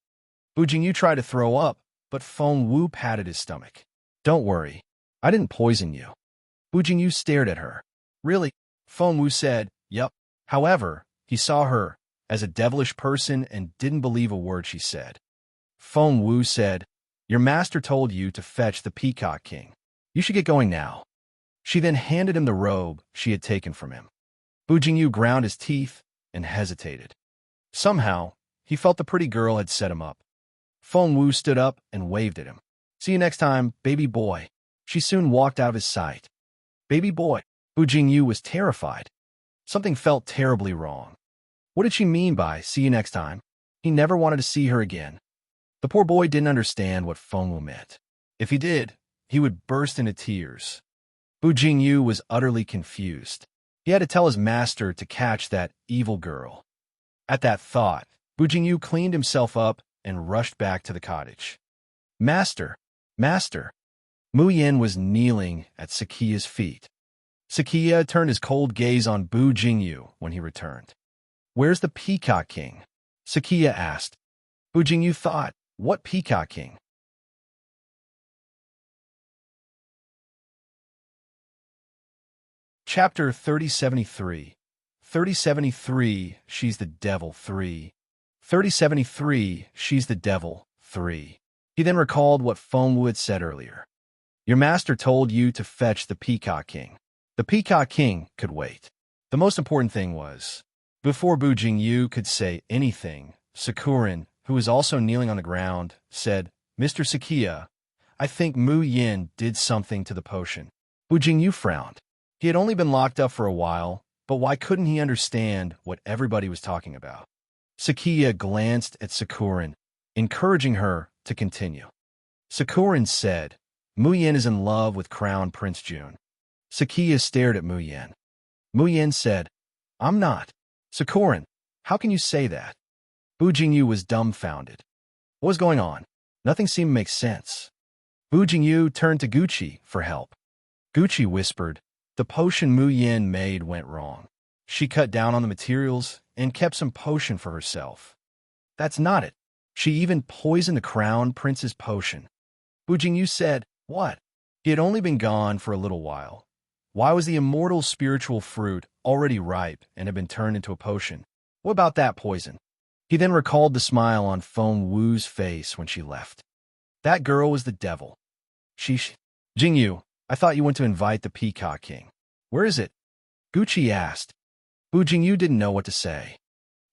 Bu Jingyu tried to throw up, but Feng Wu patted his stomach. "Don't worry. I didn't poison you." Bu Jingyu stared at her. "Really?" Feng Wu said, "Yup." However, he saw her as a devilish person and didn't believe a word she said. Feng Wu said, "Your master told you to fetch the Peacock King. You should get going now." She then handed him the robe she had taken from him. Bu Jingyu ground his teeth and hesitated. Somehow, he felt the pretty girl had set him up. Feng Wu stood up and waved at him. "See you next time, baby boy." She soon walked out of his sight. Baby boy. Bu Jingyu was terrified. Something felt terribly wrong. What did she mean by "see you next time"? He never wanted to see her again. The poor boy didn't understand what Feng Wu meant. If he did, he would burst into tears. Bu Jingyu was utterly confused. He had to tell his master to catch that evil girl. At that thought, Bu Jingyu cleaned himself up and rushed back to the cottage. "Master! Master!" Mu Yin was kneeling at Sakia's feet. Sakia turned his cold gaze on Bu Jingyu when he returned. "Where's the Peacock King?" Sakia asked. Bu Jingyu thought, "What Peacock King?" Chapter 3073. 3073, She's the Devil, 3. 3073, She's the Devil, 3. He then recalled what Feng Wu had said earlier. Your master told you to fetch the Peacock King. The Peacock King could wait. The most important thing was, before Bu Jingyu could say anything, Sakurin, who was also kneeling on the ground, said, Mr. Sakia, I think Mu Yin did something to the potion. Bu Jingyu frowned. He had only been locked up for a while, but why couldn't he understand what everybody was talking about? Sakia glanced at Sakurin, encouraging her to continue. Sakurin said, Mu Yin is in love with Crown Prince Jun. Sakia stared at Mu Yin. Mu Yin said, I'm not. Sakurin, how can you say that? Bu Jingyu was dumbfounded. What was going on? Nothing seemed to make sense. Bu Jingyu turned to Gucci for help. Gucci whispered, the potion Mu Yin made went wrong. She cut down on the materials and kept some potion for herself. That's not it. She even poisoned the Crown Prince's potion. Bu Jingyu said, what? He had only been gone for a little while. Why was the immortal spiritual fruit already ripe and had been turned into a potion? What about that poison? He then recalled the smile on Feng Wu's face when she left. That girl was the devil. Jingyu, I thought you went to invite the Peacock King. Where is it? Gucci asked. Bu Jingyu didn't know what to say.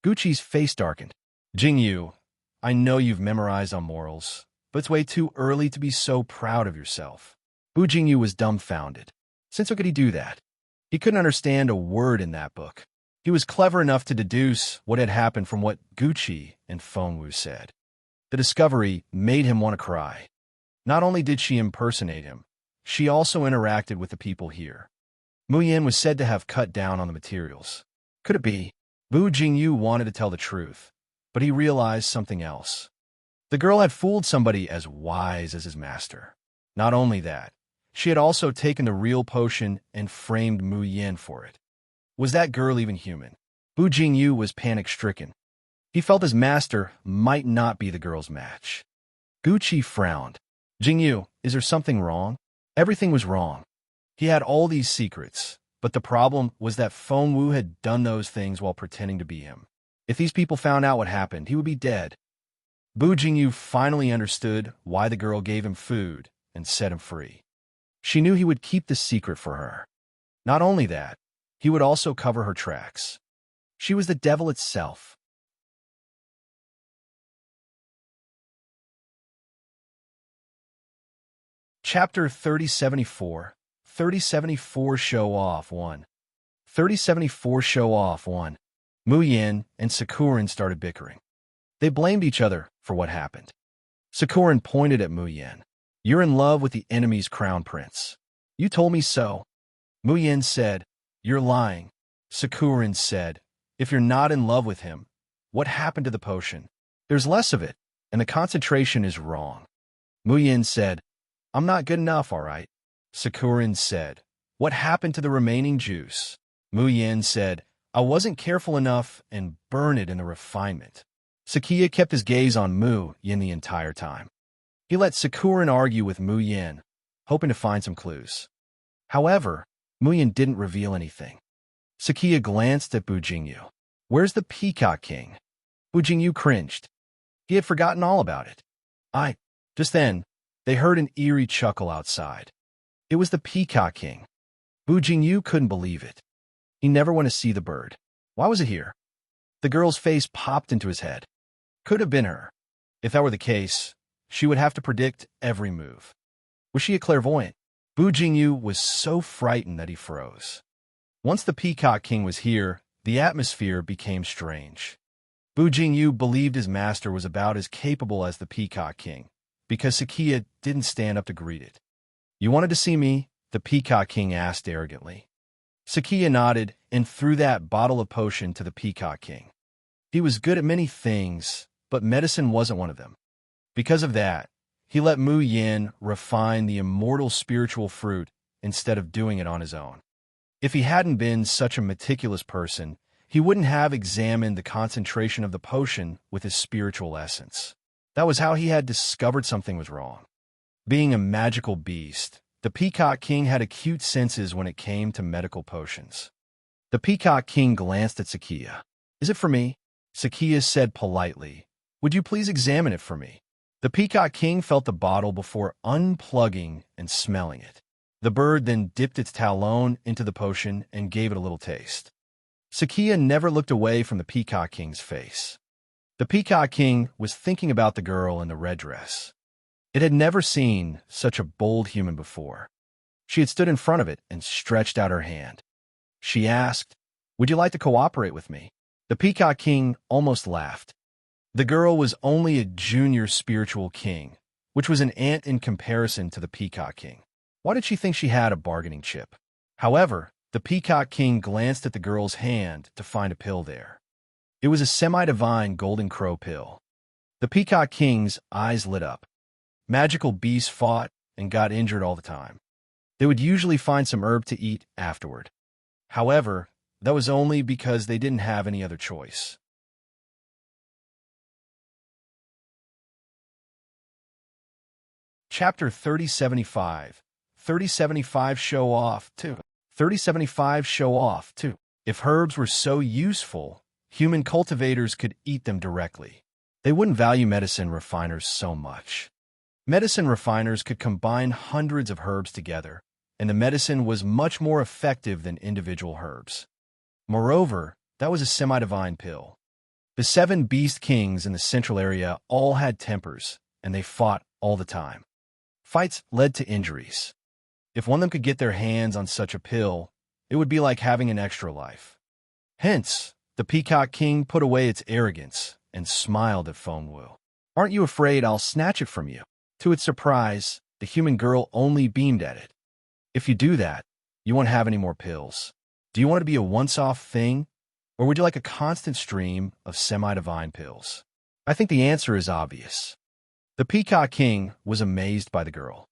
Gucci's face darkened. Jingyu, I know you've memorized on morals, but it's way too early to be so proud of yourself. Bu Jingyu was dumbfounded. Since when could he do that? He couldn't understand a word in that book. He was clever enough to deduce what had happened from what Gucci and Feng Wu said. The discovery made him want to cry. Not only did she impersonate him, she also interacted with the people here. Mu Yin was said to have cut down on the materials. Could it be? Bu Jingyu wanted to tell the truth, but he realized something else. The girl had fooled somebody as wise as his master. Not only that, she had also taken the real potion and framed Mu Yin for it. Was that girl even human? Bu Jingyu was panic-stricken. He felt his master might not be the girl's match. Gucci frowned. Jingyu, is there something wrong? Everything was wrong. He had all these secrets, but the problem was that Feng Wu had done those things while pretending to be him. If these people found out what happened, he would be dead. Bu Jingyu finally understood why the girl gave him food and set him free. She knew he would keep the secret for her. Not only that, he would also cover her tracks. She was the devil itself. Chapter 3074. 3074 Show Off 1. 3074 Show Off 1. Mu Yin and Sakurin started bickering. They blamed each other for what happened. Sakurin pointed at Mu Yin. You're in love with the enemy's crown prince. You told me so. Mu Yin said, You're lying. Sakurin said, If you're not in love with him, what happened to the potion? There's less of it, and the concentration is wrong. Mu Yin said, I'm not good enough, all right. Sakurin said, What happened to the remaining juice? Mu Yin said, I wasn't careful enough and burned it in the refinement. Sakia kept his gaze on Mu Yin the entire time. He let Sakurin argue with Mu Yin, hoping to find some clues. However, Mu Yin didn't reveal anything. Sakia glanced at Bu Jingyu. Where's the Peacock King? Bu Jingyu cringed. He had forgotten all about it. Just then, they heard an eerie chuckle outside. It was the Peacock King. Bu Jingyu couldn't believe it. He never went to see the bird. Why was it here? The girl's face popped into his head. Could have been her. If that were the case, she would have to predict every move. Was she a clairvoyant? Bu Jingyu was so frightened that he froze. Once the Peacock King was here, the atmosphere became strange. Bu Jingyu believed his master was about as capable as the Peacock King, because Sakia didn't stand up to greet it. You wanted to see me? The Peacock King asked arrogantly. Sakia nodded and threw that bottle of potion to the Peacock King. He was good at many things, but medicine wasn't one of them. Because of that, he let Mu Yin refine the immortal spiritual fruit instead of doing it on his own. If he hadn't been such a meticulous person, he wouldn't have examined the concentration of the potion with his spiritual essence. That was how he had discovered something was wrong. Being a magical beast, the Peacock King had acute senses when it came to medical potions. The Peacock King glanced at Sakia. Is it for me? Sakia said politely, Would you please examine it for me? The Peacock King felt the bottle before unplugging and smelling it. The bird then dipped its talon into the potion and gave it a little taste. Sakia never looked away from the Peacock King's face. The Peacock King was thinking about the girl in the red dress. It had never seen such a bold human before. She had stood in front of it and stretched out her hand. She asked, "Would you like to cooperate with me?" The Peacock King almost laughed. The girl was only a junior spiritual king, which was an ant in comparison to the Peacock King. Why did she think she had a bargaining chip? However, the Peacock King glanced at the girl's hand to find a pill there. It was a semi-divine golden crow pill. The Peacock King's eyes lit up. Magical beasts fought and got injured all the time. They would usually find some herb to eat afterward. However, that was only because they didn't have any other choice. Chapter 3075. 3075 Show Off 2. 3075 Show Off 2. If herbs were so useful, human cultivators could eat them directly. They wouldn't value medicine refiners so much. Medicine refiners could combine hundreds of herbs together, and the medicine was much more effective than individual herbs. Moreover, that was a semi-divine pill. The 7 beast kings in the central area all had tempers, and they fought all the time. Fights led to injuries. If one of them could get their hands on such a pill, it would be like having an extra life. Hence, the Peacock King put away its arrogance and smiled at Fengwu. "Aren't you afraid I'll snatch it from you?" To its surprise, the human girl only beamed at it. "If you do that, you won't have any more pills. Do you want it to be a once-off thing, or would you like a constant stream of semi-divine pills?" I think the answer is obvious. The Peacock King was amazed by the girl.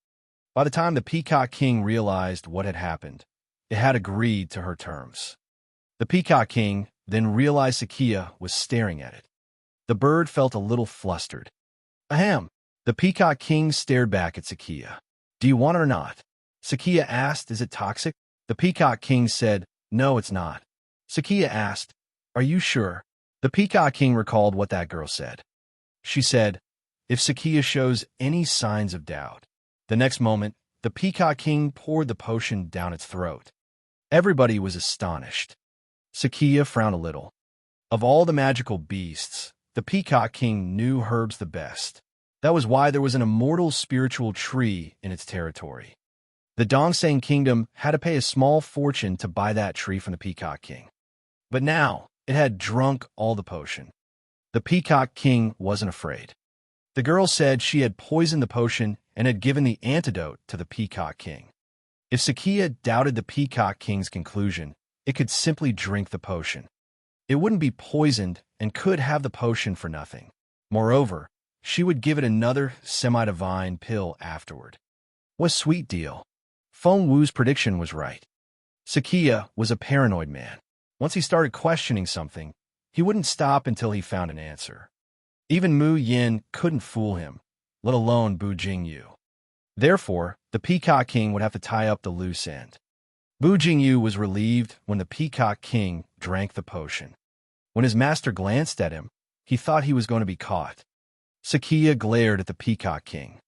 By the time the Peacock King realized what had happened, it had agreed to her terms. The Peacock King then realized Sakia was staring at it. The bird felt a little flustered. "Ahem." The Peacock King stared back at Sakia. "Do you want it or not?" Sakia asked, "Is it toxic?" The Peacock King said, "No, it's not." Sakia asked, "Are you sure?" The Peacock King recalled what that girl said. She said, "If Sakia shows any signs of doubt." The next moment, the Peacock King poured the potion down its throat. Everybody was astonished. Sakia frowned a little. Of all the magical beasts, the Peacock King knew herbs the best. That was why there was an immortal spiritual tree in its territory. The Dongsang Kingdom had to pay a small fortune to buy that tree from the Peacock King. But now, it had drunk all the potion. The Peacock King wasn't afraid. The girl said she had poisoned the potion and had given the antidote to the Peacock King. If Sakia doubted the Peacock King's conclusion, it could simply drink the potion. It wouldn't be poisoned and could have the potion for nothing. Moreover, she would give it another semi-divine pill afterward. What a sweet deal. Fengwu's prediction was right. Sakia was a paranoid man. Once he started questioning something, he wouldn't stop until he found an answer. Even Mu Yin couldn't fool him, let alone Bu Jingyu. Therefore, the Peacock King would have to tie up the loose end. Bu Jingyu was relieved when the Peacock King drank the potion. When his master glanced at him, he thought he was going to be caught. Sakia glared at the Peacock King.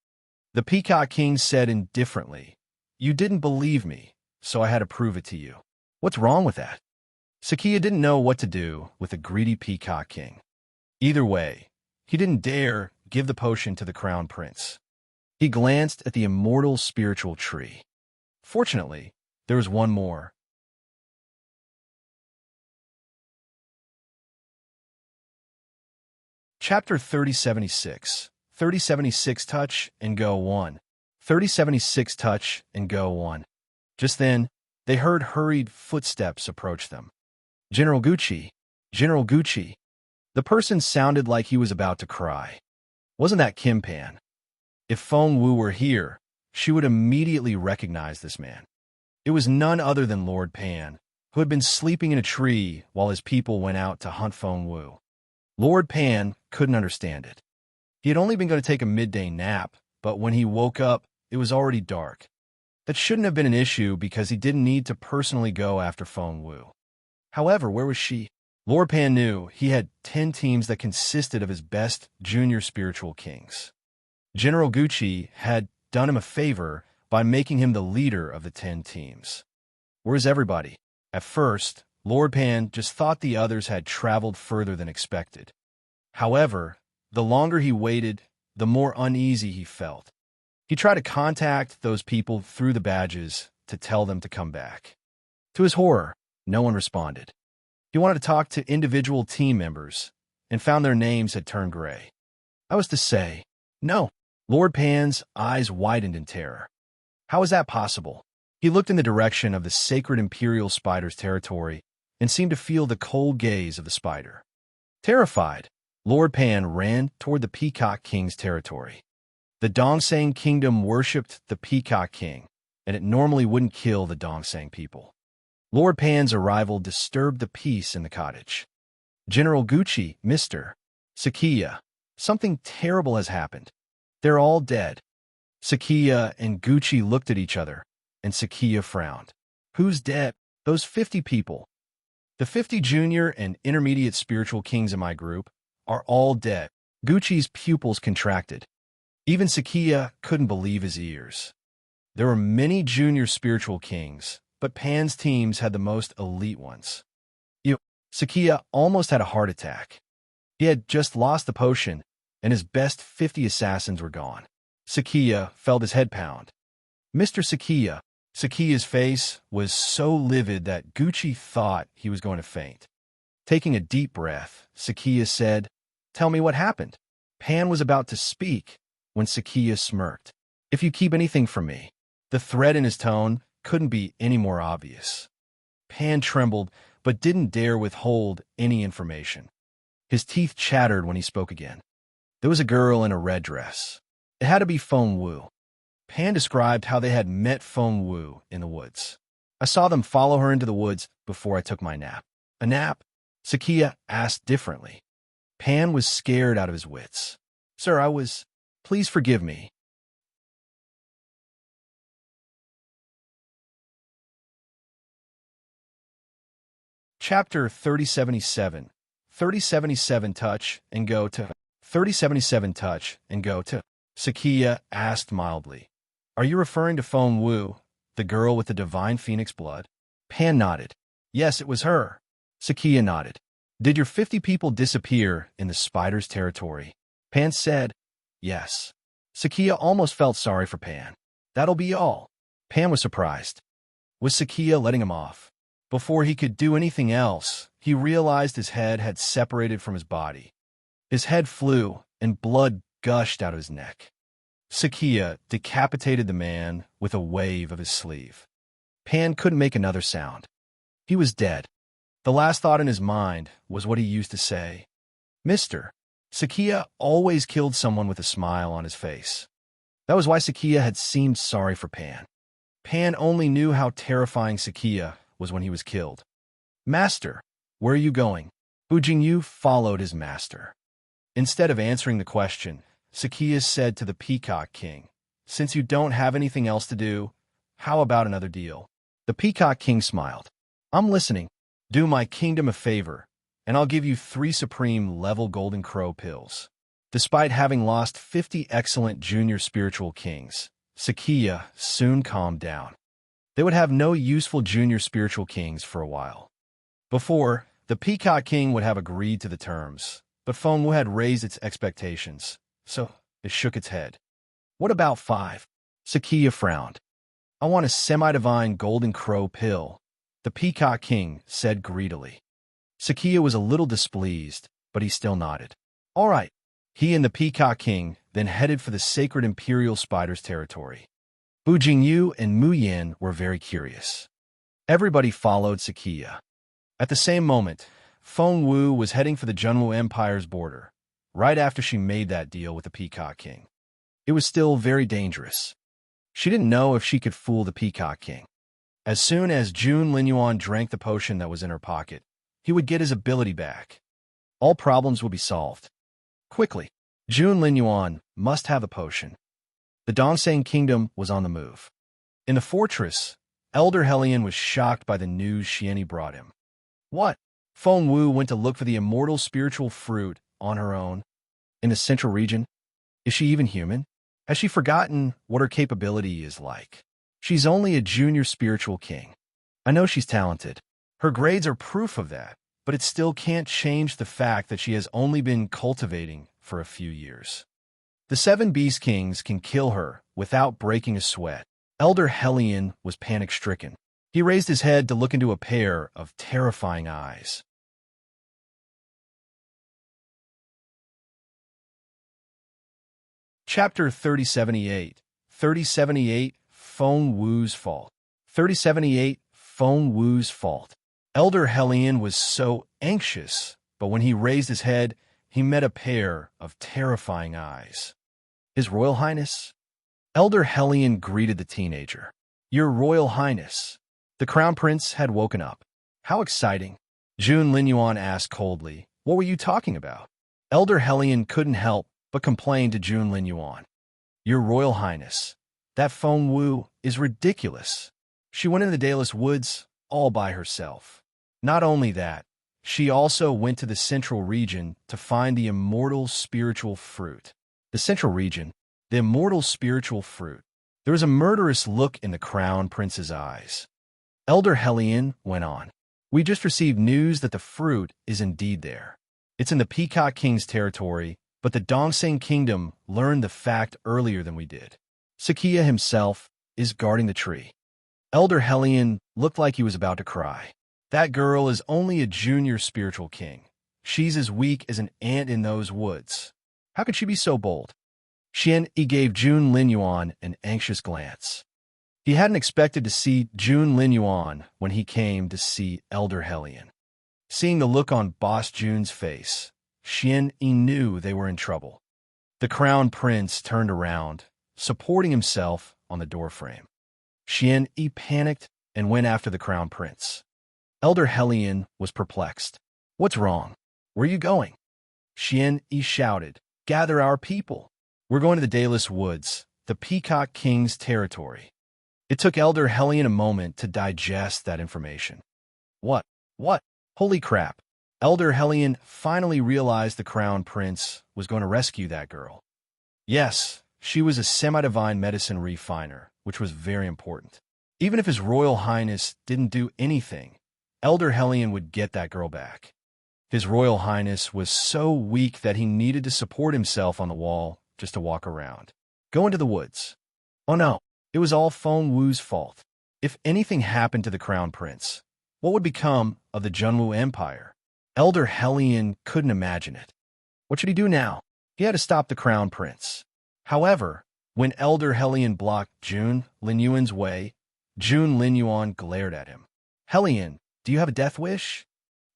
The Peacock King said indifferently, "You didn't believe me, so I had to prove it to you." What's wrong with that? Sakia didn't know what to do with a greedy Peacock King. Either way, he didn't dare give the potion to the Crown Prince. He glanced at the immortal spiritual tree. Fortunately, there was one more. Chapter 3076. 3076 Touch and Go 1. 3076 Touch and Go 1. Just then, they heard hurried footsteps approach them. "General Gucci! General Gucci!" The person sounded like he was about to cry. Wasn't that Kim Pan? If Fengwu were here, she would immediately recognize this man. It was none other than Lord Pan, who had been sleeping in a tree while his people went out to hunt Fengwu. Lord Pan couldn't understand it. He had only been going to take a midday nap, but when he woke up, it was already dark. That shouldn't have been an issue because he didn't need to personally go after Fengwu. However, where was she? Lord Pan knew he had 10 teams that consisted of his best junior spiritual kings. General Gucci had done him a favor by making him the leader of the 10 teams. Where's everybody? At first, Lord Pan just thought the others had traveled further than expected. However, the longer he waited, the more uneasy he felt. He tried to contact those people through the badges to tell them to come back. To his horror, no one responded. He wanted to talk to individual team members and found their names had turned gray. I was to say, no. Lord Pan's eyes widened in terror. How is that possible? He looked in the direction of the sacred Imperial spider's territory and seemed to feel the cold gaze of the spider. Terrified, Lord Pan ran toward the Peacock King's territory. The Dongsang Kingdom worshipped the Peacock King, and it normally wouldn't kill the Dongsang people. Lord Pan's arrival disturbed the peace in the cottage. General Gucci, Mr. Sakia, something terrible has happened. They're all dead. Sakia and Gucci looked at each other, and Sakia frowned. Who's dead? Those 50 people. The 50 junior and intermediate spiritual kings in my group are all dead. Gucci's pupils contracted. Even Sakia couldn't believe his ears. There were many junior spiritual kings, but Pan's teams had the most elite ones. Sakia almost had a heart attack. He had just lost the potion, and his best 50 assassins were gone. Sakia felt his head pound. Mr. Sakia. Sakia's face was so livid that Gucci thought he was going to faint. Taking a deep breath, Sakia said, "Tell me what happened." Pan was about to speak when Sakia smirked. "If you keep anything from me." The threat in his tone couldn't be any more obvious. Pan trembled, but didn't dare withhold any information. His teeth chattered when he spoke again. There was a girl in a red dress. It had to be Feng Wu. Pan described how they had met Feng Wu in the woods. I saw them follow her into the woods before I took my nap. A nap? Sakia asked differently. Pan was scared out of his wits. Sir, I was... Please forgive me. Chapter 3077. 3077 touch and go to. 3077 touch and go to. Sakia asked mildly. Are you referring to Feng Wu, the girl with the divine phoenix blood? Pan nodded. Yes, it was her. Sakia nodded. Did your 50 people disappear in the spider's territory? Pan said, yes. Sakia almost felt sorry for Pan. That'll be all. Pan was surprised. Was Sakia letting him off? Before he could do anything else, he realized his head had separated from his body. His head flew, and blood gushed out of his neck. Sakia decapitated the man with a wave of his sleeve. Pan couldn't make another sound. He was dead. The last thought in his mind was what he used to say. Mister. Sakia always killed someone with a smile on his face. That was why Sakia had seemed sorry for Pan. Pan only knew how terrifying Sakia was when he was killed. Master, where are you going? Bu Jingyu followed his master. Instead of answering the question, Sakia said to the Peacock King, since you don't have anything else to do, how about another deal? The Peacock King smiled. I'm listening. Do my kingdom a favor, and I'll give you 3 supreme level Golden Crow pills. Despite having lost 50 excellent junior spiritual kings, Sakia soon calmed down. They would have no useful junior spiritual kings for a while. Before, the Peacock King would have agreed to the terms, but Feng Wu had raised its expectations, so it shook its head. What about 5? Sakia frowned. I want a semi-divine Golden Crow pill, the Peacock King said greedily. Sakia was a little displeased, but he still nodded. All right. He and the Peacock King then headed for the sacred Imperial spider's territory. Bu Jingyu and Mu Yan were very curious. Everybody followed Sakia. At the same moment, Feng Wu was heading for the Junwu Empire's border, right after she made that deal with the Peacock King. It was still very dangerous. She didn't know if she could fool the Peacock King. As soon as Jun Linyuan drank the potion that was in her pocket, he would get his ability back. All problems would be solved. Quickly, Jun Linyuan must have the potion. The Dongsang Kingdom was on the move. In the fortress, Elder Hellion was shocked by the news Xianni brought him. What? Feng Wu went to look for the immortal spiritual fruit on her own. In the central region? Is she even human? Has she forgotten what her capability is like? She's only a junior spiritual king. I know she's talented. Her grades are proof of that, but it still can't change the fact that she has only been cultivating for a few years. The 7 Beast Kings can kill her without breaking a sweat. Elder Hellion was panic-stricken. He raised his head to look into a pair of terrifying eyes. Chapter 3078. 3078, Feng Wu's Fault. 3078, Feng Wu's Fault. Elder Hellion was so anxious, but when he raised his head, he met a pair of terrifying eyes. His Royal Highness? Elder Hellion greeted the teenager. Your Royal Highness. The Crown Prince had woken up. How exciting. Jun Linyuan asked coldly, what were you talking about? Elder Hellion couldn't help but complain to Jun Linyuan. Your Royal Highness, that Feng Wu is ridiculous. She went into the Dayless Woods all by herself. Not only that, she also went to the Central Region to find the immortal spiritual fruit. The Central Region, the immortal spiritual fruit. There was a murderous look in the Crown Prince's eyes. Elder Hellion went on. We just received news that the fruit is indeed there. It's in the Peacock King's territory, but the Dongseng Kingdom learned the fact earlier than we did. Sakia himself is guarding the tree. Elder Hellion looked like he was about to cry. That girl is only a junior spiritual king. She's as weak as an ant in those woods. How could she be so bold? Xian-Yi gave Jun Linyuan an anxious glance. He hadn't expected to see Jun Linyuan when he came to see Elder Hellion. Seeing the look on Boss Jun's face, Xian-Yi knew they were in trouble. The Crown Prince turned around, supporting himself on the doorframe. Xian-Yi panicked and went after the Crown Prince. Elder Hellion was perplexed. What's wrong? Where are you going? Xian-Yi shouted, Gather our people. We're going to the Dayless Woods, the Peacock King's territory. It took Elder Hellion a moment to digest that information. What? Holy crap. Elder Hellion finally realized the Crown Prince was going to rescue that girl. Yes, she was a semi-divine medicine refiner, which was very important. Even if His Royal Highness didn't do anything, Elder Hellion would get that girl back. His Royal Highness was so weak that he needed to support himself on the wall just to walk around. Go into the woods. Oh no, it was all Feng Wu's fault. If anything happened to the Crown Prince, what would become of the Junwu Empire? Elder Hellion couldn't imagine it. What should he do now? He had to stop the Crown Prince. However, when Elder Hellion blocked Jun Linyuan's way, Jun Linyuan glared at him. Hellion, do you have a death wish?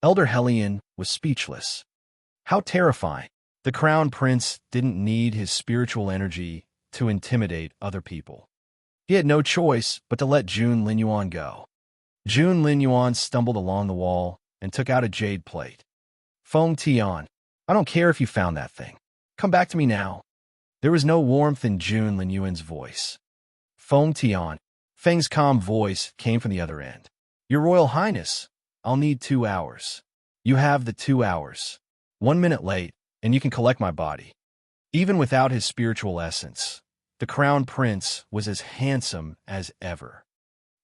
Elder Hellion was speechless. How terrifying. The Crown Prince didn't need his spiritual energy to intimidate other people. He had no choice but to let Jun Linyuan go. Jun Linyuan stumbled along the wall and took out a jade plate. Feng Tian, I don't care if you found that thing. Come back to me now. There was no warmth in Jun Linyuan's voice. Feng Tian, Feng's calm voice came from the other end. Your Royal Highness, I'll need 2 hours. You have the 2 hours. 1 minute late, and you can collect my body. Even without his spiritual essence, the Crown Prince was as handsome as ever.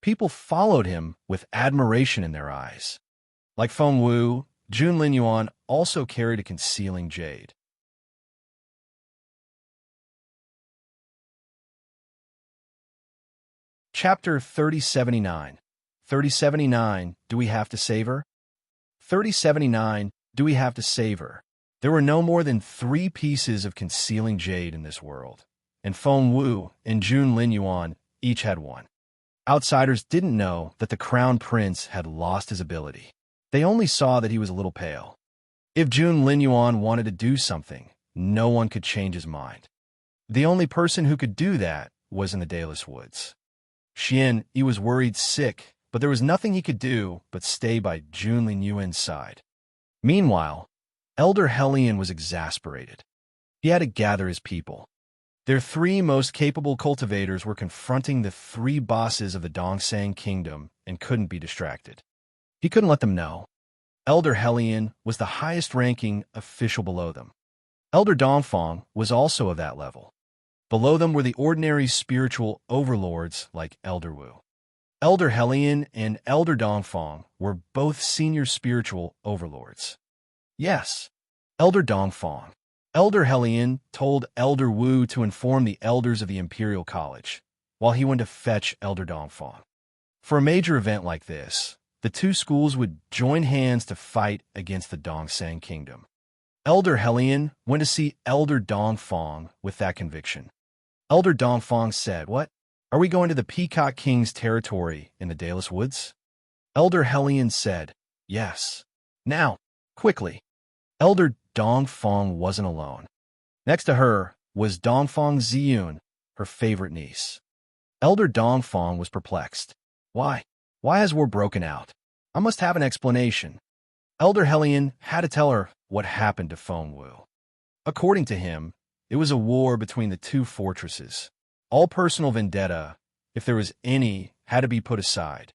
People followed him with admiration in their eyes. Like Feng Wu, Jun Linyuan also carried a concealing jade. Chapter 3079. 3079, Do We Have to Save Her? 3079, Do We Have to Save Her? There were no more than 3 pieces of concealing jade in this world, and Feng Wu and Jun Linyuan each had one. Outsiders didn't know that the Crown Prince had lost his ability. They only saw that he was a little pale. If Jun Linyuan wanted to do something, no one could change his mind. The only person who could do that was in the Dayless Woods. Xian-Yi was worried sick, but there was nothing he could do but stay by Jun Linyuan's side. Meanwhile, Elder Hellion was exasperated. He had to gather his people. Their 3 most capable cultivators were confronting the 3 bosses of the Dongseng Kingdom and couldn't be distracted. He couldn't let them know. Elder Hellion was the highest-ranking official below them. Elder Dongfang was also of that level. Below them were the ordinary spiritual overlords like Elder Wu. Elder Helion and Elder Dongfang were both senior spiritual overlords. Yes, Elder Dongfang. Elder Helion told Elder Wu to inform the elders of the Imperial College, while he went to fetch Elder Dongfang. For a major event like this, the two schools would join hands to fight against the Dongsang Kingdom. Elder Helion went to see Elder Dongfang with that conviction. Elder Dongfang said, "What? Are we going to the Peacock King's territory in the Dalus Woods?" Elder Helion said, "Yes. Now, quickly." Elder Dongfang wasn't alone. Next to her was Dongfang Ziyun, her favorite niece. Elder Dongfang was perplexed. Why? Why has war broken out? I must have an explanation. Elder Helion had to tell her what happened to Feng Wu. According to him, it was a war between the two fortresses. All personal vendetta, if there was any, had to be put aside.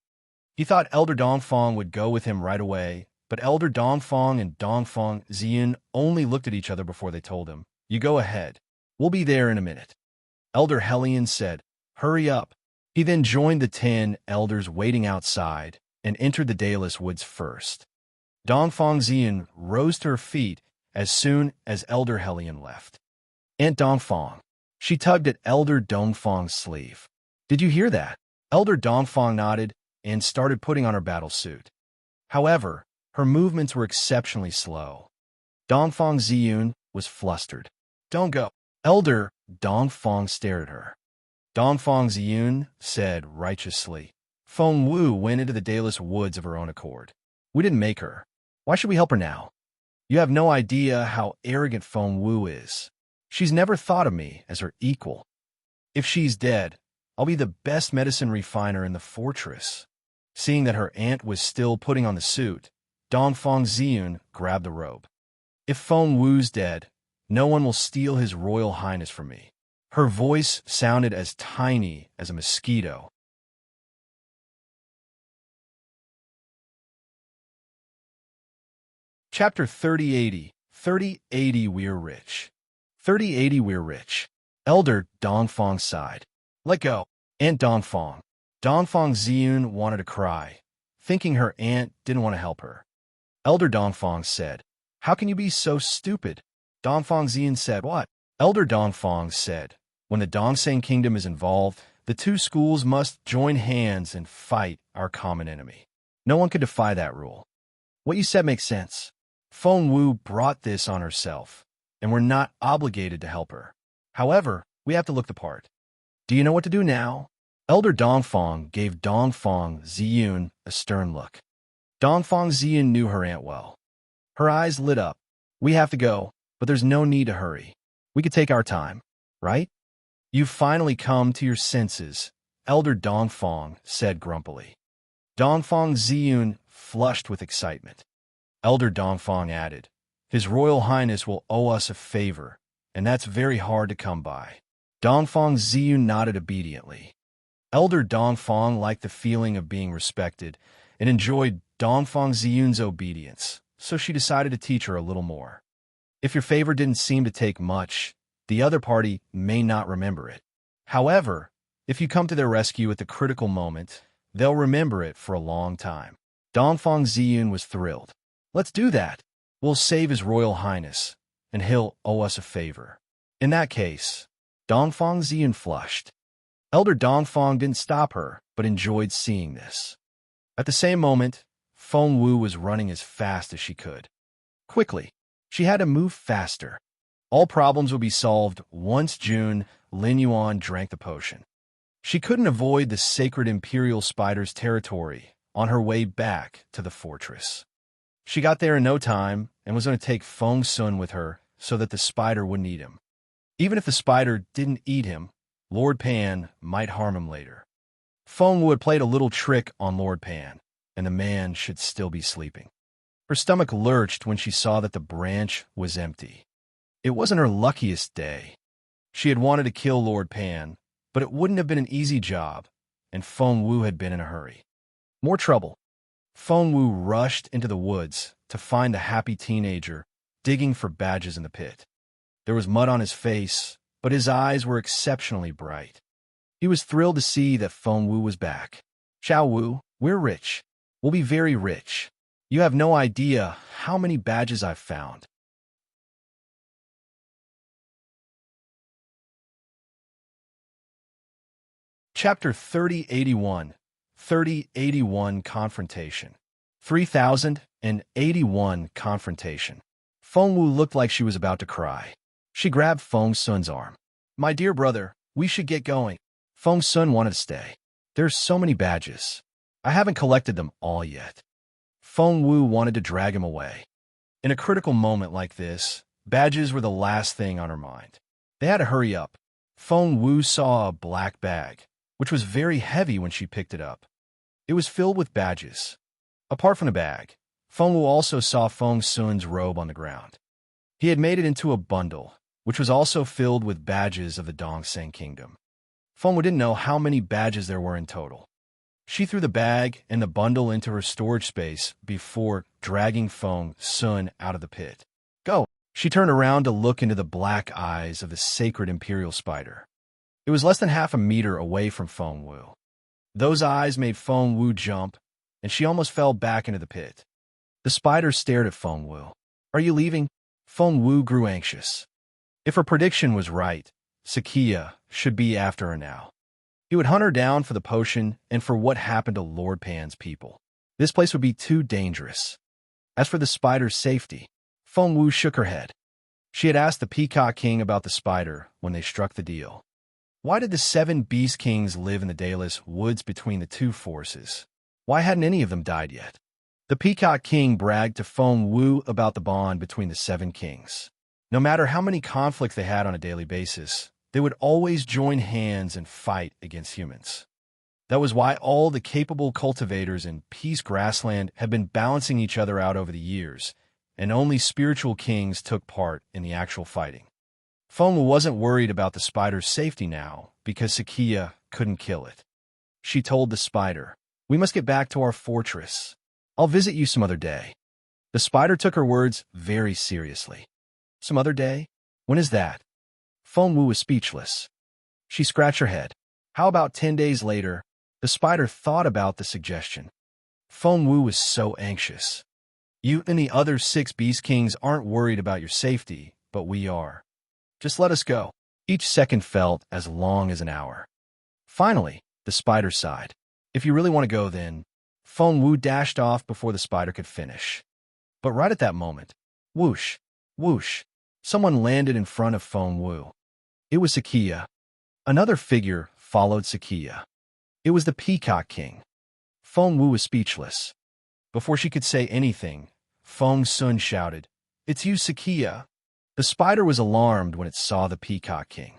He thought Elder Dongfang would go with him right away, but Elder Dongfang and Dongfang Ziyun only looked at each other before they told him, "You go ahead. We'll be there in a minute." Elder Helion said, "Hurry up." He then joined the 10 elders waiting outside and entered the Dalus Woods first. Dongfang Ziyun rose to her feet as soon as Elder Helion left. "Aunt Dongfang." She tugged at Elder Dongfang's sleeve. "Did you hear that?" Elder Dongfang nodded and started putting on her battle suit. However, her movements were exceptionally slow. Dongfang Ziyun was flustered. "Don't go." Elder Dongfang stared at her. Dongfang Ziyun said righteously, "Feng Wu went into the Dalus Woods of her own accord. We didn't make her. Why should we help her now? You have no idea how arrogant Feng Wu is. She's never thought of me as her equal. If she's dead, I'll be the best medicine refiner in the fortress." Seeing that her aunt was still putting on the suit, Dongfang Ziyun grabbed the robe. "If Feng Wu's dead, no one will steal his royal highness from me." Her voice sounded as tiny as a mosquito. Chapter 3080. 3080 We're Rich. 3080 We're Rich. Elder Dongfang sighed. "Let go, Aunt Dongfang." Dongfang Ziyun wanted to cry, thinking her aunt didn't want to help her. Elder Dongfang said, "How can you be so stupid?" Dongfang Ziyun said, "What?" Elder Dongfang said, "When the Dongsang Kingdom is involved, the two schools must join hands and fight our common enemy. No one could defy that rule." "What you said makes sense. Feng Wu brought this on herself, and we're not obligated to help her. However, we have to look the part. Do you know what to do now?" Elder Dongfang gave Dongfang Ziyun a stern look. Dongfang Ziyun knew her aunt well. Her eyes lit up. "We have to go, but there's no need to hurry. We could take our time, right?" "You've finally come to your senses," Elder Dongfang said grumpily. Dongfang Ziyun flushed with excitement. Elder Dongfang added, "His Royal Highness will owe us a favor, and that's very hard to come by." Dongfang Ziyun nodded obediently. Elder Dongfang liked the feeling of being respected and enjoyed Dongfang Ziyun's obedience, so she decided to teach her a little more. If your favor didn't seem to take much, the other party may not remember it. However, if you come to their rescue at the critical moment, they'll remember it for a long time. Dongfang Ziyun was thrilled. "Let's do that. We'll save His Royal Highness, and he'll owe us a favor." In that case, Dongfang Ziyun flushed. Elder Dongfang didn't stop her, but enjoyed seeing this. At the same moment, Feng Wu was running as fast as she could. Quickly, she had to move faster. All problems would be solved once June Lin Yuan drank the potion. She couldn't avoid the sacred Imperial spider's territory on her way back to the fortress. She got there in no time and was going to take Feng Sun with her so that the spider wouldn't eat him. Even if the spider didn't eat him, Lord Pan might harm him later. Feng Wu had played a little trick on Lord Pan, and the man should still be sleeping. Her stomach lurched when she saw that the branch was empty. It wasn't her luckiest day. She had wanted to kill Lord Pan, but it wouldn't have been an easy job, and Feng Wu had been in a hurry. More trouble. Feng Wu rushed into the woods to find the happy teenager digging for badges in the pit. There was mud on his face, but his eyes were exceptionally bright. He was thrilled to see that Feng Wu was back. Xiao Wu, we're rich. We'll be very rich. You have no idea how many badges I've found. Chapter 3081, 3081 Confrontation. 3081 Confrontation. Feng Wu looked like she was about to cry. She grabbed Feng Sun's arm. My dear brother, we should get going. Feng Sun wanted to stay. There's so many badges. I haven't collected them all yet. Feng Wu wanted to drag him away. In a critical moment like this, badges were the last thing on her mind. They had to hurry up. Feng Wu saw a black bag, which was very heavy when she picked it up. It was filled with badges. Apart from the bag, Feng Wu also saw Feng Sun's robe on the ground. He had made it into a bundle, which was also filled with badges of the Dongseng Kingdom. Feng Wu didn't know how many badges there were in total. She threw the bag and the bundle into her storage space before dragging Feng Sun out of the pit. Go! She turned around to look into the black eyes of the sacred Imperial spider. It was less than half a meter away from Feng Wu. Those eyes made Feng Wu jump, and she almost fell back into the pit. The spider stared at Feng Wu. Are you leaving? Feng Wu grew anxious. If her prediction was right, Sakia should be after her now. He would hunt her down for the potion and for what happened to Lord Pan's people. This place would be too dangerous. As for the spider's safety, Feng Wu shook her head. She had asked the Peacock King about the spider when they struck the deal. Why did the 7 Beast Kings live in the Dayless Woods between the two forces? Why hadn't any of them died yet? The Peacock King bragged to Feng Wu about the bond between the 7 kings. No matter how many conflicts they had on a daily basis, they would always join hands and fight against humans. That was why all the capable cultivators in Peace Grassland had been balancing each other out over the years, and only spiritual kings took part in the actual fighting. Feng Wu wasn't worried about the spider's safety now, because Sakia couldn't kill it. She told the spider, we must get back to our fortress. I'll visit you some other day. The spider took her words very seriously. Some other day? When is that? Feng Wu was speechless. She scratched her head. How about 10 days later? The spider thought about the suggestion. Feng Wu was so anxious. You and the other 6 Beast Kings aren't worried about your safety, but we are. Just let us go. Each second felt as long as an hour. Finally, the spider sighed. If you really want to go, then. Feng Wu dashed off before the spider could finish. But right at that moment, whoosh, whoosh, someone landed in front of Feng Wu. It was Sakia. Another figure followed Sakia. It was the Peacock King. Feng Wu was speechless. Before she could say anything, Feng Sun shouted, It's you, Sakia. The spider was alarmed when it saw the Peacock King.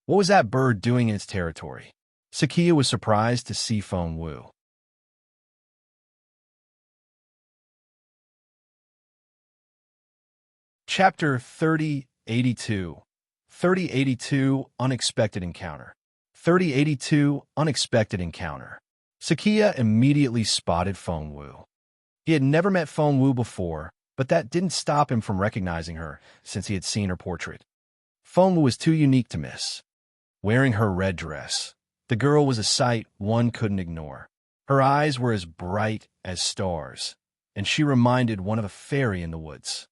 What was that bird doing in its territory? Sakia was surprised to see Feng Wu. Chapter 3082. 3082 Unexpected Encounter. 3082 Unexpected Encounter. Sakia immediately spotted Feng Wu. He had never met Feng Wu before, but that didn't stop him from recognizing her since he had seen her portrait. Feng Wu was too unique to miss. Wearing her red dress, the girl was a sight one couldn't ignore. Her eyes were as bright as stars, and she reminded one of a fairy in the woods.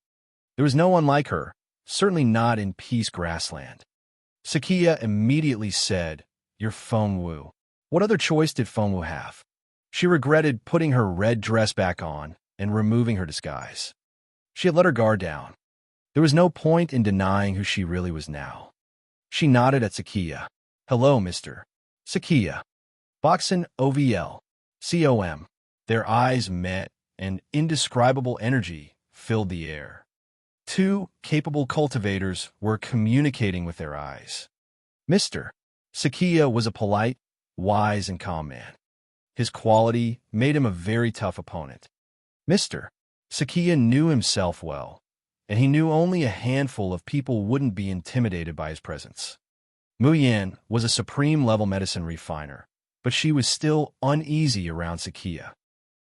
There was no one like her, certainly not in Peace Grassland. Sakia immediately said, You're Feng Wu. What other choice did Feng Wu have? She regretted putting her red dress back on and removing her disguise. She had let her guard down. There was no point in denying who she really was now. She nodded at Sakia. Hello, Mr. Sakia. Boxen OVL. COM. Their eyes met, and indescribable energy filled the air. 2 capable cultivators were communicating with their eyes. Mr. Sakia was a polite, wise, and calm man. His quality made him a very tough opponent. Mr. Sakia knew himself well, and he knew only a handful of people wouldn't be intimidated by his presence. Mu Yan was a supreme-level medicine refiner, but she was still uneasy around Sakia.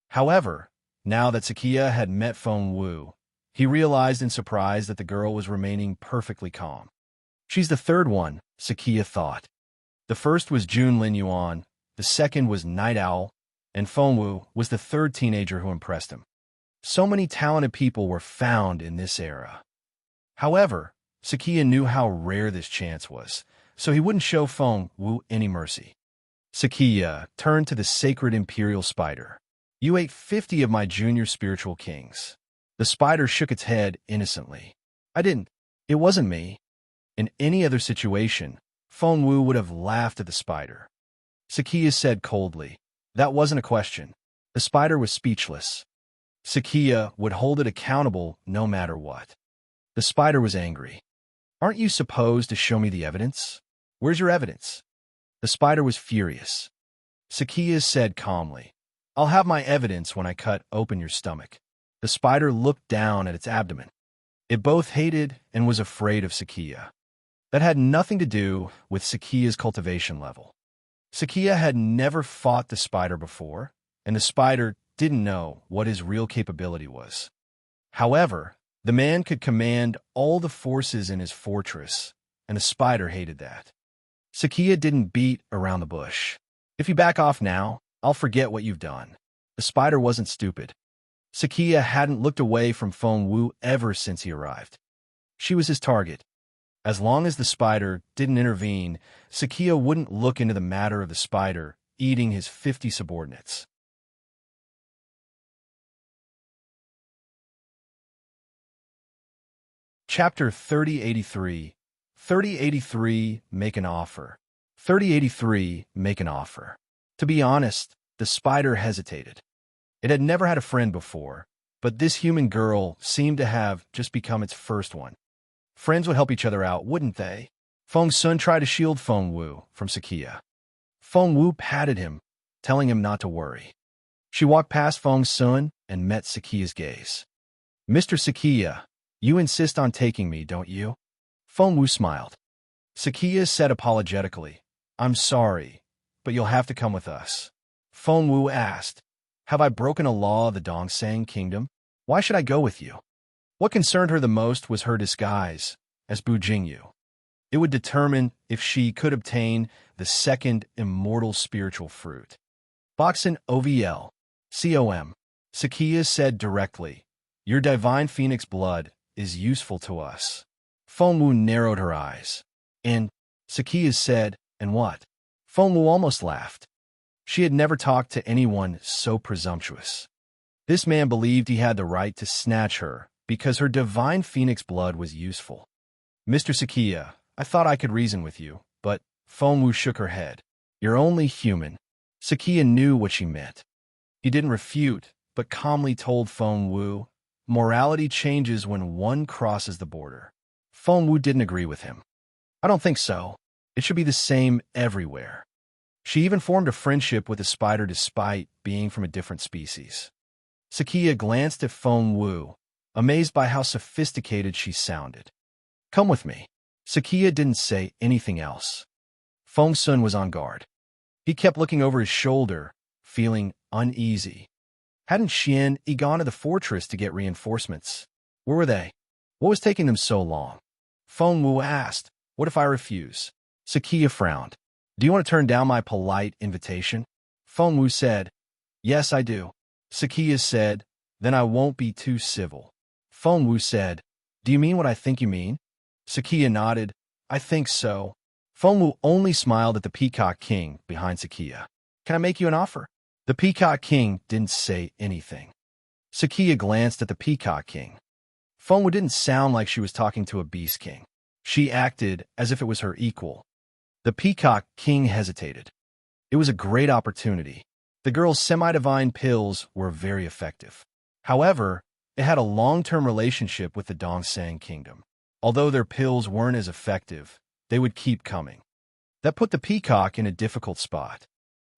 However, now that Sakia had met Feng Wu, he realized in surprise that the girl was remaining perfectly calm. She's the third one, Sakia thought. The first was Jun Lin Yuan, the second was Night Owl, and Fengwu was the third teenager who impressed him. So many talented people were found in this era. However, Sakia knew how rare this chance was, so he wouldn't show Fengwu any mercy. Sakia turned to the sacred Imperial spider. You ate 50 of my junior spiritual kings. The spider shook its head innocently. I didn't. It wasn't me. In any other situation, Fengwu would have laughed at the spider. Sakia said coldly, that wasn't a question. The spider was speechless. Sakia would hold it accountable no matter what. The spider was angry. Aren't you supposed to show me the evidence? Where's your evidence? The spider was furious. Sakia said calmly, I'll have my evidence when I cut open your stomach. The spider looked down at its abdomen. It both hated and was afraid of Sakia. That had nothing to do with Sakia's cultivation level. Sakia had never fought the spider before, and the spider didn't know what his real capability was. However, the man could command all the forces in his fortress, and the spider hated that. Sakia didn't beat around the bush. If you back off now, I'll forget what you've done. The spider wasn't stupid. Sakia hadn't looked away from Fengwu ever since he arrived. She was his target. As long as the spider didn't intervene, Sakia wouldn't look into the matter of the spider eating his 50 subordinates. Chapter 3083. 3083, Make an Offer. 3083, Make an Offer. To be honest, the spider hesitated. It had never had a friend before, but this human girl seemed to have just become its first one. Friends would help each other out, wouldn't they? Feng Sun tried to shield Fengwu from Sakia. Fengwu patted him, telling him not to worry. She walked past Feng Sun and met Sakia's gaze. Mr. Sakia, you insist on taking me, don't you? Fengwu smiled. Sakia said apologetically, I'm sorry, but you'll have to come with us. Fengwu asked, have I broken a law of the Dongsang Kingdom? Why should I go with you? What concerned her the most was her disguise as Bu Jingyu. It would determine if she could obtain the second immortal spiritual fruit. Boxin OVL, COM. Sakia said directly, your divine phoenix blood is useful to us. Fengwu narrowed her eyes. And, Sakia said, and what? Fengwu almost laughed. She had never talked to anyone so presumptuous. This man believed he had the right to snatch her because her divine phoenix blood was useful. Mr. Sakia, I thought I could reason with you, but Fengwu shook her head. You're only human. Sakia knew what she meant. He didn't refute, but calmly told Fengwu, morality changes when one crosses the border. Fengwu didn't agree with him. I don't think so. It should be the same everywhere. She even formed a friendship with the spider despite being from a different species. Sakia glanced at Fengwu, amazed by how sophisticated she sounded. Come with me. Sakia didn't say anything else. Feng Sun was on guard. He kept looking over his shoulder, feeling uneasy. Hadn't Xian gone to the fortress to get reinforcements? Where were they? What was taking them so long? Fengwu asked, what if I refuse? Sakia frowned. Do you want to turn down my polite invitation? Fengwu said, yes, I do. Sakia said, then I won't be too civil. Fengwu said, do you mean what I think you mean? Sakia nodded, I think so. Fengwu only smiled at the Peacock King behind Sakia. Can I make you an offer? The Peacock King didn't say anything. Sakia glanced at the Peacock King. Fengwu didn't sound like she was talking to a Beast King. She acted as if it was her equal. The Peacock King hesitated. It was a great opportunity. The girl's semi-divine pills were very effective. However, it had a long-term relationship with the Dongsang Kingdom. Although their pills weren't as effective, they would keep coming. That put the peacock in a difficult spot.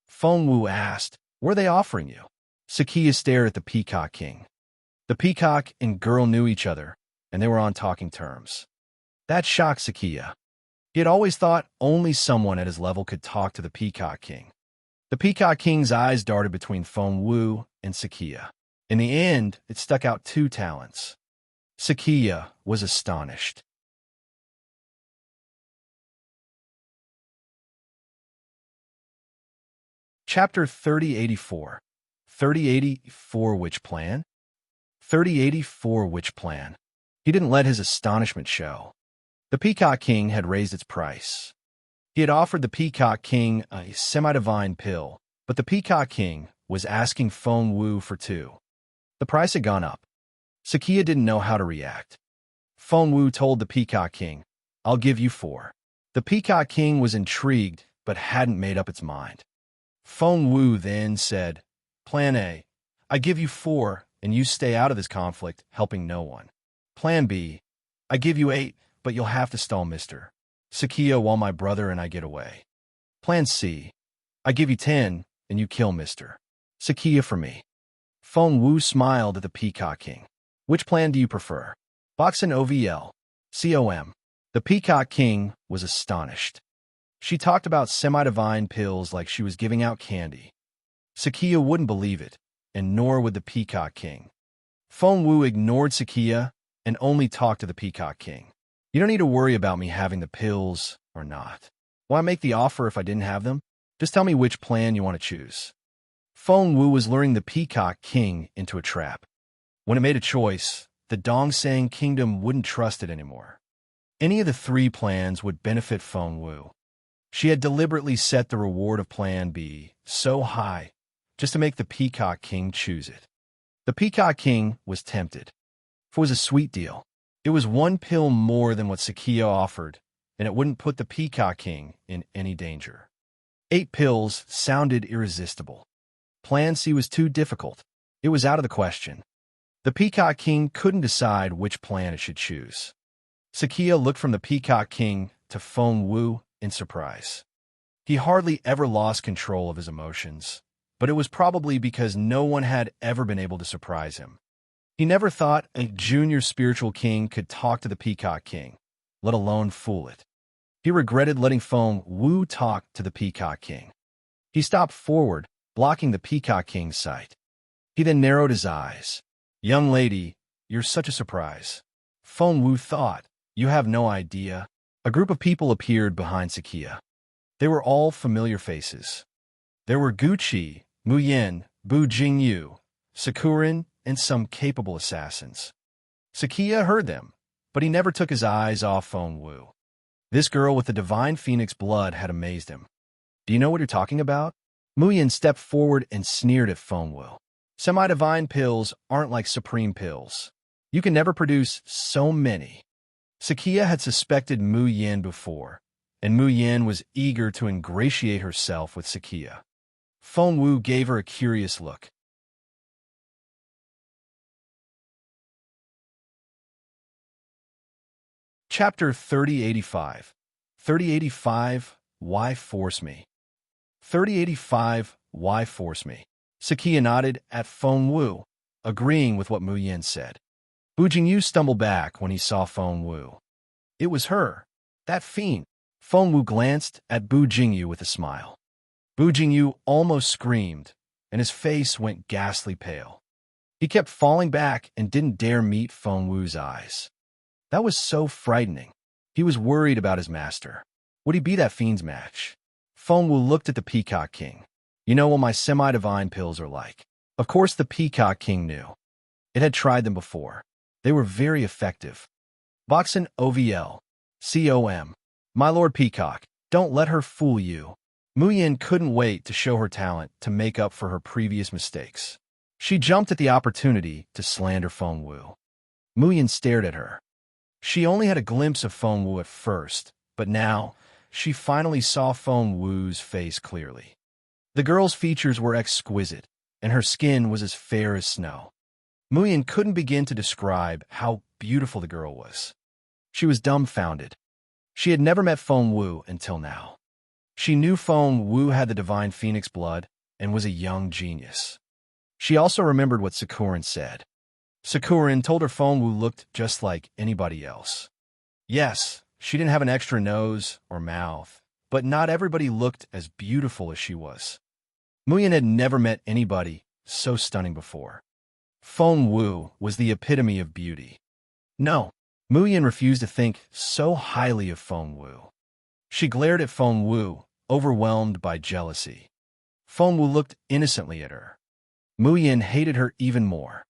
Fengwu asked, what are they offering you? Sakia stared at the Peacock King. The peacock and girl knew each other, and they were on talking terms. That shocked Sakia. He had always thought only someone at his level could talk to the Peacock King. The Peacock King's eyes darted between Fengwu and Sakia. In the end, it stuck out 2 talents. Sakia was astonished. Chapter 3084. 3084 Which plan? 3084 Which plan? He didn't let his astonishment show. The Peacock King had raised its price. He had offered the Peacock King a semi-divine pill, but the Peacock King was asking Feng Wu for 2. The price had gone up. Sakia didn't know how to react. Feng Wu told the Peacock King, "I'll give you 4. The Peacock King was intrigued, but hadn't made up its mind. Feng Wu then said, "Plan A, I give you 4, and you stay out of this conflict, helping no one. Plan B, I give you 8, but you'll have to stall Mr. Sakia while my brother and I get away. Plan C, I give you 10, and you kill Mr. Sakia for me." Feng Wu smiled at the Peacock King. "Which plan do you prefer?" Boxin OVL. COM. The Peacock King was astonished. She talked about semi-divine pills like she was giving out candy. Sakia wouldn't believe it, and nor would the Peacock King. Feng Wu ignored Sakia and only talked to the Peacock King. "You don't need to worry about me having the pills or not. Why make the offer if I didn't have them? Just tell me which plan you want to choose." Feng Wu was luring the Peacock King into a trap. When it made a choice, the Dongsang Kingdom wouldn't trust it anymore. Any of the 3 plans would benefit Feng Wu. She had deliberately set the reward of Plan B so high just to make the Peacock King choose it. The Peacock King was tempted. It was a sweet deal. It was 1 pill more than what Sakia offered, and it wouldn't put the Peacock King in any danger. 8 pills sounded irresistible. Plan C was too difficult. It was out of the question. The Peacock King couldn't decide which plan it should choose. Sakia looked from the Peacock King to Feng Wu in surprise. He hardly ever lost control of his emotions, but it was probably because no one had ever been able to surprise him. He never thought a junior spiritual king could talk to the Peacock King, let alone fool it. He regretted letting Feng Wu talk to the Peacock King. He stopped forward, blocking the Peacock King's sight. He then narrowed his eyes. "Young lady, you're such a surprise." Feng Wu thought, "You have no idea." A group of people appeared behind Sakia. They were all familiar faces. There were Guqi, Mu Yin, Bu Jingyu, Sakurin, and some capable assassins. Sakia heard them, but he never took his eyes off Feng Wu. This girl with the divine phoenix blood had amazed him. "Do you know what you're talking about?" Mu Yin stepped forward and sneered at Feng Wu. "Semi-divine pills aren't like supreme pills. You can never produce so many." Sakia had suspected Mu Yin before, and Mu Yin was eager to ingratiate herself with Sakia. Feng Wu gave her a curious look. Chapter 3085. 3085, Why Force Me? 3085, Why Force Me? Sakia nodded at Feng Wu, agreeing with what Mu Yin said. Bu Jingyu stumbled back when he saw Feng Wu. It was her, that fiend. Feng Wu glanced at Bu Jingyu with a smile. Bu Jingyu almost screamed, and his face went ghastly pale. He kept falling back and didn't dare meet Feng Wu's eyes. That was so frightening. He was worried about his master. Would he be that fiend's match? Feng Wu looked at the Peacock King. "You know what my semi-divine pills are like." Of course the Peacock King knew. It had tried them before. They were very effective. Boxin OVL. COM. "My Lord Peacock, don't let her fool you." Mu Yin couldn't wait to show her talent to make up for her previous mistakes. She jumped at the opportunity to slander Feng Wu. Mu Yin stared at her. She only had a glimpse of Feng Wu at first, but now she finally saw Feng Wu's face clearly. The girl's features were exquisite, and her skin was as fair as snow. Mu Yin couldn't begin to describe how beautiful the girl was. She was dumbfounded. She had never met Feng Wu until now. She knew Feng Wu had the divine phoenix blood and was a young genius. She also remembered what Sakurin said. Sakurin told her Feng Wu looked just like anybody else. Yes, she didn't have an extra nose or mouth, but not everybody looked as beautiful as she was. Mu Yin had never met anybody so stunning before. Feng Wu was the epitome of beauty. No, Mu Yin refused to think so highly of Feng Wu. She glared at Feng Wu, overwhelmed by jealousy. Feng Wu looked innocently at her. Mu Yin hated her even more.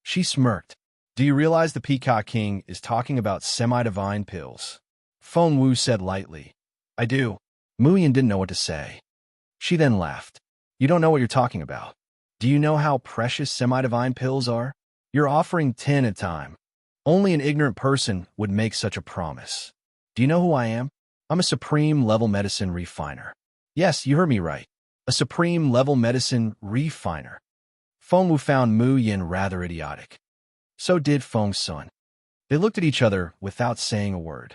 She smirked. Do you realize the Peacock King is talking about semi-divine pills? Feng Wu said lightly. I do. Mu Yin didn't know what to say. She then laughed. You don't know what you're talking about. Do you know how precious semi-divine pills are? You're offering 10 at a time. Only an ignorant person would make such a promise. Do you know who I am? I'm a supreme-level medicine refiner. Yes, you heard me right. A supreme-level medicine refiner. Feng Wu found Mu Yin rather idiotic. So did Feng Sun. They looked at each other without saying a word.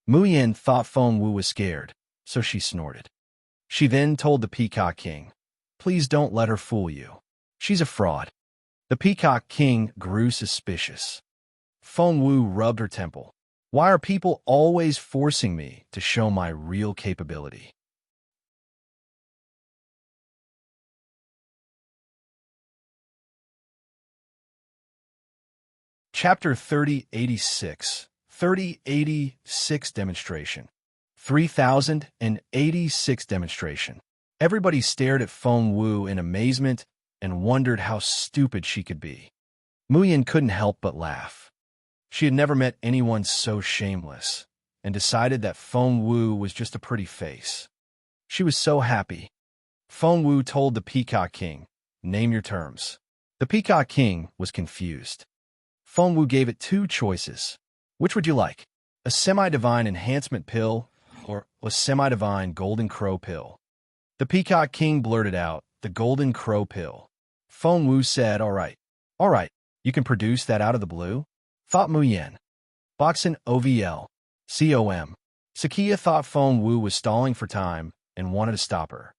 Mu Yin thought Feng Wu was scared, so she snorted. She then told the Peacock King, please don't let her fool you. She's a fraud. The Peacock King grew suspicious. Feng Wu rubbed her temple. Why are people always forcing me to show my real capability? Chapter 3086, 3086 Demonstration. 3086 Demonstration. Everybody stared at Feng Wu in amazement and wondered how stupid she could be. Mu Yin couldn't help but laugh. She had never met anyone so shameless, and decided that Feng Wu was just a pretty face. She was so happy. Feng Wu told the Peacock King, name your terms. The Peacock King was confused. Feng Wu gave it two choices. Which would you like? A semi-divine enhancement pill or a semi-divine golden crow pill? The Peacock King blurted out, the golden crow pill. Feng Wu said, all right, you can produce that out of the blue? Thought Mu Yin. Boxin OVL. COM. Sakia thought Feng Wu was stalling for time and wanted to stop her.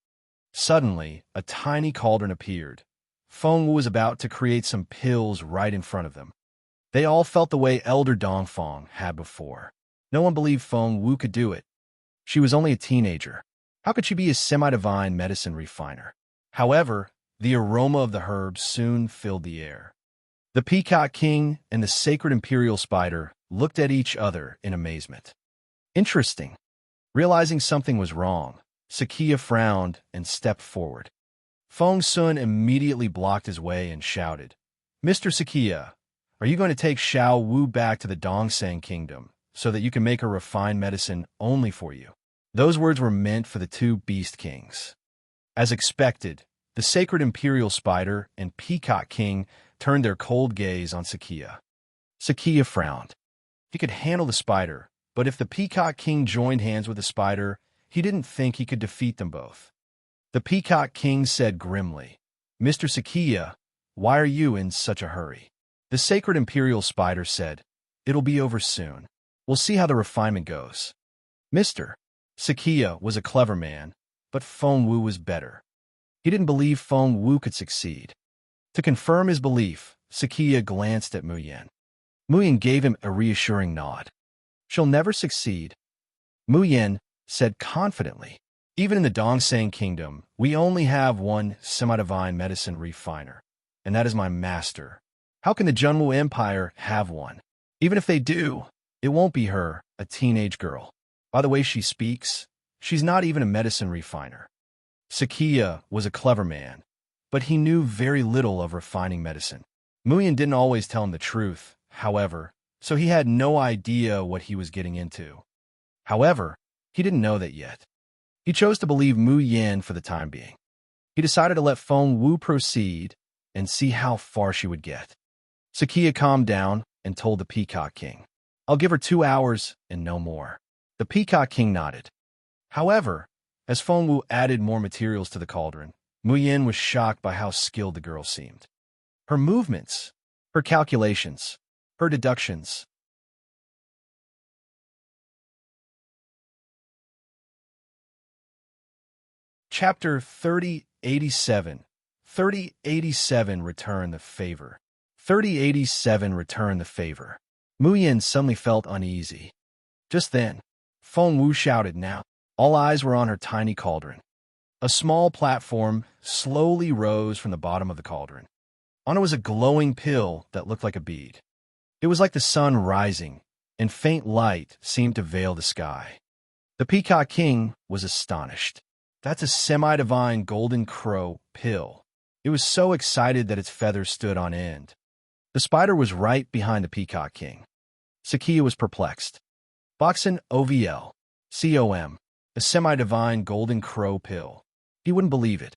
Suddenly, a tiny cauldron appeared. Feng Wu was about to create some pills right in front of them. They all felt the way Elder Dongfang had before. No one believed Feng Wu could do it. She was only a teenager. How could she be a semi-divine medicine refiner? However, the aroma of the herbs soon filled the air. The Peacock King and the sacred Imperial spider looked at each other in amazement. Interesting. Realizing something was wrong, Sakia frowned and stepped forward. Feng Sun immediately blocked his way and shouted, Mr. Sakia, are you going to take Xiao Wu back to the Dongsang Kingdom so that you can make a refined medicine only for you? Those words were meant for the two Beast Kings. As expected, the sacred Imperial spider and Peacock King turned their cold gaze on Sakia. Sakia frowned. He could handle the spider, but if the Peacock King joined hands with the spider, he didn't think he could defeat them both. The Peacock King said grimly, Mr. Sakia, why are you in such a hurry? The sacred Imperial spider said, it'll be over soon. We'll see how the refinement goes. Mr. Sakia was a clever man, but Feng Wu was better. He didn't believe Feng Wu could succeed. To confirm his belief, Sakia glanced at Mu Yin. Mu Yin gave him a reassuring nod. She'll never succeed. Mu Yin said confidently, even in the Dongsang Kingdom, we only have one semi-divine medicine refiner, and that is my master. How can the Junwu Empire have one? Even if they do, it won't be her, a teenage girl. By the way she speaks, she's not even a medicine refiner. Sakia was a clever man, but he knew very little of refining medicine. Mu Yin didn't always tell him the truth, however, so he had no idea what he was getting into. However, he didn't know that yet. He chose to believe Mu Yin for the time being. He decided to let Feng Wu proceed and see how far she would get. Sakia calmed down and told the Peacock King, I'll give her 2 hours and no more. The Peacock King nodded. However, as Feng Wu added more materials to the cauldron, Mu Yin was shocked by how skilled the girl seemed. Her movements, her calculations, her deductions. Chapter 3087. 3087 Return the Favor. 3087 Return the Favor. Mu Yin suddenly felt uneasy. Just then, Feng Wu shouted now. All eyes were on her tiny cauldron. A small platform slowly rose from the bottom of the cauldron. On it was a glowing pill that looked like a bead. It was like the sun rising, and faint light seemed to veil the sky. The Peacock King was astonished. That's a semi-divine golden crow pill. It was so excited that its feathers stood on end. The spider was right behind the Peacock King. Sakia was perplexed. Boxin OVL. COM. A semi-divine golden crow pill. He wouldn't believe it.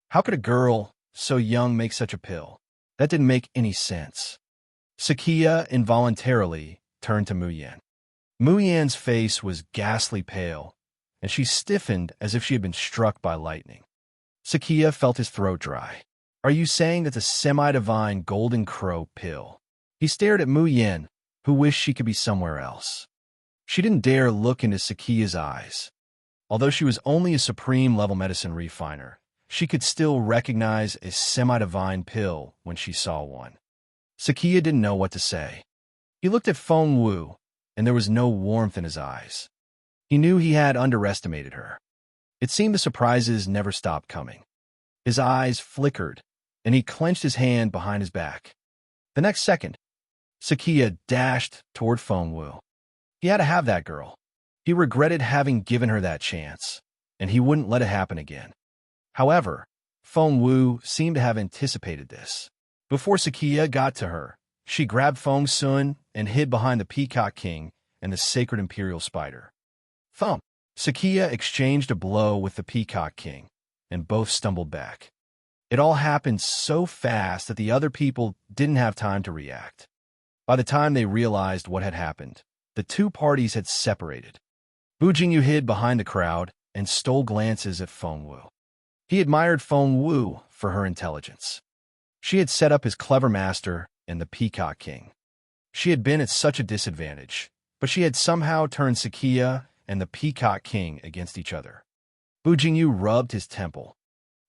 How could a girl so young make such a pill? That didn't make any sense. Sakia involuntarily turned to Muyan. Muyan's face was ghastly pale, and she stiffened as if she had been struck by lightning. Sakia felt his throat dry. Are you saying that's a semi-divine golden crow pill? He stared at Muyan, who wished she could be somewhere else. She didn't dare look into Sakia's eyes. Although she was only a supreme-level medicine refiner, she could still recognize a semi-divine pill when she saw one. Sakia didn't know what to say. He looked at Feng Wu, and there was no warmth in his eyes. He knew he had underestimated her. It seemed the surprises never stopped coming. His eyes flickered, and he clenched his hand behind his back. The next second, Sakia dashed toward Feng Wu. He had to have that girl. He regretted having given her that chance, and he wouldn't let it happen again. However, Feng Wu seemed to have anticipated this. Before Sakia got to her, she grabbed Feng Sun and hid behind the Peacock King and the sacred Imperial spider. Thump! Sakia exchanged a blow with the Peacock King, and both stumbled back. It all happened so fast that the other people didn't have time to react. By the time they realized what had happened, the two parties had separated. Bu Jingyu hid behind the crowd and stole glances at Feng Wu. He admired Feng Wu for her intelligence. She had set up his clever master and the Peacock King. She had been at such a disadvantage, but she had somehow turned Sakia and the Peacock King against each other. Bu Jingyu rubbed his temple.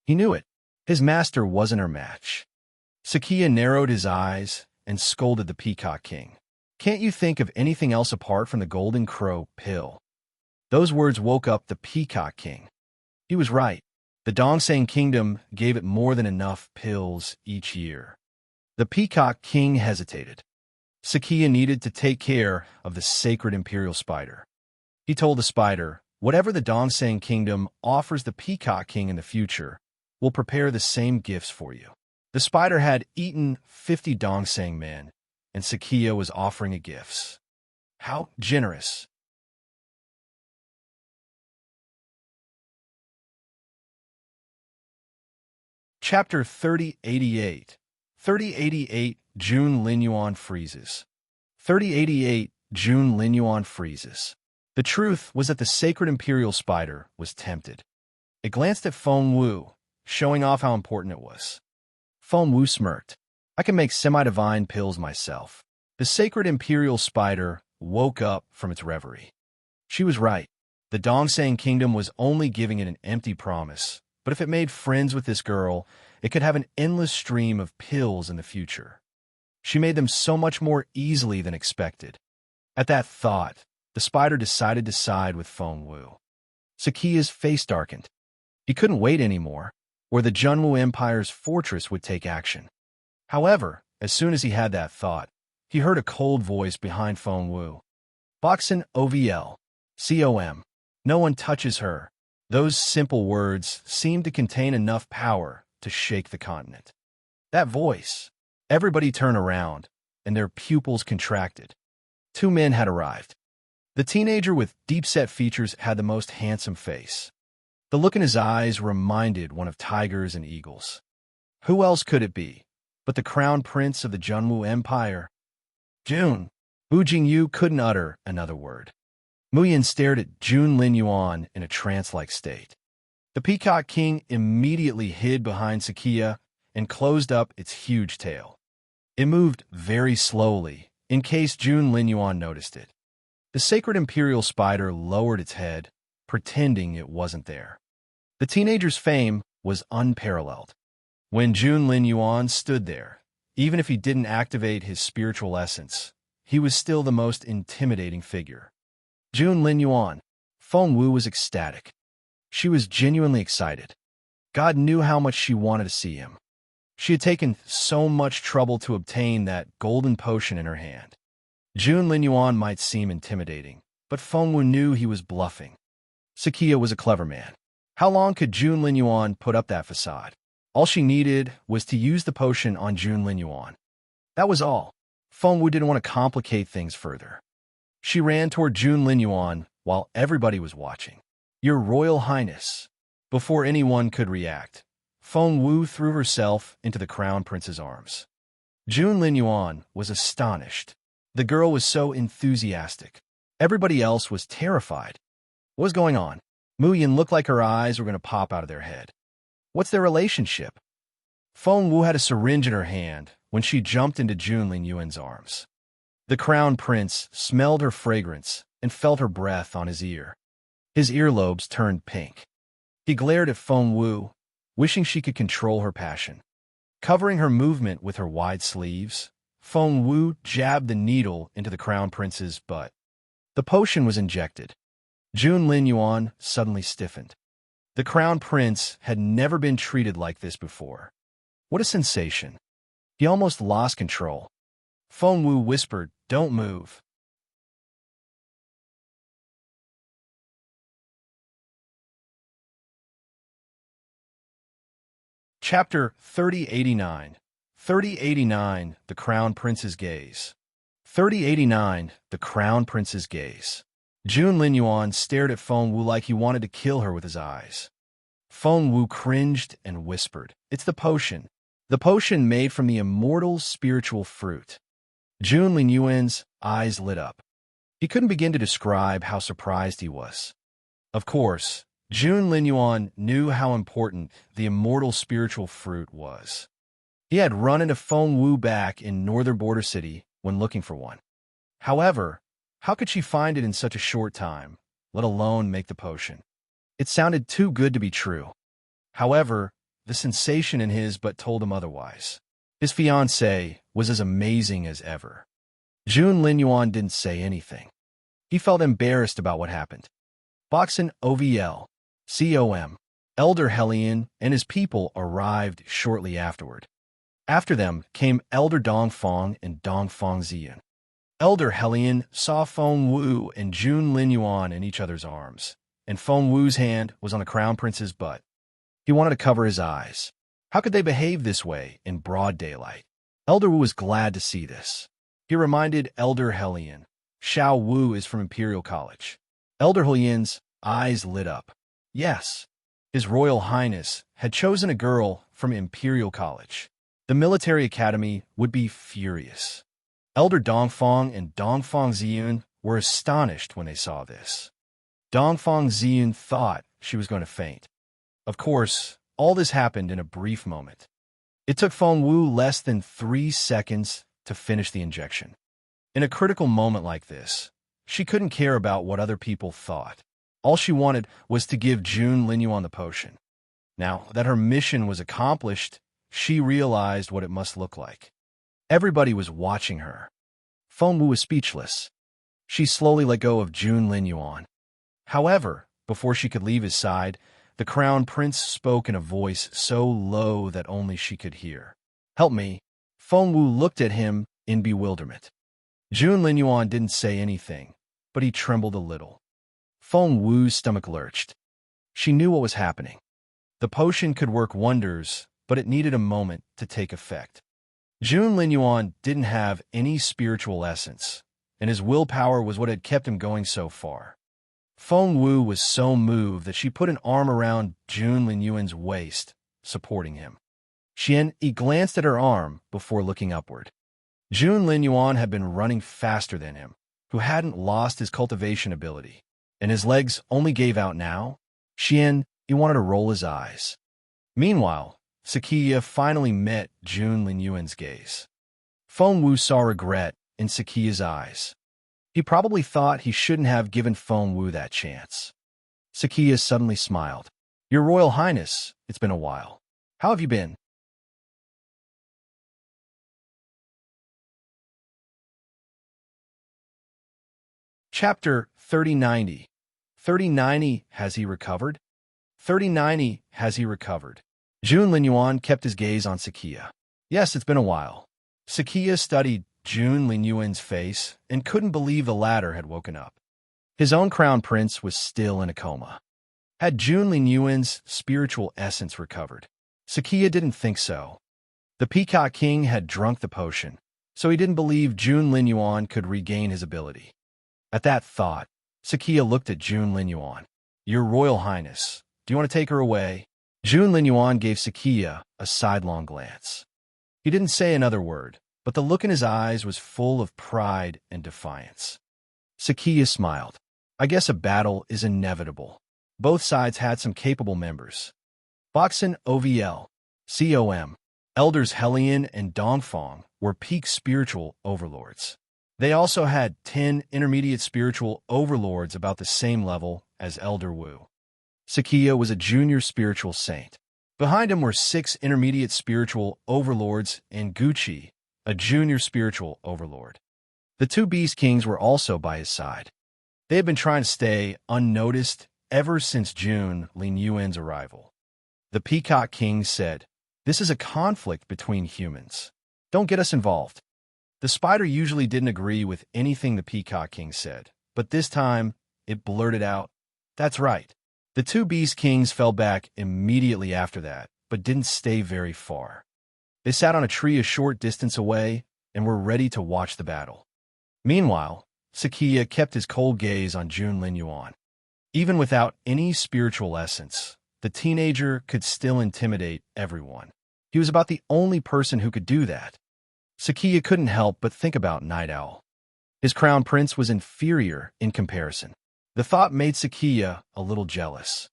He knew it. His master wasn't her match. Sakia narrowed his eyes and scolded the Peacock King. Can't you think of anything else apart from the golden crow pill? Those words woke up the Peacock King. He was right. The Dongsang Kingdom gave it more than enough pills each year. The Peacock King hesitated. Sakia needed to take care of the sacred Imperial spider. He told the spider, whatever the Dongsang Kingdom offers the Peacock King in the future, we'll prepare the same gifts for you. The spider had eaten 50 Dongsang men, and Sakia was offering it gifts. How generous! Chapter 3088. 3088 June Linyuan freezes. 3088 June Linyuan freezes. The truth was that the sacred Imperial spider was tempted. It glanced at Feng Wu, showing off how important it was. Feng Wu smirked. I can make semi-divine pills myself. The sacred Imperial spider woke up from its reverie. She was right. The Dongsang Kingdom was only giving it an empty promise, but if it made friends with this girl, it could have an endless stream of pills in the future. She made them so much more easily than expected. At that thought, the spider decided to side with Feng Wu. Sakia's face darkened. He couldn't wait anymore, or the Junwu Empire's fortress would take action. However, as soon as he had that thought, he heard a cold voice behind Feng Wu. Boxin OVL. COM. No one touches her. Those simple words seemed to contain enough power to shake the continent. That voice. Everybody turned around, and their pupils contracted. Two men had arrived. The teenager with deep-set features had the most handsome face. The look in his eyes reminded one of tigers and eagles. Who else could it be but the crown prince of the Junwu Empire? June. Bu Jingyu couldn't utter another word. Muyan stared at June Linyuan in a trance-like state. The Peacock King immediately hid behind Sakia and closed up its huge tail. It moved very slowly, in case June Linyuan noticed it. The sacred Imperial spider lowered its head, pretending it wasn't there. The teenager's fame was unparalleled. When June Linyuan stood there, even if he didn't activate his spiritual essence, he was still the most intimidating figure. June Linyuan. Feng Wu was ecstatic. She was genuinely excited. God knew how much she wanted to see him. She had taken so much trouble to obtain that golden potion in her hand. June Linyuan might seem intimidating, but Feng Wu knew he was bluffing. Sakia was a clever man. How long could Jun Linyuan put up that facade? All she needed was to use the potion on Jun Linyuan. That was all. Fengwu didn't want to complicate things further. She ran toward Jun Linyuan while everybody was watching. Your Royal Highness. Before anyone could react, Fengwu threw herself into the Crown Prince's arms. Jun Linyuan was astonished. The girl was so enthusiastic. Everybody else was terrified. What was going on? Mu Yin looked like her eyes were going to pop out of their head. What's their relationship? Fengwu had a syringe in her hand when she jumped into Jun Linyuan's arms. The Crown Prince smelled her fragrance and felt her breath on his ear. His earlobes turned pink. He glared at Fengwu, wishing she could control her passion. Covering her movement with her wide sleeves, Fengwu jabbed the needle into the Crown Prince's butt. The potion was injected. Jun Linyuan suddenly stiffened. The Crown Prince had never been treated like this before. What a sensation. He almost lost control. Fengwu whispered, "Don't move." Chapter 3089. 3089, The Crown Prince's Gaze. 3089, The Crown Prince's Gaze. Jun Linyuan stared at Fengwu like he wanted to kill her with his eyes. Fengwu cringed and whispered, "It's the potion. The potion made from the immortal spiritual fruit." Jun Linyuan's eyes lit up. He couldn't begin to describe how surprised he was. Of course, Jun Linyuan knew how important the immortal spiritual fruit was. He had run into Fengwu back in northern border city when looking for one. However, how could she find it in such a short time, let alone make the potion? It sounded too good to be true. However, the sensation in his butt told him otherwise. His fiancée was as amazing as ever. Jun Linyuan didn't say anything. He felt embarrassed about what happened. Boxin OVL, COM, Elder Helion and his people arrived shortly afterward. After them came Elder Dongfang and Dongfang Ziyun. Elder Helion saw Fengwu and Jun Linyuan in each other's arms, and Fengwu's hand was on the Crown Prince's butt. He wanted to cover his eyes. How could they behave this way in broad daylight? Elder Wu was glad to see this. He reminded Elder Helion, Xiao Wu is from Imperial College. Elder Helion's eyes lit up. Yes, His Royal Highness had chosen a girl from Imperial College. The military academy would be furious. Elder Dongfang and Dongfang Ziyun were astonished when they saw this. Dongfang Ziyun thought she was going to faint. Of course, all this happened in a brief moment. It took Fengwu less than 3 seconds to finish the injection. In a critical moment like this, she couldn't care about what other people thought. All she wanted was to give Jun Linyuan the potion. Now that her mission was accomplished, she realized what it must look like. Everybody was watching her. Fengwu was speechless. She slowly let go of Jun Linyuan. However, before she could leave his side, the Crown Prince spoke in a voice so low that only she could hear. "Help me." Fengwu looked at him in bewilderment. Jun Linyuan didn't say anything, but he trembled a little. Fengwu's stomach lurched. She knew what was happening. The potion could work wonders, but it needed a moment to take effect. Jun Linyuan didn't have any spiritual essence, and his willpower was what had kept him going so far. Fengwu was so moved that she put an arm around Jun Linyuan's waist, supporting him. He glanced at her arm before looking upward. Jun Linyuan had been running faster than him, who hadn't lost his cultivation ability, and his legs only gave out now. He wanted to roll his eyes. Meanwhile, Sakiya finally met Jun Linyuan's gaze. Fengwu saw regret in Sakiya's eyes. He probably thought he shouldn't have given Fengwu that chance. Sakiya suddenly smiled. "Your Royal Highness, it's been a while. How have you been?" Chapter 3090. 3090, has he recovered? 3090, has he recovered? Jun Linyuan kept his gaze on Sakiya. Yes, it's been a while. Sakiya studied Jun Linyuan's face and couldn't believe the latter had woken up. His own crown prince was still in a coma. Had Jun Lin Yuan's spiritual essence recovered? Sakia didn't think so. The Peacock King had drunk the potion, so he didn't believe Jun Lin Yuan could regain his ability. At that thought, Sakia looked at Jun Lin Yuan. Your Royal Highness, do you want to take her away? Jun Lin Yuan gave Sakia a sidelong glance. He didn't say another word, but the look in his eyes was full of pride and defiance. Sakia smiled. I guess a battle is inevitable. Both sides had some capable members. Boxin OVL, COM, Elders Helion and Dongfang were peak spiritual overlords. They also had 10 intermediate spiritual overlords about the same level as Elder Wu. Sakia was a junior spiritual saint. Behind him were 6 intermediate spiritual overlords and Gucci, a junior spiritual overlord. The 2 Beast Kings were also by his side. They had been trying to stay unnoticed ever since Jun Lin Yuan's arrival. The Peacock King said, "This is a conflict between humans. Don't get us involved." The spider usually didn't agree with anything the Peacock King said, but this time it blurted out, "That's right." The 2 Beast Kings fell back immediately after that, but didn't stay very far. They sat on a tree a short distance away and were ready to watch the battle. Meanwhile, Sakia kept his cold gaze on Jun Lin Yuan. Even without any spiritual essence, the teenager could still intimidate everyone. He was about the only person who could do that. Sakia couldn't help but think about Night Owl. His crown prince was inferior in comparison. The thought made Sakia a little jealous.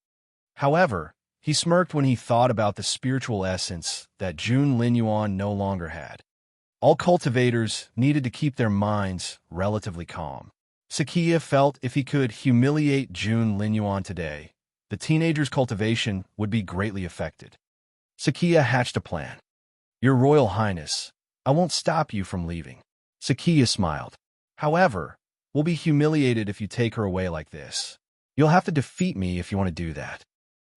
However, he smirked when he thought about the spiritual essence that Jun Lin Yuan no longer had. All cultivators needed to keep their minds relatively calm. Sakia felt if he could humiliate Jun Lin Yuan today, the teenager's cultivation would be greatly affected. Sakia hatched a plan. Your Royal Highness, I won't stop you from leaving. Sakia smiled. However, we'll be humiliated if you take her away like this. You'll have to defeat me if you want to do that.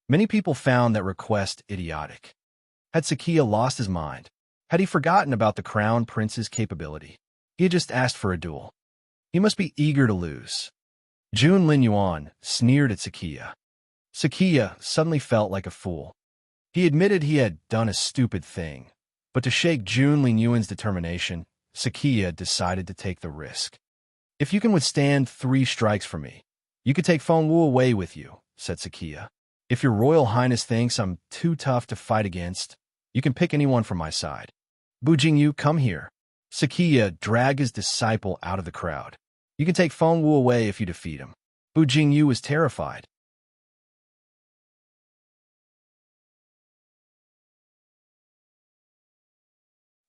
Many people found that request idiotic. Had Sakia lost his mind? Had he forgotten about the Crown Prince's capability? He had just asked for a duel. He must be eager to lose. Jun Lin Yuan sneered at Sakia. Sakia suddenly felt like a fool. He admitted he had done a stupid thing, but to shake Jun Lin Yuan's determination, Sakia decided to take the risk. If you can withstand 3 strikes from me, you could take Feng Wu away with you, said Sakia. If your Royal Highness thinks I'm too tough to fight against, you can pick anyone from my side. Bu Jingyu, come here. Sakia dragged his disciple out of the crowd. You can take Feng Wu away if you defeat him. Bu Jingyu was terrified.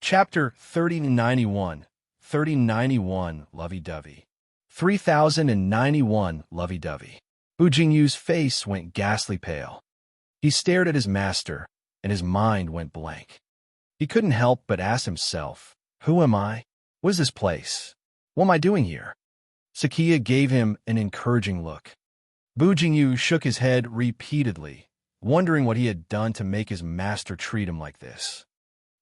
Chapter 3091, 3091, Lovey-Dovey. 3091, Lovey-Dovey. Bu Jingyu's face went ghastly pale. He stared at his master, and his mind went blank. He couldn't help but ask himself, who am I? What is this place? What am I doing here? Sakia gave him an encouraging look. Bu Jingyu shook his head repeatedly, wondering what he had done to make his master treat him like this.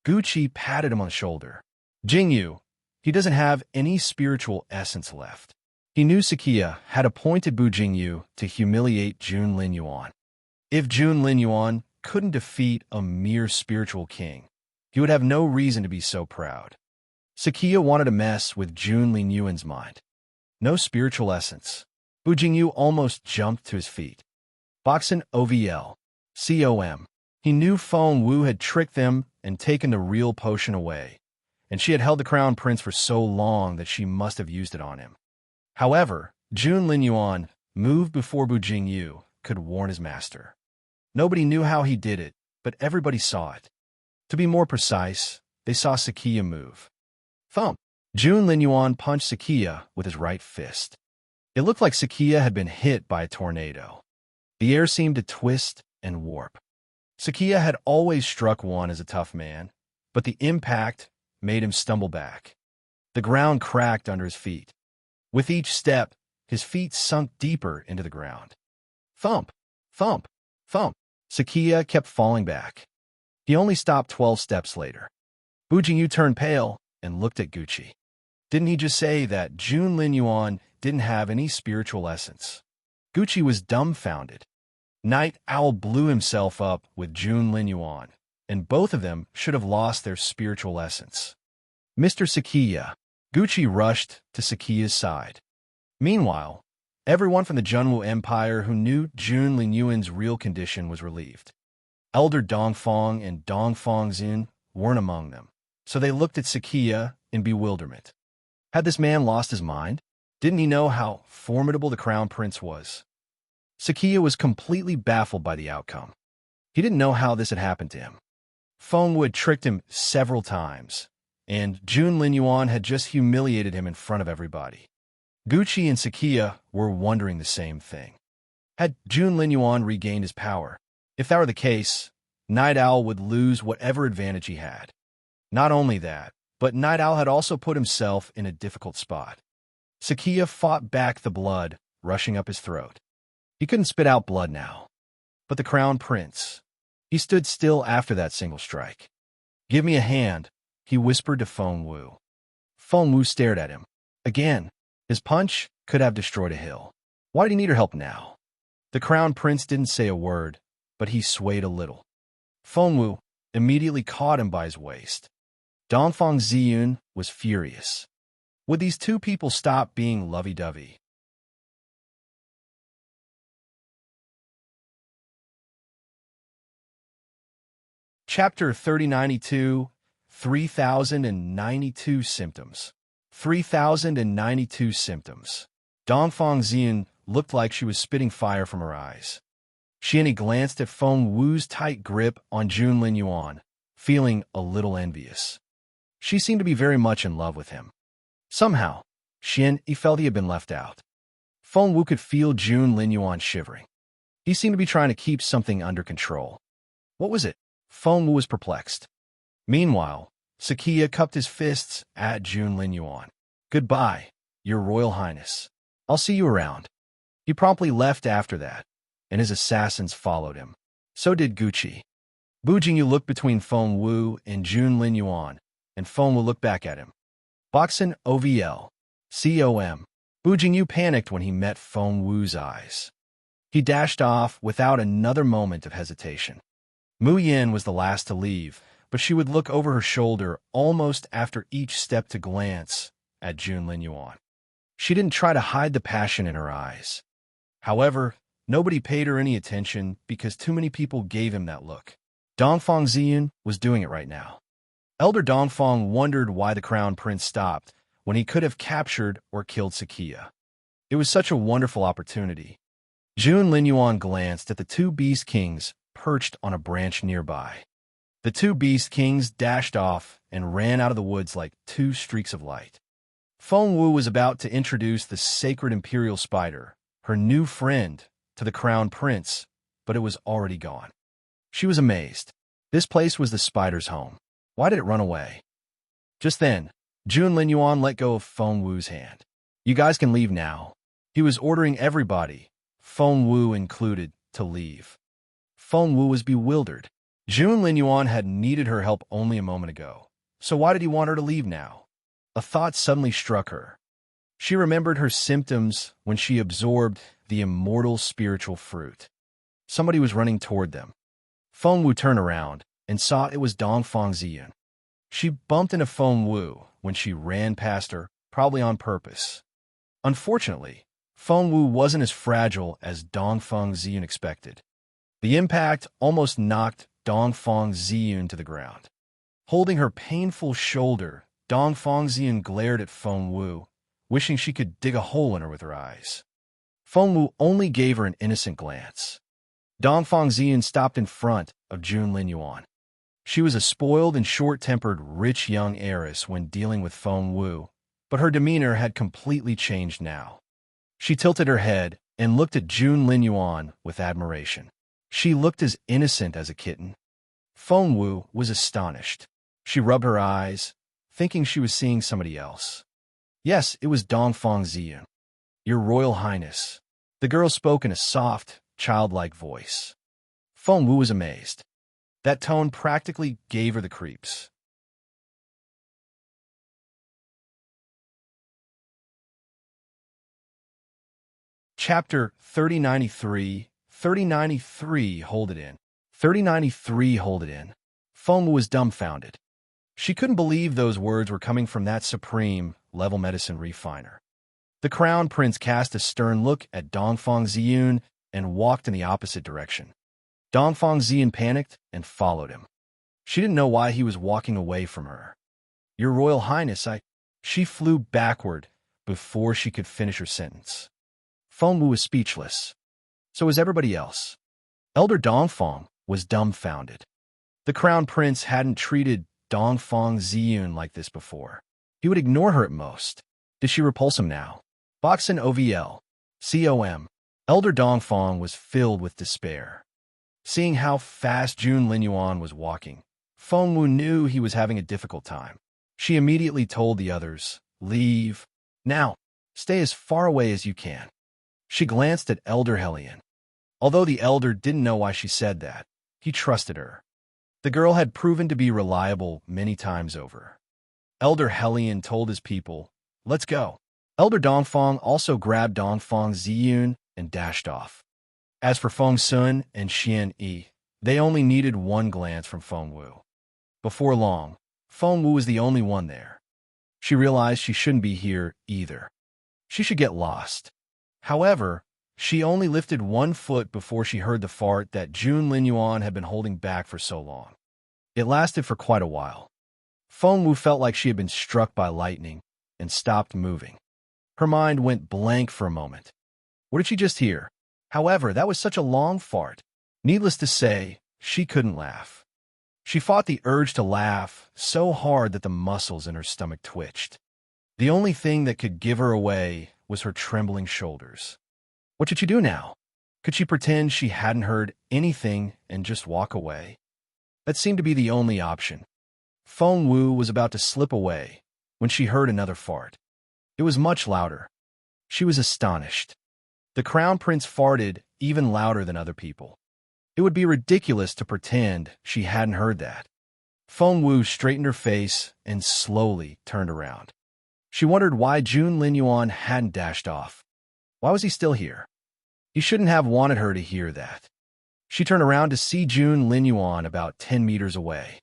Gucci patted him on the shoulder. Jingyu, he doesn't have any spiritual essence left. He knew Sakia had appointed Bu Jingyu to humiliate Jun Lin Yuan. If Jun Lin Yuan couldn't defeat a mere spiritual king, he would have no reason to be so proud. Sakia wanted to mess with Jun Lin Yuan's mind. No spiritual essence. Bu Jingyu almost jumped to his feet. Boxin OVL, COM. He knew Feng Wu had tricked them and taken the real potion away, and she had held the Crown Prince for so long that she must have used it on him. However, Jun Lin Yuan moved before Bu Jingyu could warn his master. Nobody knew how he did it, but everybody saw it. To be more precise, they saw Sakia move. Thump! Jun Lin Yuan punched Sakia with his right fist. It looked like Sakia had been hit by a tornado. The air seemed to twist and warp. Sakia had always struck one as a tough man, but the impact made him stumble back. The ground cracked under his feet. With each step, his feet sunk deeper into the ground. Thump! Thump! Thump! Sakia kept falling back. He only stopped 12 steps later. Bu Jingyu turned pale and looked at Gucci. Didn't he just say that Jun Lin Yuan didn't have any spiritual essence? Gucci was dumbfounded. Night Owl blew himself up with Jun Lin Yuan, and both of them should have lost their spiritual essence. Mr. Sakiya. Gucci rushed to Sakiya's side. Meanwhile, everyone from the Junwu Empire who knew Jun Lin Yuan's real condition was relieved. Elder Dongfang and Dongfang Xin weren't among them, so they looked at Sakiya in bewilderment. Had this man lost his mind? Didn't he know how formidable the crown prince was? Sakiya was completely baffled by the outcome. He didn't know how this had happened to him. Feng Wu had tricked him several times, and Jun Lin Yuan had just humiliated him in front of everybody. Gucci and Sakiya were wondering the same thing. Had Jun Lin Yuan regained his power? If that were the case, Night Owl would lose whatever advantage he had. Not only that, but Night Owl had also put himself in a difficult spot. Sakiya fought back the blood rushing up his throat. He couldn't spit out blood now. But the crown prince, he stood still after that single strike. "Give me a hand," he whispered to Feng Wu. Feng Wu stared at him. Again, his punch could have destroyed a hill. Why did he need her help now? The crown prince didn't say a word, but he swayed a little. Feng Wu immediately caught him by his waist. Dongfang Ziyun was furious. Would these two people stop being lovey-dovey? Chapter 3092, 3092 Symptoms. 3092 Symptoms. Dongfang Ziyun looked like she was spitting fire from her eyes. She only glanced at Feng Wu's tight grip on Jun Lin Yuan, feeling a little envious. She seemed to be very much in love with him. Somehow, he felt he had been left out. Feng Wu could feel Jun Lin Yuan shivering. He seemed to be trying to keep something under control. What was it? Feng Wu was perplexed. Meanwhile, Sakiya cupped his fists at Jun Lin Yuan. "Goodbye, Your Royal Highness. I'll see you around." He promptly left after that, and his assassins followed him. So did Gucci. Bu Jingyu looked between Feng Wu and Jun Lin Yuan, and Feng Wu looked back at him. Boxin OVL. COM. Bu Jingyu panicked when he met Feng Wu's eyes. He dashed off without another moment of hesitation. Mu Yin was the last to leave, but she would look over her shoulder almost after each step to glance at Jun Lin Yuan. She didn't try to hide the passion in her eyes. However, nobody paid her any attention because too many people gave him that look. Dongfang Ziyun was doing it right now. Elder Dongfang wondered why the crown prince stopped when he could have captured or killed Sakiya. It was such a wonderful opportunity. Jun Lin Yuan glanced at the two beast kings perched on a branch nearby. The two beast kings dashed off and ran out of the woods like two streaks of light. Feng Wu was about to introduce the sacred Imperial spider, her new friend, to the crown prince, but it was already gone. She was amazed. This place was the spider's home. Why did it run away? Just then, Jun Lin Yuan let go of Feng Wu's hand. "You guys can leave now." He was ordering everybody, Feng Wu included, to leave. Feng Wu was bewildered. Jun Lin Yuan had needed her help only a moment ago, so why did he want her to leave now? A thought suddenly struck her. She remembered her symptoms when she absorbed the immortal spiritual fruit. Somebody was running toward them. Feng Wu turned around and saw it was Dongfang Ziyun. She bumped into Feng Wu when she ran past her, probably on purpose. Unfortunately, Feng Wu wasn't as fragile as Dongfang Ziyun expected. The impact almost knocked Dongfang Ziyun to the ground. Holding her painful shoulder, Dongfang Ziyun glared at Feng Wu, wishing she could dig a hole in her with her eyes. Feng Wu only gave her an innocent glance. Dongfang Ziyun stopped in front of Jun Lin Yuan. She was a spoiled and short-tempered rich young heiress when dealing with Feng Wu, but her demeanor had completely changed now. She tilted her head and looked at Jun Lin Yuan with admiration. She looked as innocent as a kitten. Feng Wu was astonished. She rubbed her eyes, thinking she was seeing somebody else. Yes, it was Dongfang Ziyun. "Your Royal Highness." The girl spoke in a soft, childlike voice. Feng Wu was amazed. That tone practically gave her the creeps. Chapter 3093, 3093, hold it in. 3093, hold it in. Feng Wu was dumbfounded. She couldn't believe those words were coming from that supreme-level medicine refiner. The Crown Prince cast a stern look at Dongfang Ziyun and walked in the opposite direction. Dongfang Ziyun panicked and followed him. She didn't know why he was walking away from her. "Your Royal Highness, She flew backward before she could finish her sentence. Feng Wu was speechless. So was everybody else. Elder Dongfang was dumbfounded. The Crown Prince hadn't treated Dongfang Ziyun like this before. He would ignore her at most. Did she repulse him now? Boxin OVL. COM. Elder Dongfang was filled with despair. Seeing how fast Jun Linyuan was walking, Feng Wu knew he was having a difficult time. She immediately told the others, "Leave. Now, stay as far away as you can." She glanced at Elder Hellion. Although the elder didn't know why she said that, he trusted her. The girl had proven to be reliable many times over. Elder Hellion told his people, "Let's go." Elder Dongfang also grabbed Dongfang Ziyun and dashed off. As for Feng Sun and Xian Yi, they only needed one glance from Feng Wu. Before long, Feng Wu was the only one there. She realized she shouldn't be here either. She should get lost. However, she only lifted one foot before she heard the fart that Jun Linyuan had been holding back for so long. It lasted for quite a while. Feng Wu felt like she had been struck by lightning and stopped moving. Her mind went blank for a moment. What did she just hear? However, that was such a long fart. Needless to say, she couldn't laugh. She fought the urge to laugh so hard that the muscles in her stomach twitched. The only thing that could give her away was her trembling shoulders. What should she do now? Could she pretend she hadn't heard anything and just walk away? That seemed to be the only option. Feng Wu was about to slip away when she heard another fart. It was much louder. She was astonished. The Crown Prince farted even louder than other people. It would be ridiculous to pretend she hadn't heard that. Feng Wu straightened her face and slowly turned around. She wondered why Jun Linyuan hadn't dashed off. Why was he still here? He shouldn't have wanted her to hear that. She turned around to see Jun Linyuan about 10 meters away.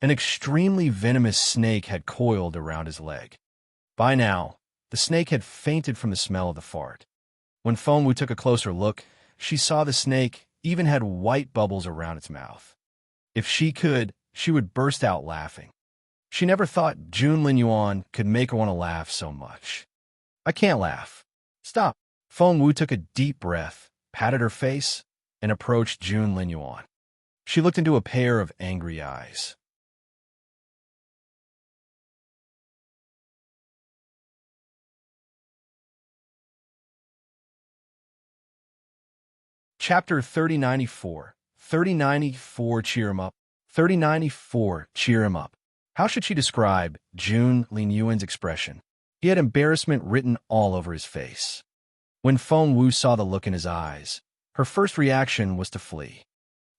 An extremely venomous snake had coiled around his leg. By now, the snake had fainted from the smell of the fart. When Feng Wu took a closer look, she saw the snake even had white bubbles around its mouth. If she could, she would burst out laughing. She never thought Jun Linyuan could make her want to laugh so much. "I can't laugh. Stop." Feng Wu took a deep breath, patted her face, and approached Jun Linyuan. She looked into a pair of angry eyes. Chapter 3094. 3094, cheer him up. 3094, cheer him up. How should she describe Jun Linyuan's expression? He had embarrassment written all over his face. When Feng Wu saw the look in his eyes, her first reaction was to flee.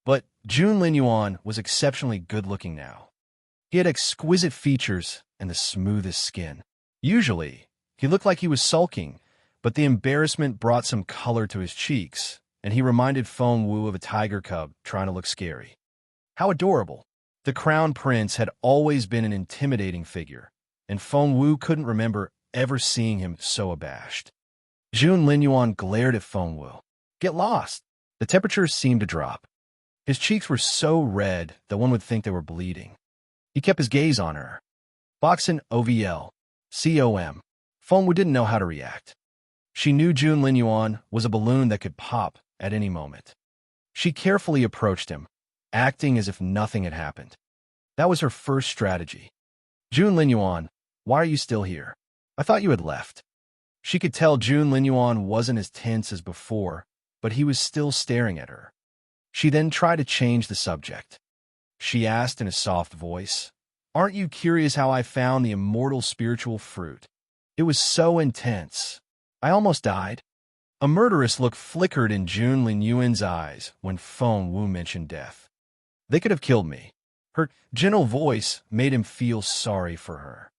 But Jun Linyuan was exceptionally good-looking now. He had exquisite features and the smoothest skin. Usually, he looked like he was sulking, but the embarrassment brought some color to his cheeks, and he reminded Feng Wu of a tiger cub trying to look scary. How adorable! The Crown Prince had always been an intimidating figure, and Feng Wu couldn't remember ever seeing him so abashed. Jun Linyuan glared at Feng Wu. "Get lost!" The temperature seemed to drop. His cheeks were so red that one would think they were bleeding. He kept his gaze on her. Boxin OVL. COM. Feng Wu didn't know how to react. She knew Jun Linyuan was a balloon that could pop at any moment. She carefully approached him, acting as if nothing had happened. That was her first strategy. "Jun Linyuan, why are you still here? I thought you had left." She could tell Jun Linyuan wasn't as tense as before, but he was still staring at her. She then tried to change the subject. She asked in a soft voice, "Aren't you curious how I found the immortal spiritual fruit? It was so intense. I almost died." A murderous look flickered in Jun Linyuan's eyes when Feng Wu mentioned death. "They could have killed me." Her gentle voice made him feel sorry for her.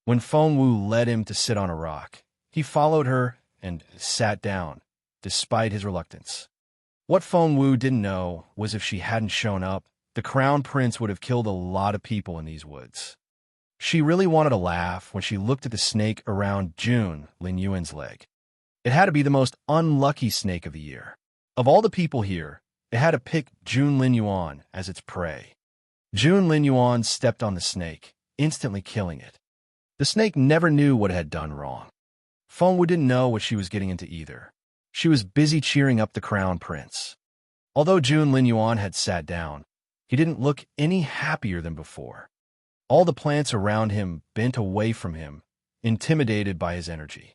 When Feng Wu led him to sit on a rock, he followed her and sat down, despite his reluctance. What Feng Wu didn't know was if she hadn't shown up, the crown prince would have killed a lot of people in these woods. She really wanted to laugh when she looked at the snake around Jun Lin Yuan's leg. It had to be the most unlucky snake of the year. Of all the people here, it had to pick Jun Lin Yuan as its prey. Jun Lin Yuan stepped on the snake, instantly killing it. The snake never knew what it had done wrong. Feng Wu didn't know what she was getting into either. She was busy cheering up the crown prince. Although Jun Lin Yuan had sat down, he didn't look any happier than before. All the plants around him bent away from him, intimidated by his energy.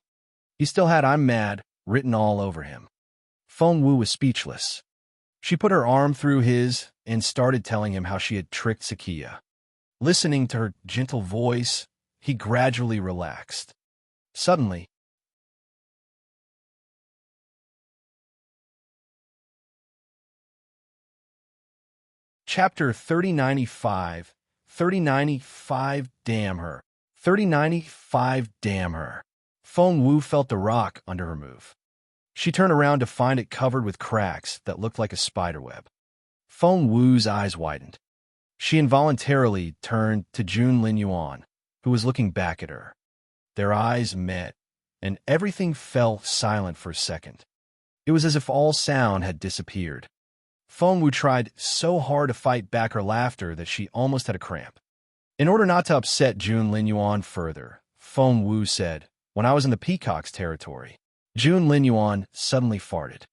He still had "I'm mad" written all over him. Feng Wu was speechless. She put her arm through his and started telling him how she had tricked Sakia. Listening to her gentle voice, he gradually relaxed. Suddenly, Chapter 3095, 3095, damn her. 3095, damn her. Feng Wu felt the rock under her move. She turned around to find it covered with cracks that looked like a spiderweb. Feng Wu's eyes widened. She involuntarily turned to Jun Lin Yuan, who was looking back at her. Their eyes met, and everything fell silent for a second. It was as if all sound had disappeared. Feng Wu tried so hard to fight back her laughter that she almost had a cramp. In order not to upset Jun Lin Yuan further, Feng Wu said, "When I was in the peacock's territory." Jun Lin Yuan suddenly farted.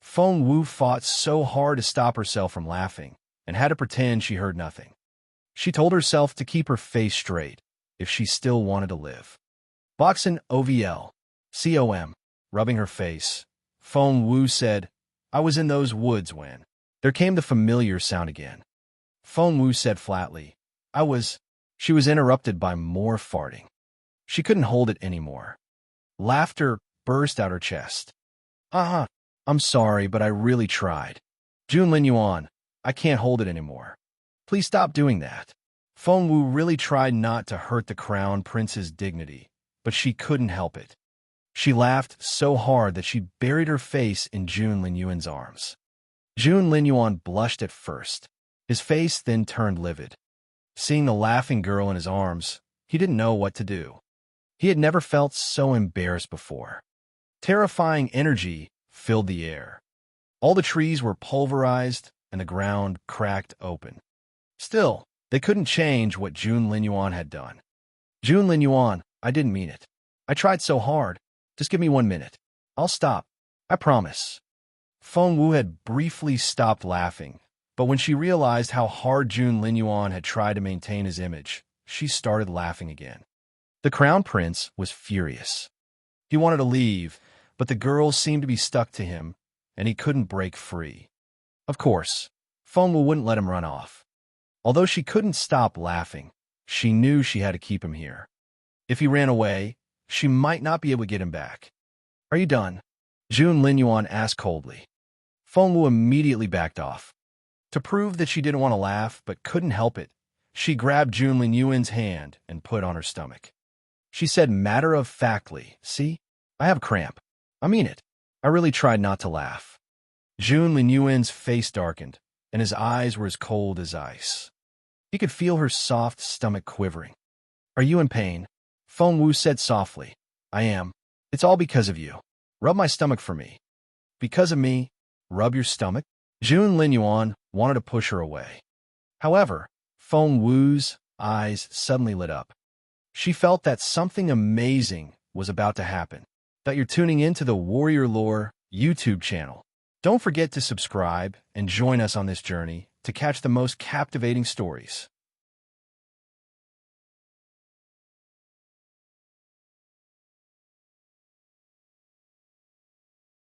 Feng Wu fought so hard to stop herself from laughing and had to pretend she heard nothing. She told herself to keep her face straight if she still wanted to live. Boxin OVL. COM. Rubbing her face, Feng Wu said, "I was in those woods when..." There came the familiar sound again. Feng Wu said flatly, "I was..." She was interrupted by more farting. She couldn't hold it anymore. Laughter burst out her chest. I'm sorry, but I really tried. Jun Lin Yuan, I can't hold it anymore. Please stop doing that." Feng Wu really tried not to hurt the crown prince's dignity, but she couldn't help it. She laughed so hard that she buried her face in Jun Lin Yuan's arms. Jun Lin Yuan blushed at first. His face then turned livid. Seeing the laughing girl in his arms, he didn't know what to do. He had never felt so embarrassed before. Terrifying energy filled the air. All the trees were pulverized and the ground cracked open. Still, they couldn't change what Jun Lin Yuan had done. "Jun Lin Yuan, I didn't mean it. I tried so hard. Just give me 1 minute. I'll stop. I promise." Feng Wu had briefly stopped laughing, but when she realized how hard Jun Lin Yuan had tried to maintain his image, she started laughing again. The crown prince was furious. He wanted to leave, but the girl seemed to be stuck to him, and he couldn't break free. Of course, Feng Wu wouldn't let him run off. Although she couldn't stop laughing, she knew she had to keep him here. If he ran away, she might not be able to get him back. "Are you done?" Jun Lin Yuan asked coldly. Feng Wu immediately backed off. To prove that she didn't want to laugh but couldn't help it, she grabbed Jun Lin Yuan's hand and put on her stomach. She said matter-of-factly, "See, I have a cramp. I mean it. I really tried not to laugh." Jun Lin Yuan's face darkened, and his eyes were as cold as ice. He could feel her soft stomach quivering. "Are you in pain?" Feng Wu said softly. "I am. It's all because of you. Rub my stomach for me." "Because of me? Rub your stomach?" Jun Lin Yuan wanted to push her away. However, Feng Wu's eyes suddenly lit up. She felt that something amazing was about to happen. That you're tuning into the Warrior Lore YouTube channel. Don't forget to subscribe and join us on this journey to catch the most captivating stories.